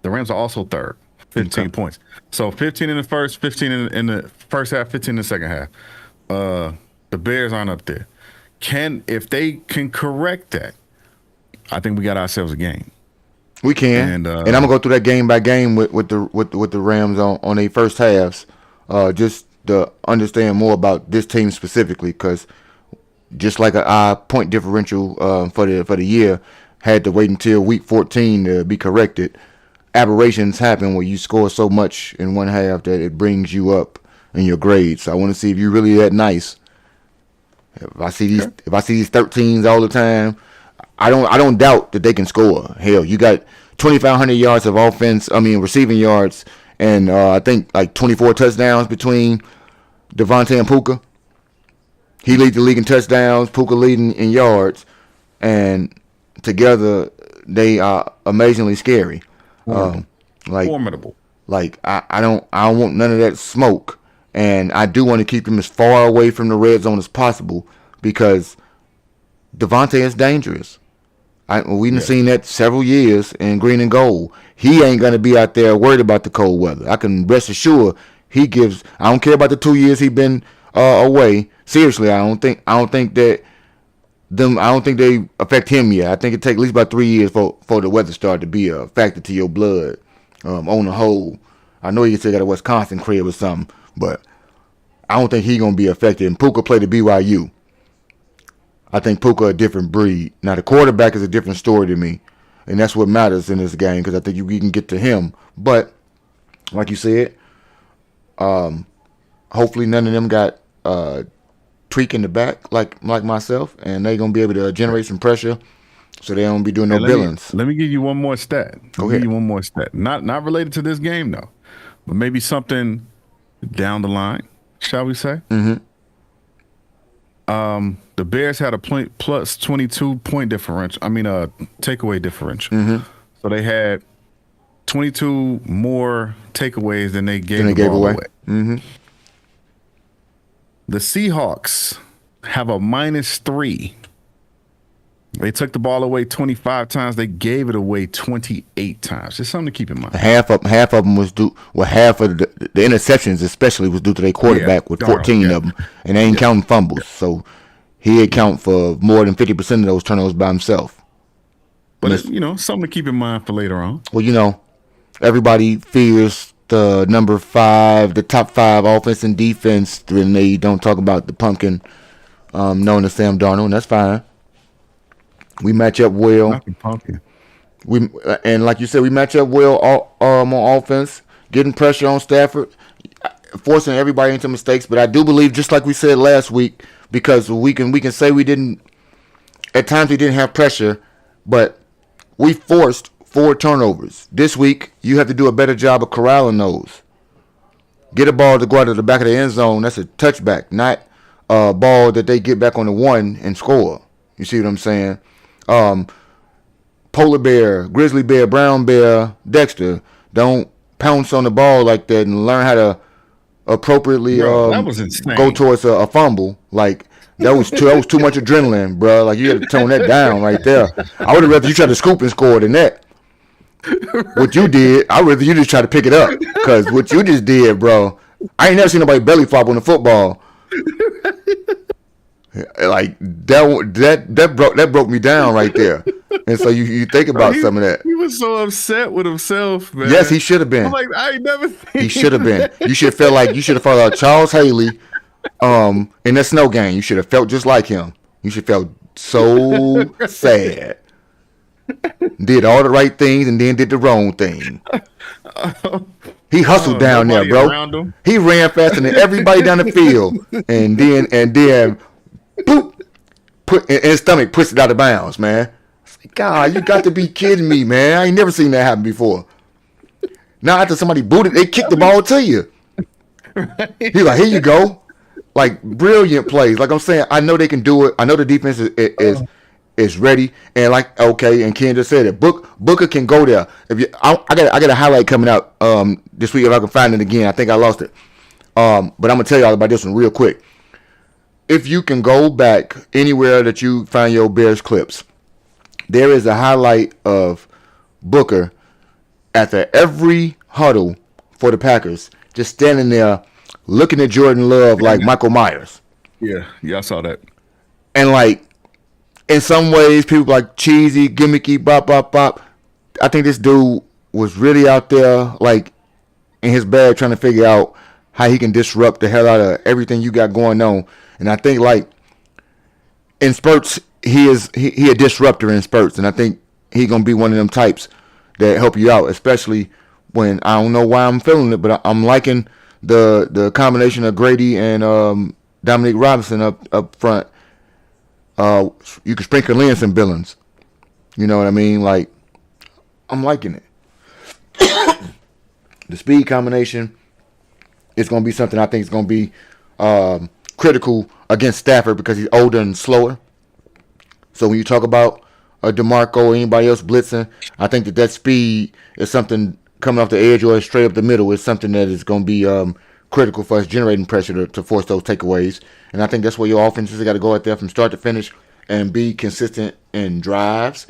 the Rams are also third. 15 points. So 15 in the first, 15 in the first half, 15 in the second half. The Bears aren't up there. If they can correct that, I think we got ourselves a game. We can. And I'm gonna go through that game by game with the Rams on their first halves, just to understand more about this team specifically, because just like a point differential for the year had to wait until week 14 to be corrected. Aberrations happen where you score so much in one half that it brings you up in your grades. So I want to see if you're really that nice. If I see these 13s all the time, I don't doubt that they can score. Hell, you got 2,500 yards of receiving yards, and I think like 24 touchdowns between Devontae and Puka. He leads the league in touchdowns, Puka leading in yards, and together they are amazingly scary. Formidable. Like I don't want none of that smoke, and I do want to keep them as far away from the red zone as possible because Devontae is dangerous. We've seen that several years in green and gold. He ain't gonna be out there worried about the cold weather. I can rest assured he gives. I don't care about the 2 years he been away. Seriously, I don't think they affect him yet. I think it take at least about 3 years for the weather start to be a factor to your blood on the whole. I know you still got a Wisconsin crib or something, but I don't think he gonna be affected. And Puka played at BYU. I think Puka a different breed. Now the quarterback is a different story to me, and that's what matters in this game because I think you can get to him. But like you said, hopefully none of them got tweak in the back like myself, and they're gonna be able to generate some pressure, so they don't be doing no billings. Let me give you one more stat. Go ahead. Give you one more stat. Not related to this game though, but maybe something down the line, shall we say? Mm-hmm. The Bears had a plus 22 point differential. I mean, a takeaway differential. Mm-hmm. So they had 22 more takeaways than they gave away. Mm-hmm. The Seahawks have a -3. They took the ball away 25 times. They gave it away 28 times. Just something to keep in mind. Half of them was due. Well, half of the interceptions, especially, was due to their quarterback with 14 of them, and they ain't counting fumbles. So he account for more than 50% of those turnovers by himself. But it's, something to keep in mind for later on. Well, everybody fears the number 5, the top 5 offense and defense, when they don't talk about the pumpkin known as Sam Darnold, and that's fine. We match up well. Not the pumpkin. And like you said, we match up well on offense, getting pressure on Stafford, forcing everybody into mistakes. But I do believe, just like we said last week, because we can say we didn't, at times we didn't have pressure, but we forced 4 turnovers. This week, you have to do a better job of corralling those. Get a ball to go out of the back of the end zone. That's a touchback, not a ball that they get back on the 1 and score. You see what I'm saying? Polar bear, grizzly bear, brown bear, Dexter, don't pounce on the ball like that and learn how to appropriately that was insane. Go towards a fumble. Like that was too much adrenaline, bro. Like you had to tone that down right there. I would have rather you try to scoop and score than that. What you did, I'd rather you just try to pick it up, because what you just did, bro, I ain't never seen nobody belly flop on the football. Like that broke me down right there. And so you think about some of that. He was so upset with himself, man. Yes, he should have been. I'm like, I ain't never seen he should have been. You should have felt like you should have felt like Charles Haley in that snow game. You should have felt just like him. You should have felt so sad. Did all the right things and then did the wrong thing. He hustled down there, bro. He ran faster than everybody down the field, and then boop, put in his stomach, pushed it out of bounds, man. God, you got to be kidding me, man. I ain't never seen that happen before. Now after somebody booted, they kicked the ball to you. He's like, here you go. Like, brilliant plays. Like I'm saying, I know they can do it. I know the defense is ready. And like, okay, and Ken just said it. Booker can go there. I got a highlight coming out this week if I can find it again. I think I lost it. But I'm gonna tell you all about this one real quick. If you can go back anywhere that you find your Bears clips, there is a highlight of Booker after every huddle for the Packers, just standing there looking at Jordan Love like Michael Myers. Yeah, I saw that. And like, in some ways, people like cheesy, gimmicky, bop, bop, bop. I think this dude was really out there, like, in his bag trying to figure out how he can disrupt the hell out of everything you got going on. And I think, like, in spurts, he a disruptor in spurts. And I think he going to be one of them types that help you out, especially when I don't know why I'm feeling it, but I'm liking the combination of Grady and Dominique Robinson up front. You can sprinkle in some Billings. You know what I mean? Like, I'm liking it. The speed combination is going to be something I think is going to be critical against Stafford because he's older and slower. So when you talk about DeMarco or anybody else blitzing, I think that speed is something coming off the edge or straight up the middle is something that is going to be critical for us generating pressure to force those takeaways. And I think that's where your offenses got to go out there from start to finish and be consistent in drives,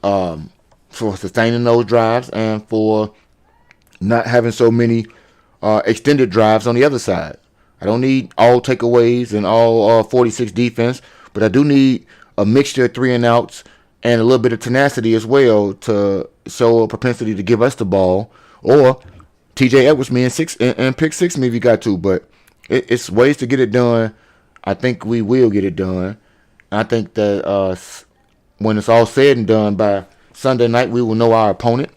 for sustaining those drives and for not having so many extended drives on the other side. I don't need all takeaways and all 46 defense, but I do need a mixture of 3 and outs and a little bit of tenacity as well to show a propensity to give us the ball, or TJ Edwards me and pick 6 me if you got to. But it's ways to get it done. I think we will get it done. I think that when it's all said and done by Sunday night, we will know our opponent,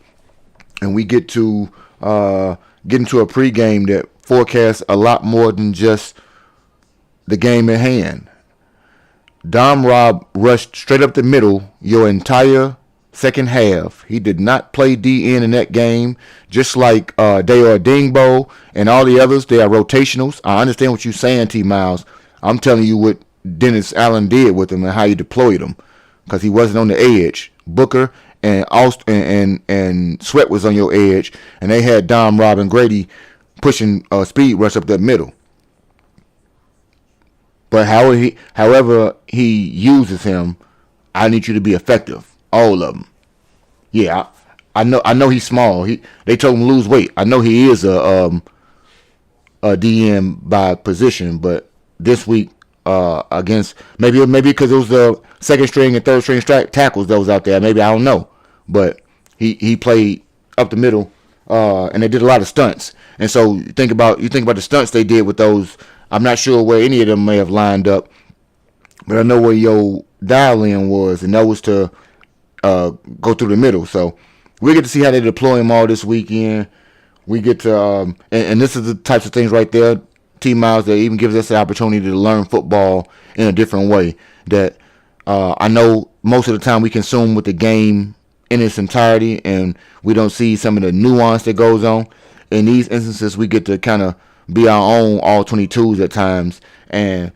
and we get to get into a pregame that forecasts a lot more than just the game at hand. Dom Rob rushed straight up the middle your entire second half. He did not play DN in that game, just like they are Dingbo and all the others. They are rotationals. I understand what you're saying, T. Miles. I'm telling you what Dennis Allen did with him and how he deployed him, because he wasn't on the edge. Booker and Austin and Sweat was on your edge, and they had Dom, Rob, and Grady pushing speed rush up that middle. But however he uses him, I need you to be effective. All of them. Yeah, I know he's small. They told him to lose weight. I know he is a DM by position, but this week against maybe because it was the second string and third string tackles that was out there. Maybe, I don't know, but he played up the middle, and they did a lot of stunts. And so you think about the stunts they did with those. I'm not sure where any of them may have lined up, but I know where your dial-in was, and that was to go through the middle. So we get to see how they deploy him all this weekend. We get to, and this is the types of things right there, T. Miles, that even gives us the opportunity to learn football in a different way. That I know most of the time we consume with the game in its entirety, and we don't see some of the nuance that goes on. In these instances, we get to kind of be our own all 22s at times, and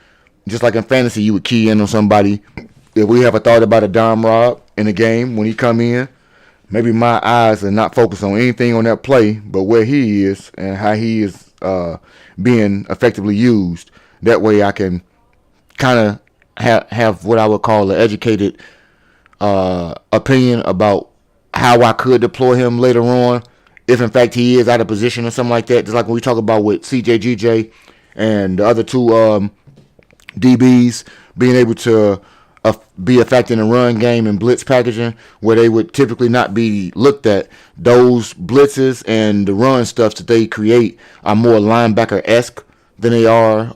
just like in fantasy, you would key in on somebody. If we have a thought about a Dom Rob in a game when he come in, maybe my eyes are not focused on anything on that play, but where he is and how he is being effectively used. That way I can kind of have what I would call an educated opinion about how I could deploy him later on, if in fact he is out of position or something like that. Just like when we talk about with CJGJ and the other two DBs being able to be effective in the run game and blitz packaging, where they would typically not be looked at. Those blitzes and the run stuff that they create are more linebacker-esque than they are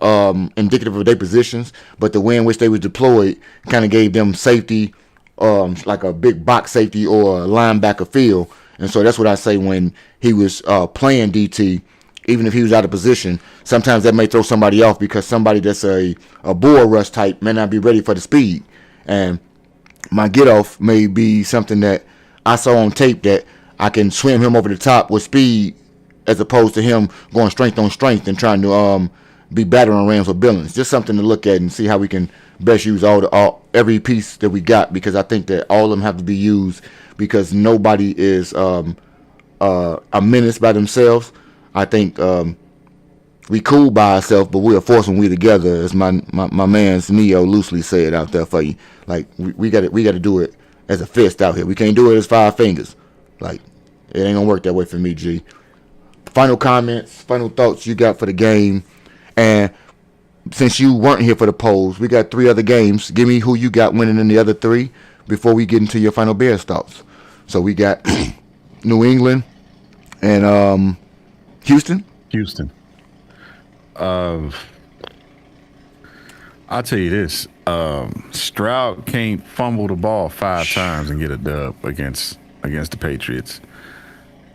indicative of their positions. But the way in which they were deployed kind of gave them safety, like a big box safety or a linebacker feel. And so that's what I say when he was playing DT. Even if he was out of position, sometimes that may throw somebody off because somebody that's a bull rush type may not be ready for the speed. And my get off may be something that I saw on tape that I can swim him over the top with speed, as opposed to him going strength on strength and trying to be battering rams or Billings. Just something to look at and see how we can best use every piece that we got, because I think that all of them have to be used, because nobody is a menace by themselves. I think we cool by ourselves, but we're a force when we together, as my man's Neo loosely said out there for you. Like we got to do it as a fist out here. We can't do it as five fingers. Like, it ain't gonna work that way for me, G. Final comments, final thoughts you got for the game, and since you weren't here for the polls, we got 3 other games. Give me who you got winning in the other 3 before we get into your final Bears thoughts. So we got New England and Houston. I'll tell you this. Stroud can't fumble the ball 5 times and get a dub against the Patriots.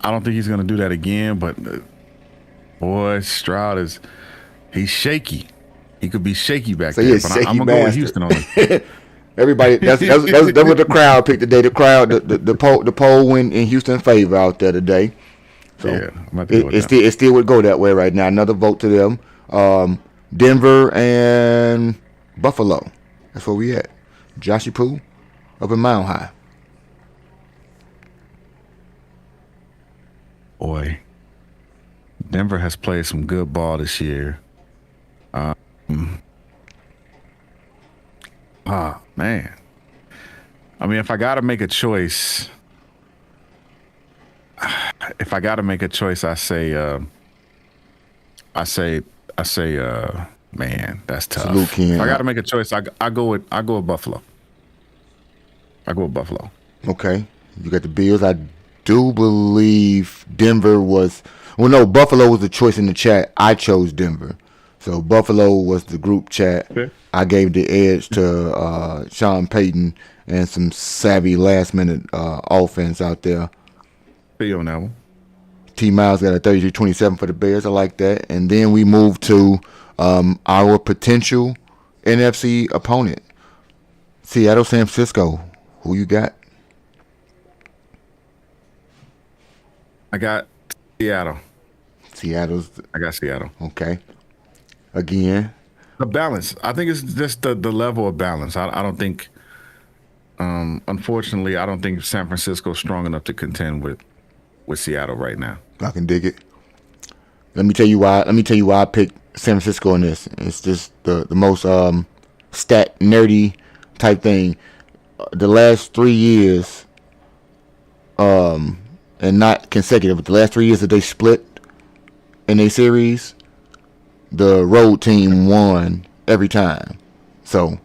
I don't think he's going to do that again, but boy, Stroud he's shaky. He could be shaky back there, but I'm going to go with Houston on it. Everybody, that's what the crowd picked today. The crowd, the poll went in Houston's favor out there today. So yeah, it still would go that way right now. Another vote to them. Denver and Buffalo. That's where we at. Joshy Poo up in Mile High. Boy, Denver has played some good ball this year. Man. I mean, if I got to make a choice, I say, man, that's tough. If I got to make a choice, I go with Buffalo. I go with Buffalo. Okay, you got the Bills. I do believe Denver was. Well, no, Buffalo was the choice in the chat. I chose Denver, so Buffalo was the group chat. Okay. I gave the edge to Sean Payton and some savvy last minute offense out there. See you on that one. T. Miles got a 33-27 for the Bears. I like that. And then we move to our potential NFC opponent, Seattle, San Francisco. Who you got? I got Seattle. I got Seattle. Okay. Again, the balance. I think it's just the level of balance. I don't think. Unfortunately, I don't think San Francisco's strong enough to contend with Seattle right now. I can dig it. Let me tell you why I picked San Francisco in this. It's just the most stat nerdy type thing. The last 3 years, and not consecutive, but the last 3 years that they split in a series, the road team won every time. So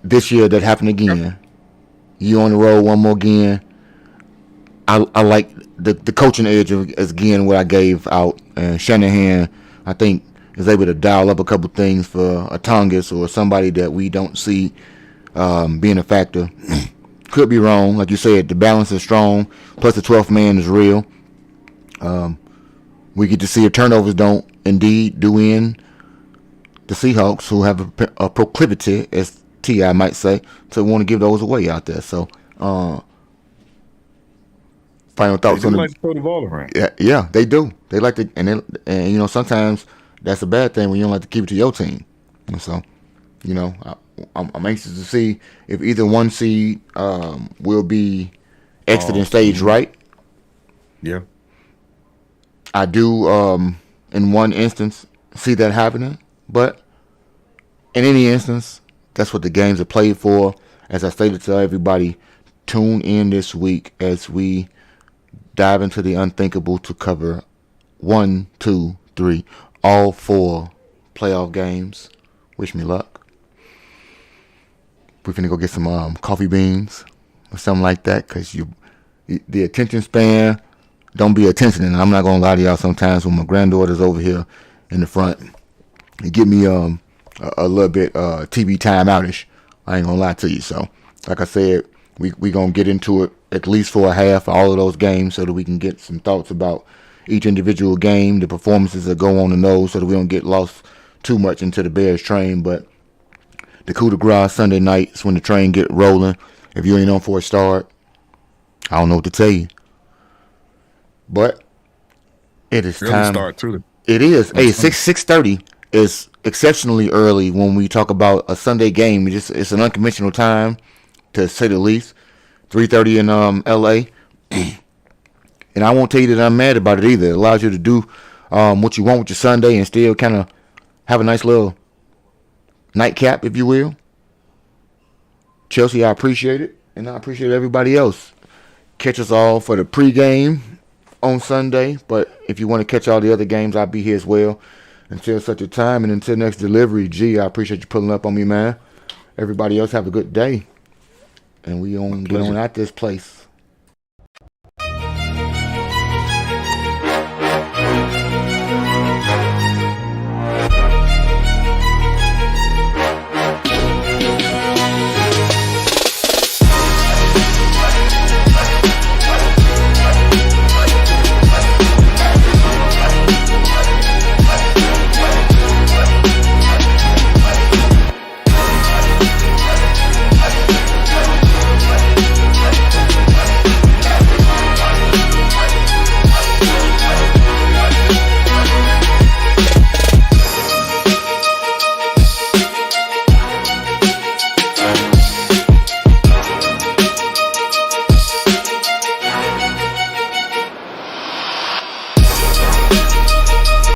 this year that happened again. You on the road one more again. I like the coaching edge is again what I gave out. And Shanahan, I think, is able to dial up a couple things for a Tongas or somebody that we don't see being a factor. Could be wrong. Like you said, the balance is strong. Plus the 12th man is real. We get to see if turnovers don't indeed do in the Seahawks, who have a proclivity, as T.I. might say, to want to give those away out there. So, final thoughts on like to throw the ball around. Yeah, they do. They like to, and you know, sometimes that's a bad thing when you don't like to keep it to your team. And so, you know, I'm anxious to see if either one seed will be exiting stage right. Yeah. I do, in one instance, see that happening. But in any instance, that's what the games are played for. As I stated to everybody, tune in this week as we dive into the unthinkable to cover 1, 2, 3, all 4 playoff games. Wish me luck. We're finna go get some coffee beans or something like that, because the attention span don't be attention. And I'm not gonna lie to y'all, sometimes when my granddaughter's over here in the front, it give me a little bit TV time outish. I ain't gonna lie to you. So like I said, we gonna get into it at least for a half, all of those games, so that we can get some thoughts about each individual game, the performances that go on in those, so that we don't get lost too much into the Bears train. But the coup de grace Sunday night is when the train get rolling. If you ain't on for a start, I don't know what to tell you. But it is time. Start too. It is. Hey, 6:30 is exceptionally early when we talk about a Sunday game. It's an unconventional time, to say the least. 3:30 in L.A. And I won't tell you that I'm mad about it either. It allows you to do what you want with your Sunday and still kind of have a nice little nightcap, if you will. Chelsea, I appreciate it, and I appreciate everybody else. Catch us all for the pregame on Sunday, but if you want to catch all the other games, I'll be here as well until such a time. And until next delivery, I appreciate you pulling up on me, man. Everybody else have a good day, and we get on out this place.